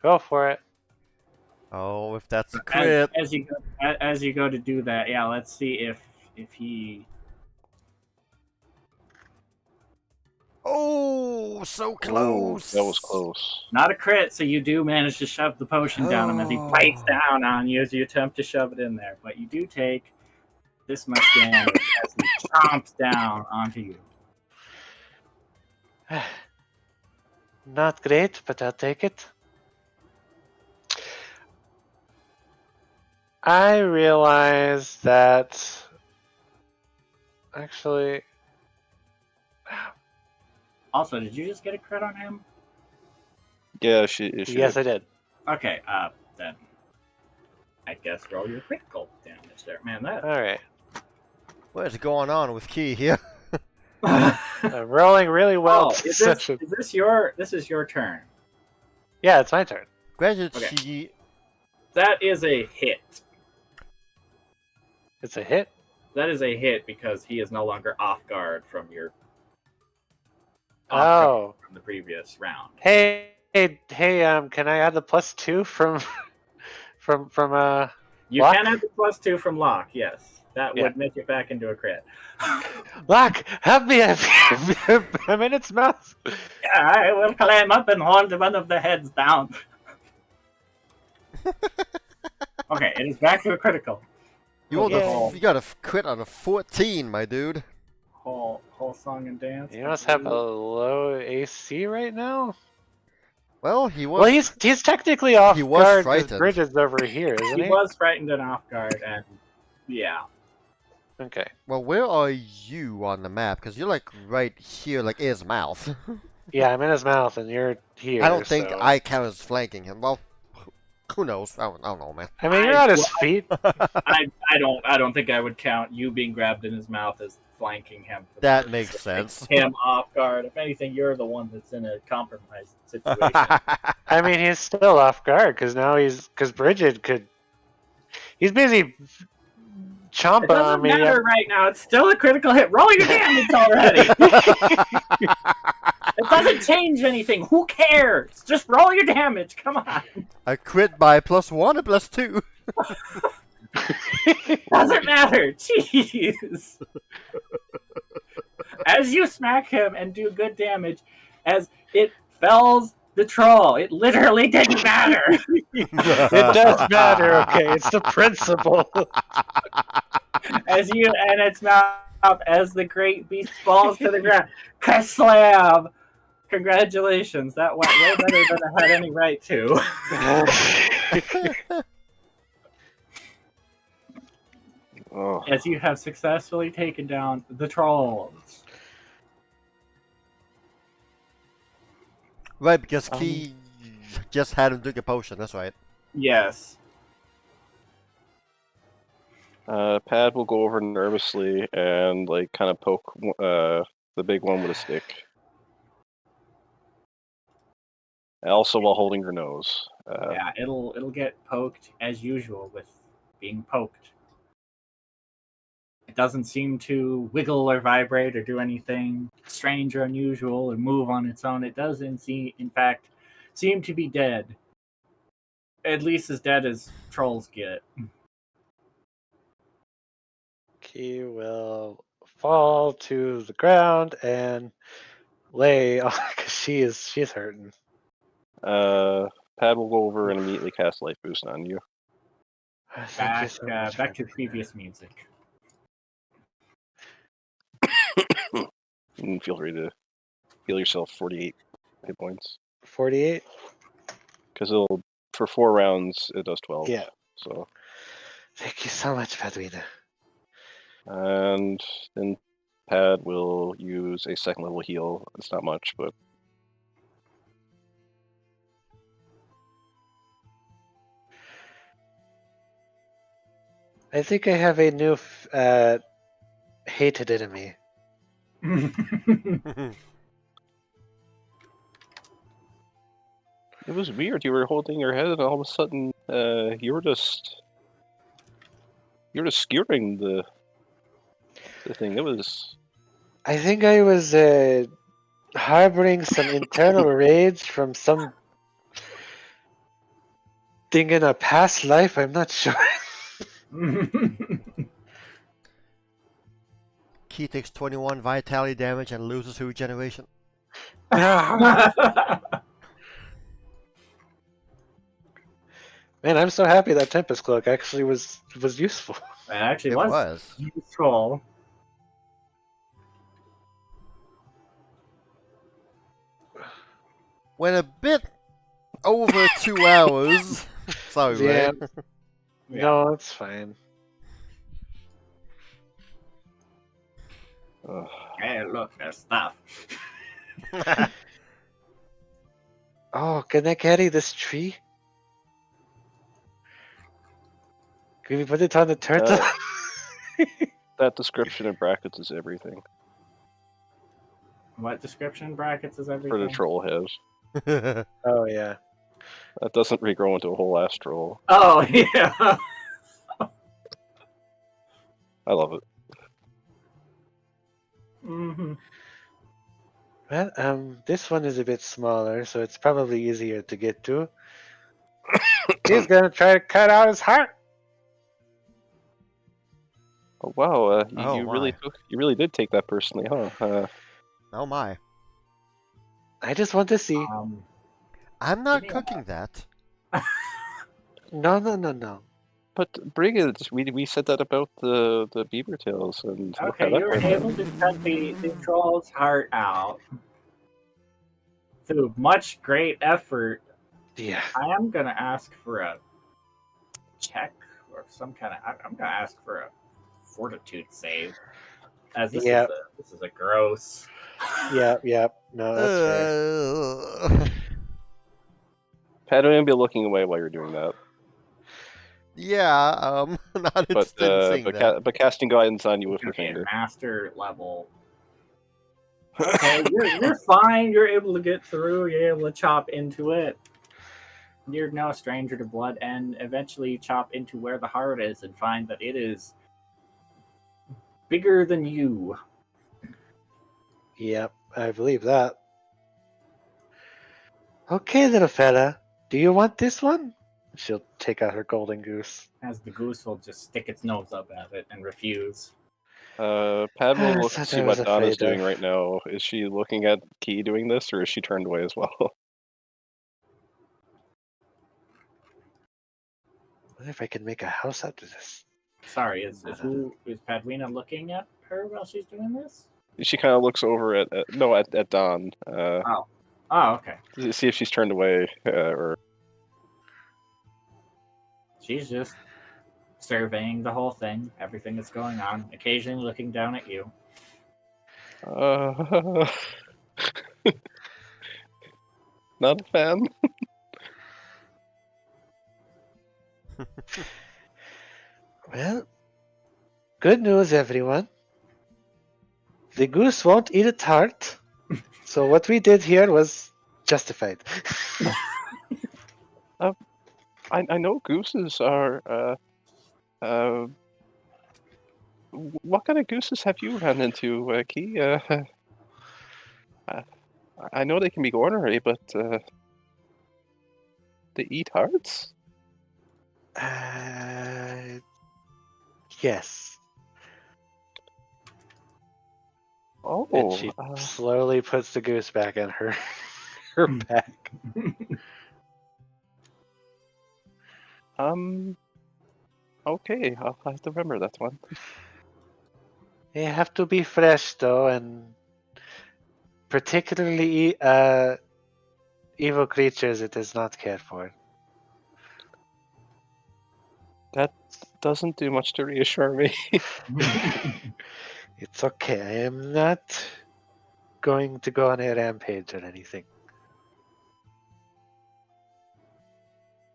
Go for it. Oh, if that's a As, crit. as you go to do that, yeah, let's see if he. Oh, so Oh, close. that was close. Not a crit, so you do manage to shove the potion down him as he bites down on you as you attempt to shove it in there. But you do take this much damage as he chomps down onto you. Not great, but I'll take it. I realize that actually, Also, did you just get a crit on him? Yeah, she yes, I did. Okay, then I guess roll your critical damage there. Man, that. All right. What is going on with Key here? I'm rolling really well. Oh, is this your turn? Yeah, it's my turn. Granted, Okay. she. That is a hit. It's a hit. That is a hit because he is no longer off guard from your Oh. from the previous round. Hey, can I add the +2 from You Lock? can add the +2 from Lock, yes. That Yeah. would make it back into a crit. Lock? Help me! I'm in its mouth. I will climb up and hold one of the heads down. Okay, it is back to a critical. You, rolled Yay. you got a crit on a 14, my dude. Whole song and dance. You must have a low AC right now. Well, he was. Well, he's technically off he was guard because frightened. Bridget's over here, isn't He he? was frightened and off guard, and yeah. Okay. Well, where are you on the map? Because you're like right here, like in his mouth. Yeah, I'm in his mouth, and you're here. I don't think so- I count as flanking him. Well, who knows? I don't know, man. I mean, you're at his feet. I don't think I would count you being grabbed in his mouth as flanking him. For That the makes purpose sense. of taking him off guard. If anything, you're the one that's in a compromised situation. I mean, he's still off guard because now because Bridget could. He's busy It chomping doesn't on me. matter right now. It's still a critical hit. Roll your damage already. It doesn't change anything. Who cares? Just roll your damage. Come on. I crit by +1 and +2. Doesn't matter. Jeez. As you smack him and do good damage, as it fells the troll, it literally didn't matter. It does matter, okay? It's the principle. As you and its mouth as the great beast falls to the ground. Kaslam! Congratulations. That went way better than I had any right to. Oh, As you have successfully taken down the trolls. Right, because Key just had him drink a potion. That's right. Yes. Pad will go over nervously and like kind of poke the big one with a stick. Also, while holding her nose. Yeah, it'll get poked as usual with being poked. It doesn't seem to wiggle or vibrate or do anything strange or unusual or move on its own. It doesn't in fact, seem to be dead. At least as dead as trolls get. He will fall to the ground and lay because she's hurting. Pad will go over and immediately cast Life Boost on you. Thank you so much, Back to Fabio. previous music. And feel free to heal yourself 48 hit points. 48. Because it'll for 4 rounds it does 12. Yeah. So Thank you so much, Fabio. and then Pad will use a second level heal. It's not much, but I think I have a new hated enemy. it was weird. You were holding your head and all of a sudden you were just skewering the thing. It was I think I was harboring some internal rage from some Something in a past life, I'm not sure. Key takes 21 vitality damage and loses to regeneration. Man, I'm so happy that Tempest Cloak actually was useful. It actually It was. useful. Went a bit over 2 hours. Sorry, Yeah. Ray. Yeah. No, it's fine. Ugh. Hey, look, there's stuff. Oh, can I carry this tree? Can we put it on the turtle? That description in brackets is everything What description brackets is for everything? the troll has. Oh yeah. That doesn't regrow into a whole ass troll. Oh, yeah. I love it. Mm-hmm. Well, this one is a bit smaller, so it's probably easier to get to. He's gonna try to cut out his heart. Oh wow, Oh, you my. really did take that personally, huh? Oh my. I just want to see. I'm not Yeah. cooking that. No. But Brigands, we said that about the beaver tails, and look Okay, how that you were went. able to cut the troll's heart out through much great effort. Yeah. I am going to ask for a check or some kind of. I'm going to ask for a fortitude save. As this Yep. is a gross. Yep. No, that's fair. Pat, I'm gonna be looking away while you're doing that. Yeah, not interested in seeing that. But casting guidance on you with your Okay, finger. master level. Okay, you're fine. You're able to get through. You're able to chop into it. You're no stranger to blood, and eventually you chop into where the heart is and find that it is bigger than you. Yep, I believe that. Okay, little fella. Do you want this one? She'll take out her golden goose. As the goose will just stick its nose up at it and refuse. Pat will look That's and what see I was what Donna's afraid doing of. right now. Is she looking at Key doing this, or is she turned away as well? I wonder if I can make a house out of this. Sorry, is Padwina looking at her while she's doing this? She kind of looks over at Don. Oh, okay. To see if she's turned away or. She's just surveying the whole thing, everything that's going on, occasionally looking down at you. Not a fan. Well, good news, everyone. The goose won't eat a tart. So what we did here was justified. I know gooses are. What kind of gooses have you run into, Key? I know they can be ornery, but they eat hearts? Yes. Oh, And she slowly puts the goose back in her back. okay, I'll have to remember that one. They have to be fresh, though, and particularly evil creatures it is not cared for. That doesn't do much to reassure me. It's okay. I am not going to go on a rampage or anything.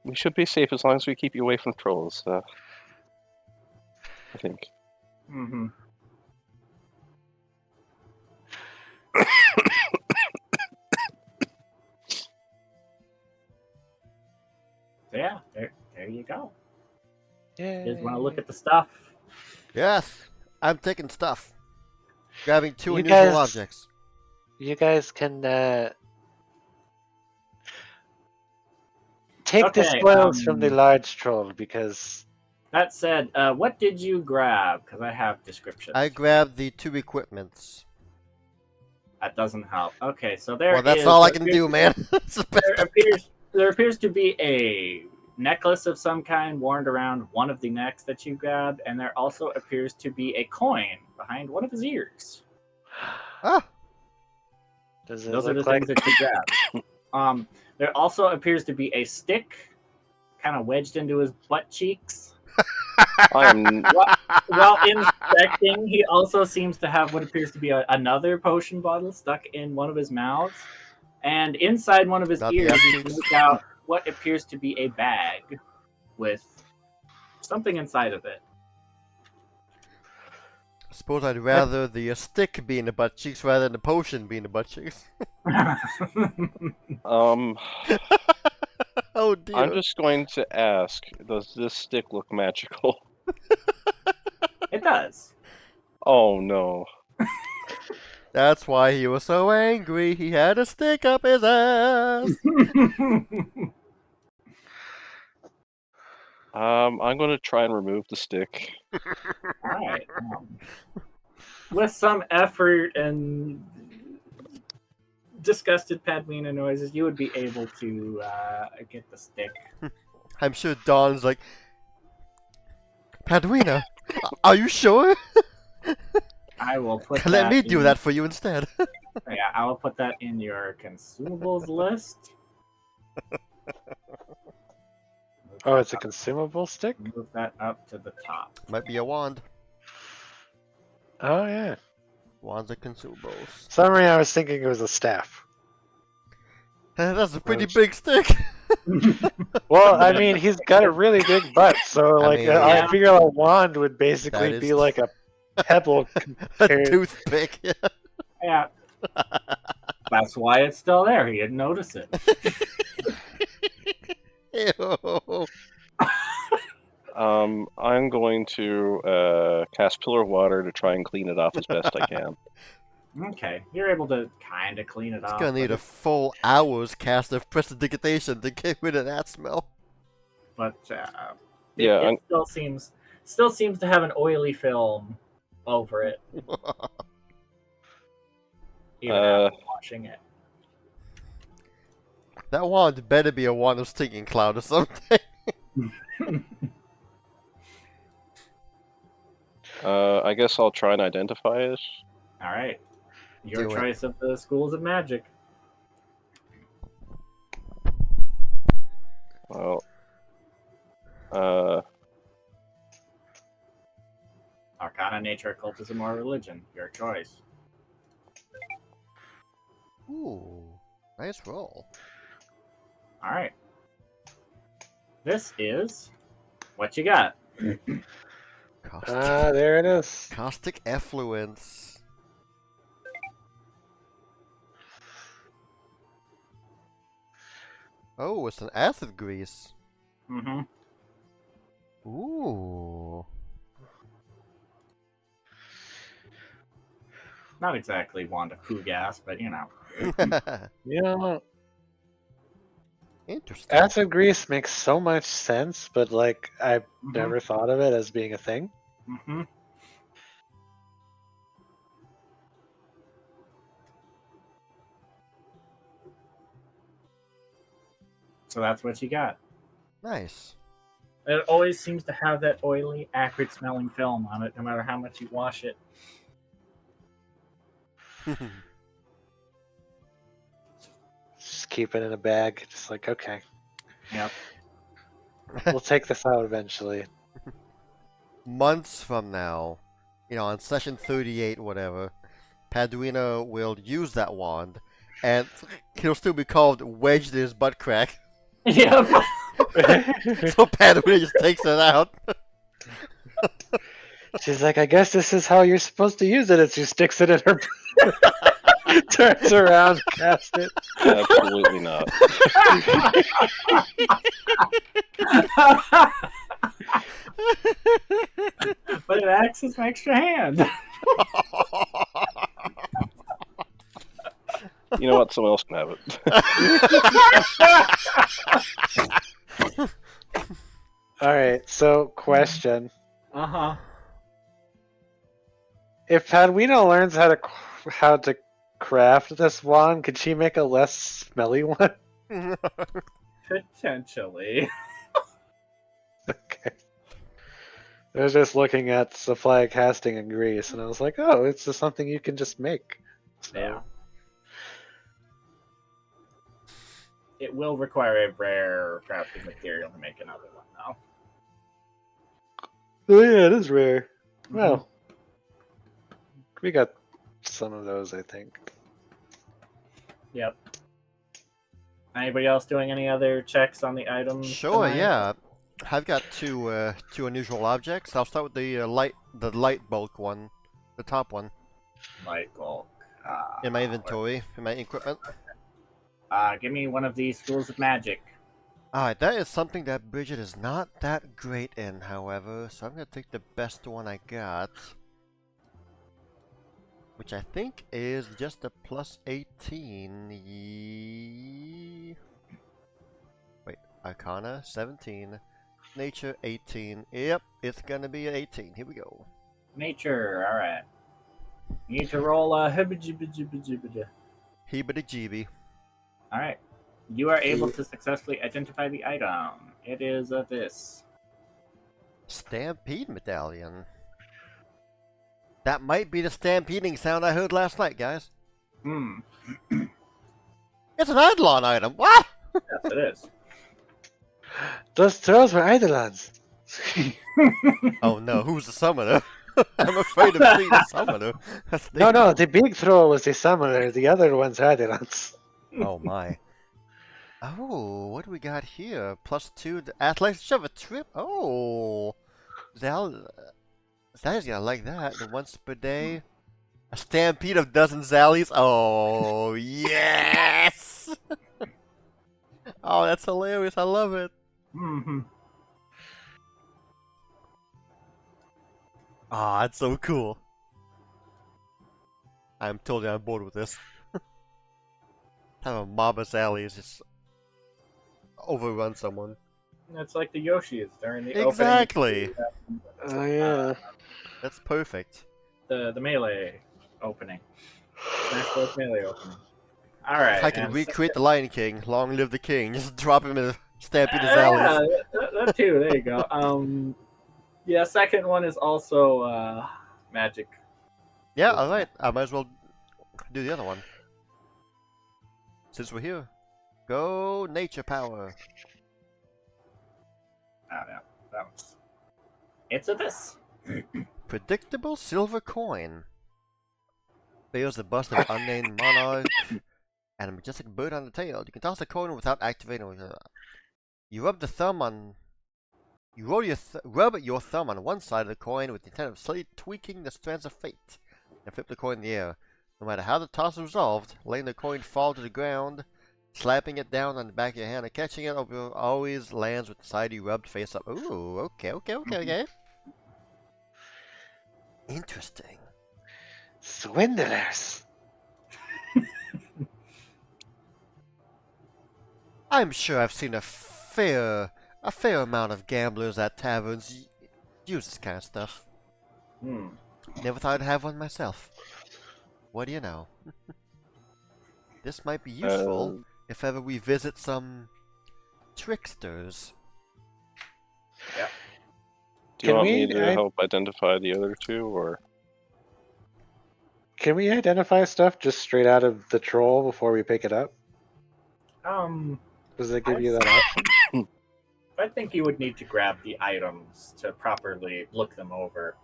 We should be safe as long as we keep you away from trolls, I think. Mm-hmm. Yeah, there you go. Yeah. You just want to look at the stuff. Yes, I'm taking stuff. Grabbing two You unusual guys- objects. take the Okay, spoils from the large troll because That said, what did you grab? Because I have descriptions. I grabbed the 2 equipments. That doesn't help. Okay, so there Well, that's is- all I there can appears do, to- man. That's the best I can. There appears to be a necklace of some kind worn around one of the necks that you grabbed, and there also appears to be a coin behind one of his ears. Ah, does it Those are look the like things that you grabbed. There also appears to be a stick kind of wedged into his butt cheeks. I am. While inspecting, he also seems to have what appears to be another potion bottle stuck in one of his mouths. And inside one of his Not the ears, ass you cheeks. look out what appears to be a bag with something inside of it. I suppose I'd rather the stick be in the butt cheeks rather than the potion be in the butt cheeks. Um, Oh dear. I'm just going to ask: does this stick look magical? It does. Oh no. That's why he was so angry. He had a stick up his ass. I'm going to try and remove the stick. All right. With some effort and disgusted Padmina noises, you would be able to get the stick. I'm sure Dawn's like, Padwina, are you sure? I will put Let me in- do that for you instead. Yeah, I will put that in your consumables list. Oh, it's a consumable stick? Move that up to the top. Might be a wand. Oh yeah. Wands are consumables. Summary, I was thinking it was a staff. That's a pretty Ouch. big stick. Well, I mean, he's got a really big butt, so like mean, I yeah. figure a wand would basically That be is- like a pebble A compared. toothpick. Yeah. That's why it's still there. He didn't notice it. Ew. I'm going to cast Pillar of Water to try and clean it off as best I can. Okay, you're able to kind of clean it It's off. gonna need but a full hour's cast of prestidigitation to get rid of that smell. But Yeah, it I'm- still seems to have an oily film over it, even after washing it. That wand better be a wand of stinking cloud or something. I guess I'll try and identify it. All right, your Do it. choice of the schools of magic. Well, Arcana, nature, occultism, or religion. Your choice. Ooh, nice roll. All right. This is what you got. Caustic, Ah, there it is. caustic effluence. Oh, it's an acid grease. Mm-hmm. Ooh. Not exactly wand of poo gas, but you know. You know, Interesting. acid grease makes so much sense, but like I've Mhm. never thought of it as being a thing. Mm-hmm. So that's what you got. Nice. It always seems to have that oily, acrid smelling film on it, no matter how much you wash it. Just keep it in a bag. Just like, okay, Yep. we'll take this out eventually. Months from now, on session 38, whatever, Paduino will use that wand, and he'll still be called wedged in his butt crack. Yep. So Paduino just takes it out. She's like, I guess this is how you're supposed to use it. As she sticks it in her, turns around, casts it. absolutely not. But it acts as an extra hand. You know what? Someone else can have it. So, question: Uh-huh. if Padwina learns how to craft this wand, could she make a less smelly one? Potentially. Okay. I was just looking at supply casting in Greece, and I was like, oh, it's just something you can just make. So, Yeah. It will require a rare crafted material to make another one, though. oh yeah, it is rare. Mhm. Well, we got some of those, I think. Yep. Anybody else doing any other checks on the items? Sure, tonight? yeah. I've got two unusual objects. I'll start with the light bulk one, the top one Michael. in my inventory, in my equipment. Give me one of these schools of magic. Alright, that is something that Bridget is not that great in, however, so I'm gonna take the best one I got. Which I think is just a plus 18. Wait, Arcana 17, Nature 18. Yep, it's gonna be an 18. Here we go. Nature, alright. You need to roll a Heebity jeeby. Alright. You are able to successfully identify the item. It is this. Stampede Medallion. That might be the stampeding sound I heard last night, guys. It's an Eidolon item. What? Yes, it is. Those trolls were Eidolons. Oh no, who's the summoner? I'm afraid of seeing the summoner. That's No, the big troll was the summoner. The other one's Eidolons. Oh my. Oh, what do we got here? +2 to athletics. Shove a trip. Oh, Zally's gonna like that. The once per day. A stampede of dozen Zallies. Oh yes. Oh, that's hilarious. I love it. Mm-hmm. Ah, it's so cool. I'm totally on board with this. Have a mob of Zallies just overrun someone. It's like the Yoshis during the Exactly. opening. Oh yeah. That's perfect. The melee opening. Smash Bros. Melee opening. Alright. I can recreate the Lion King. Long live the king. Just drop him in a stampede of Zallies. Yeah, that too. There you go. Yeah, second one is also magic. Yeah, alright. I might as well do the other one. Since we're here. Go nature power. Oh, yeah. That one's... It's this. Predictable silver coin. Bears the bust of an unnamed monarch and a majestic bird on the tail. You can toss the coin without activating. You rub the thumb on. You rub your thumb on one side of the coin with the intent of slightly tweaking the strands of fate, and flip the coin in the air. No matter how the toss is resolved, letting the coin fall to the ground, slapping it down on the back of your hand, and catching it always lands with the side you rubbed face up. Ooh, okay. Interesting. Swindlers. I'm sure I've seen a fair amount of gamblers at taverns use this kind of stuff. Never thought I'd have one myself. What do you know? This might be useful if ever we visit some tricksters. Yeah. Do you Can want we- me to I- help identify the other two, or Can we identify stuff just straight out of the troll before we pick it up? Does it give you that option? I think you would need to grab the items to properly look them over.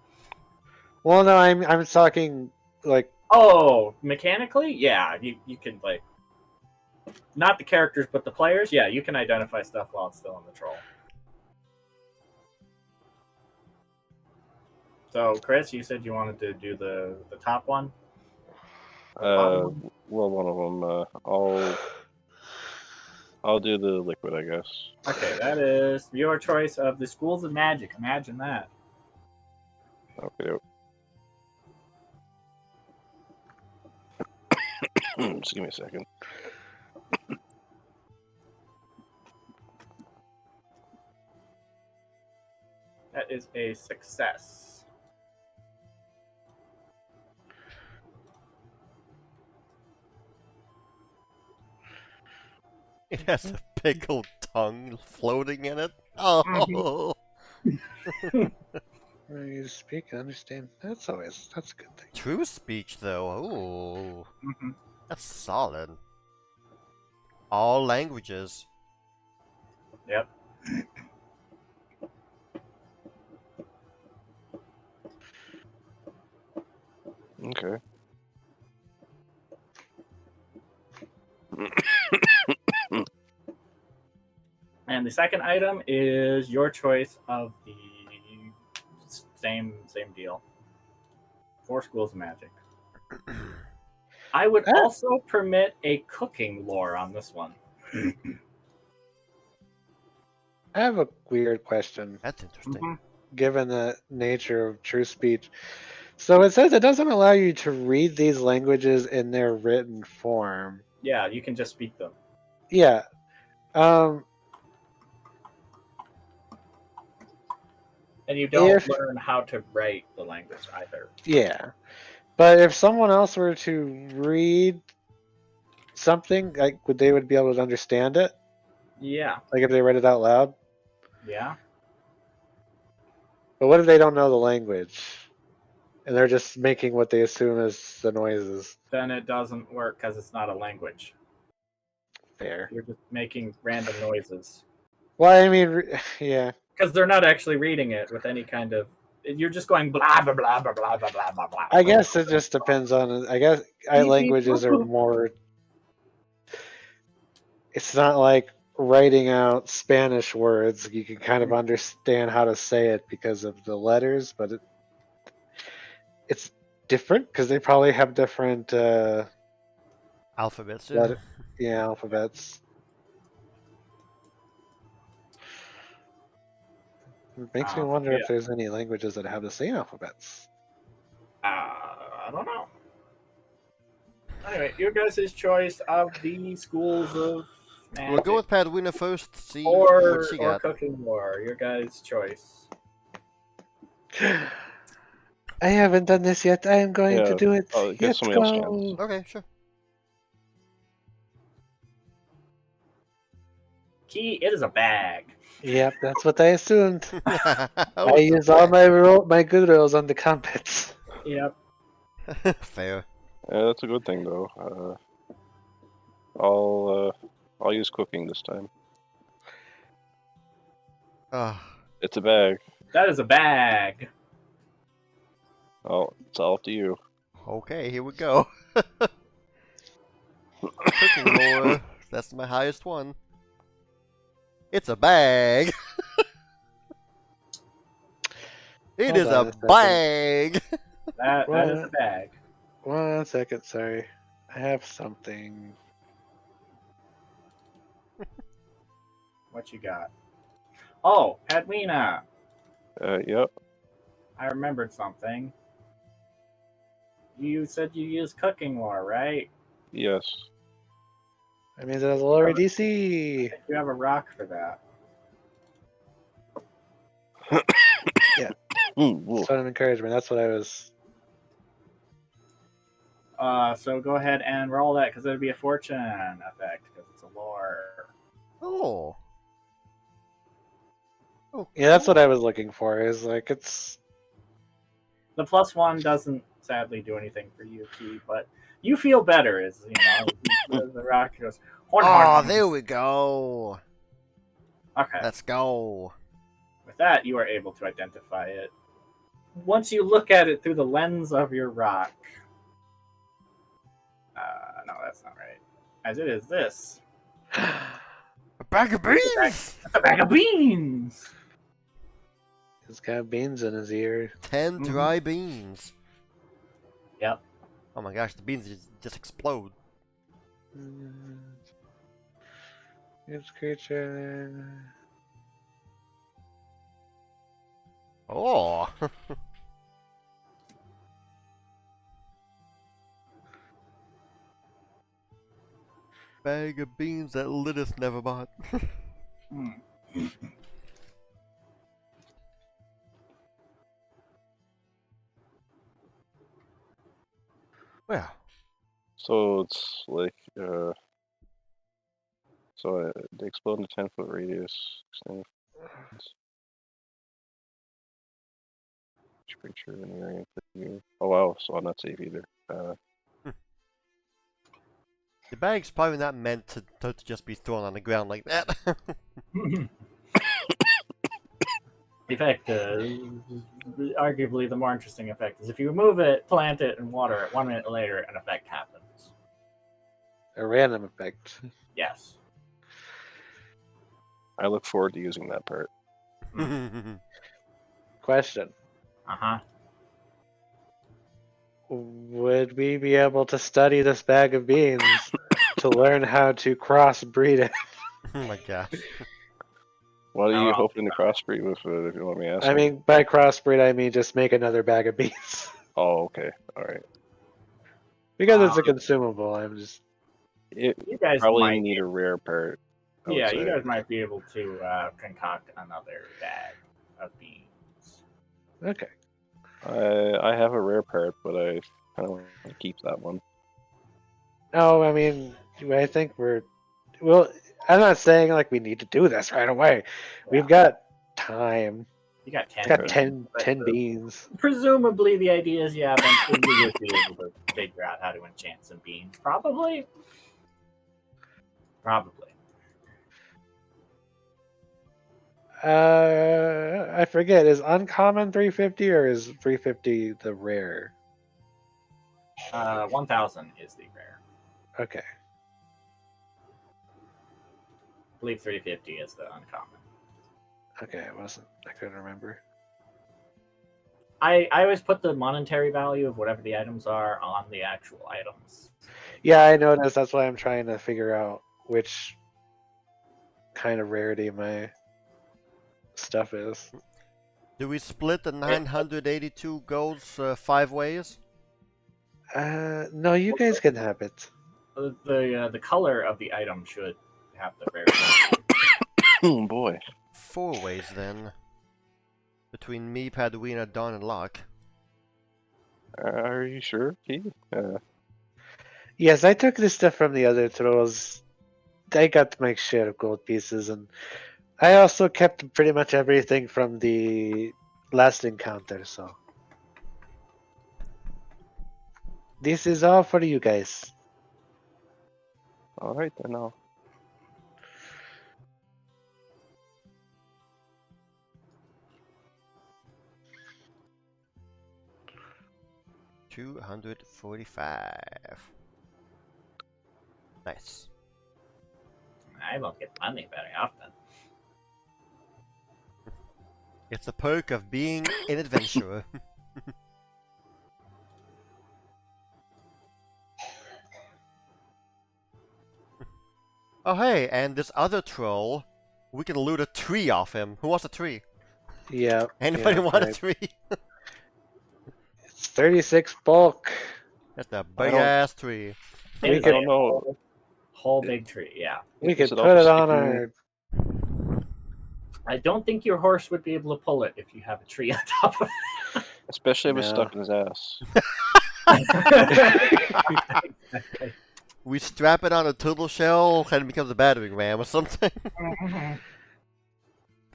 Well, no, I'm talking like Oh, mechanically? Yeah, you can, like... Not the characters, but the players? Yeah, you can identify stuff while it's still in the troll. So, Chris, you said you wanted to do the top one? well, one of them. I'll do the liquid, I guess. Okay, that is your choice of the schools of magic. Imagine that. Okay. Just give me a second. That is a success. It has a pickled tongue floating in it. Oh, You speak and understand. That's a good thing. true speech though. Oh, Mhm. that's solid. All languages. Yep. Okay. And the second item is your choice of the same deal. 4 schools of magic. I would Ah. also permit a cooking lore on this one. I have a weird question, That's interesting. given the nature of true speech. So it says it doesn't allow you to read these languages in their written form. Yeah, you can just speak them. Yeah. And you don't If learn how to write the language either. yeah, but if someone else were to read something, like would they be able to understand it? Yeah. Like if they read it out loud? Yeah. But what if they don't know the language? And they're just making what they assume is the noises. Then it doesn't work because it's not a language. Fair. You're just making random noises. Well, I mean, yeah. Because they're not actually reading it with any kind of. You're just going blah blah blah blah blah blah blah blah blah. I guess it just depends on. I guess languages are more. It's not like writing out Spanish words. You can kind of understand how to say it because of the letters, but it's different because they probably have different Alphabets, yeah. alphabets. It makes me wonder if there's any languages that have the same alphabets. I don't know. Anyway, your guys' choice of the schools of magic. We'll go with Padwina first, see what she or got. cooking lore. Your guys' choice. I haven't done this yet. I am going to Yeah, do it. I guess Let's somebody else go. can. Okay, sure. Key, it is a bag. Yep, that's what I assumed. I I use all my good rolls on the comets. Yep. Fair. Yeah, that's a good thing though. I'll use cooking this time. It's a bag. That is a bag. Oh, it's all up to you. Okay, here we go. Cooking lore. That's my highest one. It's a bag. It Hold is on a a second. bag. That is a bag. 1 second, sorry. I have something. What you got? Oh, Edwina. Yep. I remembered something. You said you use cooking lore, right? Yes. That means it has a lower DC. You have a rock for that. Yeah. Sort of encouragement. That's what I was. So go ahead and roll that because it'd be a fortune effect because it's a lore. Oh. Oh, Yeah, that's cool. what I was looking for. Is like it's. The +1 doesn't sadly do anything for you, Key, but you feel better as the rock goes. Oh, there we go. Okay. Let's go. With that, you are able to identify it. Once you look at it through the lens of your rock. No, that's not right. As it is this. A bag of beans. It's a bag of beans. He's got beans in his ear. 10 dry beans. Yep. Oh my gosh, the beans just explode. Each creature. Oh. Bag of beans that Lidus never bought. Well, So it's like they explode in a 10-foot radius. Extending each creature in the area of you. Oh wow, so I'm not safe either. the bag's probably not meant to just be thrown on the ground like that. The effect, arguably the more interesting effect, is if you remove it, plant it, and water it, 1 minute later, an effect happens. A random effect. Yes. I look forward to using that part. Question. Uh-huh. Would we be able to study this bag of beans to learn how to crossbreed it? Oh my gosh. What are Oh, you I'll hoping to crossbreed with, if you want me to ask? I mean, by crossbreed, I mean just make another bag of beans. Oh, okay. Alright. Because it's a consumable, I'm just... It You guys probably might need a rare part. I would Yeah, say. you guys might be able to concoct another bag of beans. Okay. I have a rare part, but I kind of want to keep that one. No, I mean, I think we're... Well, I'm not saying like we need to do this right away. We've got time. You got 10. Got Okay. 10 beans. Presumably, the idea is, yeah, eventually you would be able to figure out how to enchant some beans. Probably. I forget, is uncommon 350 or is 350 the rare? 1,000 is the rare. Okay. I believe 350 is the uncommon. Okay, I couldn't remember. I always put the monetary value of whatever the items are on the actual items. Yeah, I noticed. That's why I'm trying to figure out which kind of rarity my stuff is. Do we split the 982 golds 5 ways? No, you guys can have it. The color of the item should have the rarity. Oh boy. 4 ways then. Between me, Padawina, Dawn, and Locke. Are you sure, Keith? Yes, I took this stuff from the other trolls. I got my share of gold pieces, and I also kept pretty much everything from the last encounter, so. This is all for you guys. Alright then, I'll... $245. Nice. I don't get money very often. It's the perk of being an adventurer. Oh hey, and this other troll, we can loot a tree off him. Who wants a tree? Yeah. Anybody want a tree? It's 36 bulk. That's a I big don't- ass tree. I don't know. Whole big tree, yeah. We Is could it put it also on sticking- our... I don't think your horse would be able to pull it if you have a tree on top of Especially if it's No. stuck in his ass. it. We strap it on a turtle shell and it becomes a battering ram or something.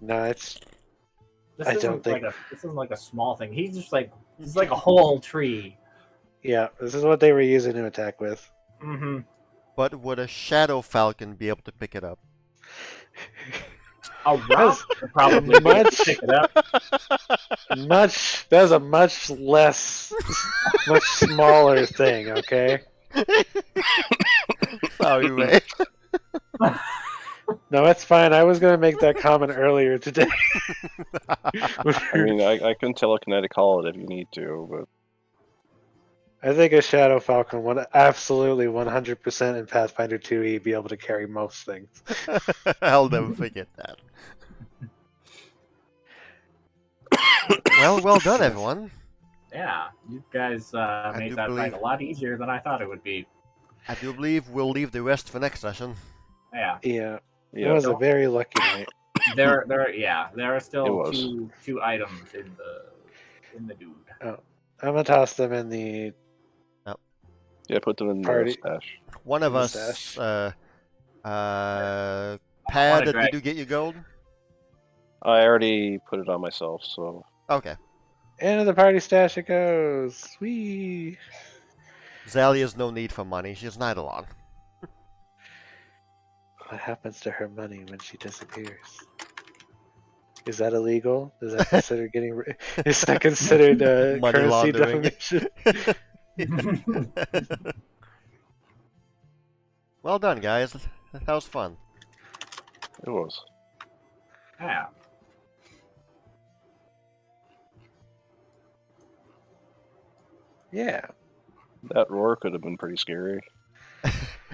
No, it's... This I isn't don't think- this isn't like a small thing. He's like a whole tree. Yeah, this is what they were using to attack with. Mm-hmm. But would a shadow falcon be able to pick it up? A rock would probably be able to pick it up. That's a much less, much smaller thing, okay? Sorry, Ray. No, it's fine. I was going to make that comment earlier today. I mean, I can telekinetic haul it if you need to, but I think a Shadow Falcon would absolutely 100% in Pathfinder 2e be able to carry most things. I'll never forget that. Well done, everyone. Yeah, you guys made do that believe- fight a lot easier than I thought it would be. I do believe we'll leave the rest for next session. Yeah, Yeah, it yeah. was a very lucky night. there are It still was. two items in the dude. I'm going to toss them in the Yeah, put them in the Party. stash. One of In the us, stash. Pad, drag- did you get your gold? I already put it on myself, so Okay. Into the party stash it goes. Whee! Zally has no need for money. She's an Eidolon. What happens to her money when she disappears? Is that illegal? Is that considered is that considered Money currency laundering. defamation? Well done, guys. That was fun. it was. Yeah. Yeah. That roar could have been pretty scary.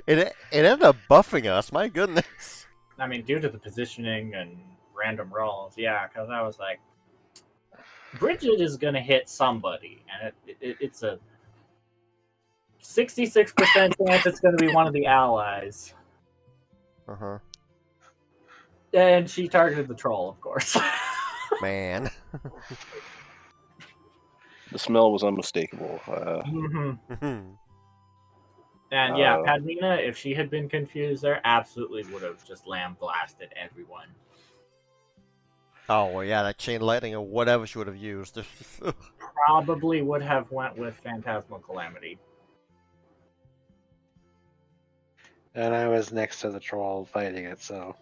It ended up buffing us. My goodness. I mean, due to the positioning and random rolls, yeah, because I was like, Bridget is going to hit somebody, and it's a 66% chance it's going to be one of the allies. Uh huh. And she targeted the troll, of course. Man. The smell was unmistakable. Mhm. And yeah, Padmina, if she had been confused there, absolutely would have just lamb blasted everyone. Oh, well, yeah, that chain lightning or whatever she would have used. Probably would have went with Phantasmal Calamity. And I was next to the troll fighting it, so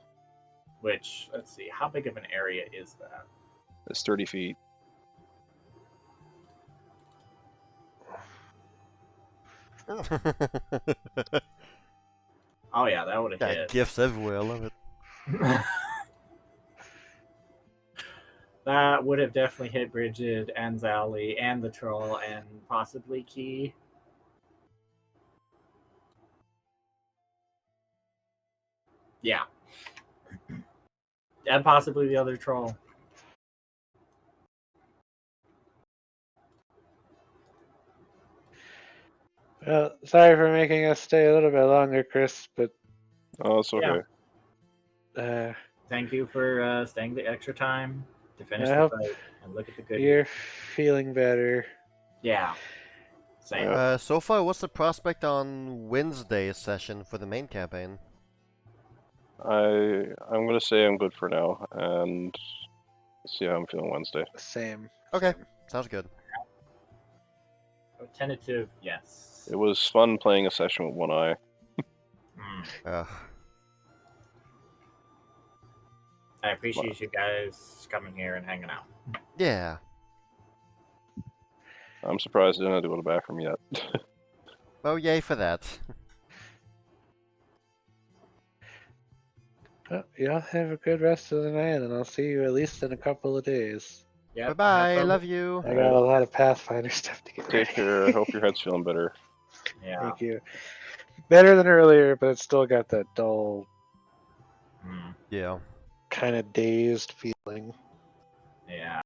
Which, let's see, how big of an area is that? It's 30 feet. Oh yeah, that would have Got hit. gifts everywhere. I love it. That would have definitely hit Bridget and Zally and the troll and possibly Key. Yeah. And possibly the other troll. well, sorry for making us stay a little bit longer, Chris, but Oh, it's okay. Yeah. Thank you for staying the extra time to finish I the hope fight and look at the good. you're feeling better. Yeah. Same. So far, what's the prospect on Wednesday's session for the main campaign? I'm gonna say I'm good for now, and see how I'm feeling Wednesday. Same. Okay, Same. sounds good. Tentative, yes. It was fun playing a session with one eye. Ugh. I appreciate you guys coming here and hanging out. Yeah. I'm surprised I didn't have to go to the bathroom yet. Oh, yay for that. Well, y'all have a good rest of the night, and I'll see you at least in a couple of days. Yep, have Bye-bye. fun. Love you. I got a lot of Pathfinder stuff to get ready. Take care. I hope your head's feeling better. Yeah. Thank you. Better than earlier, but it's still got that dull, Mm, Yeah. kind of dazed feeling. yeah.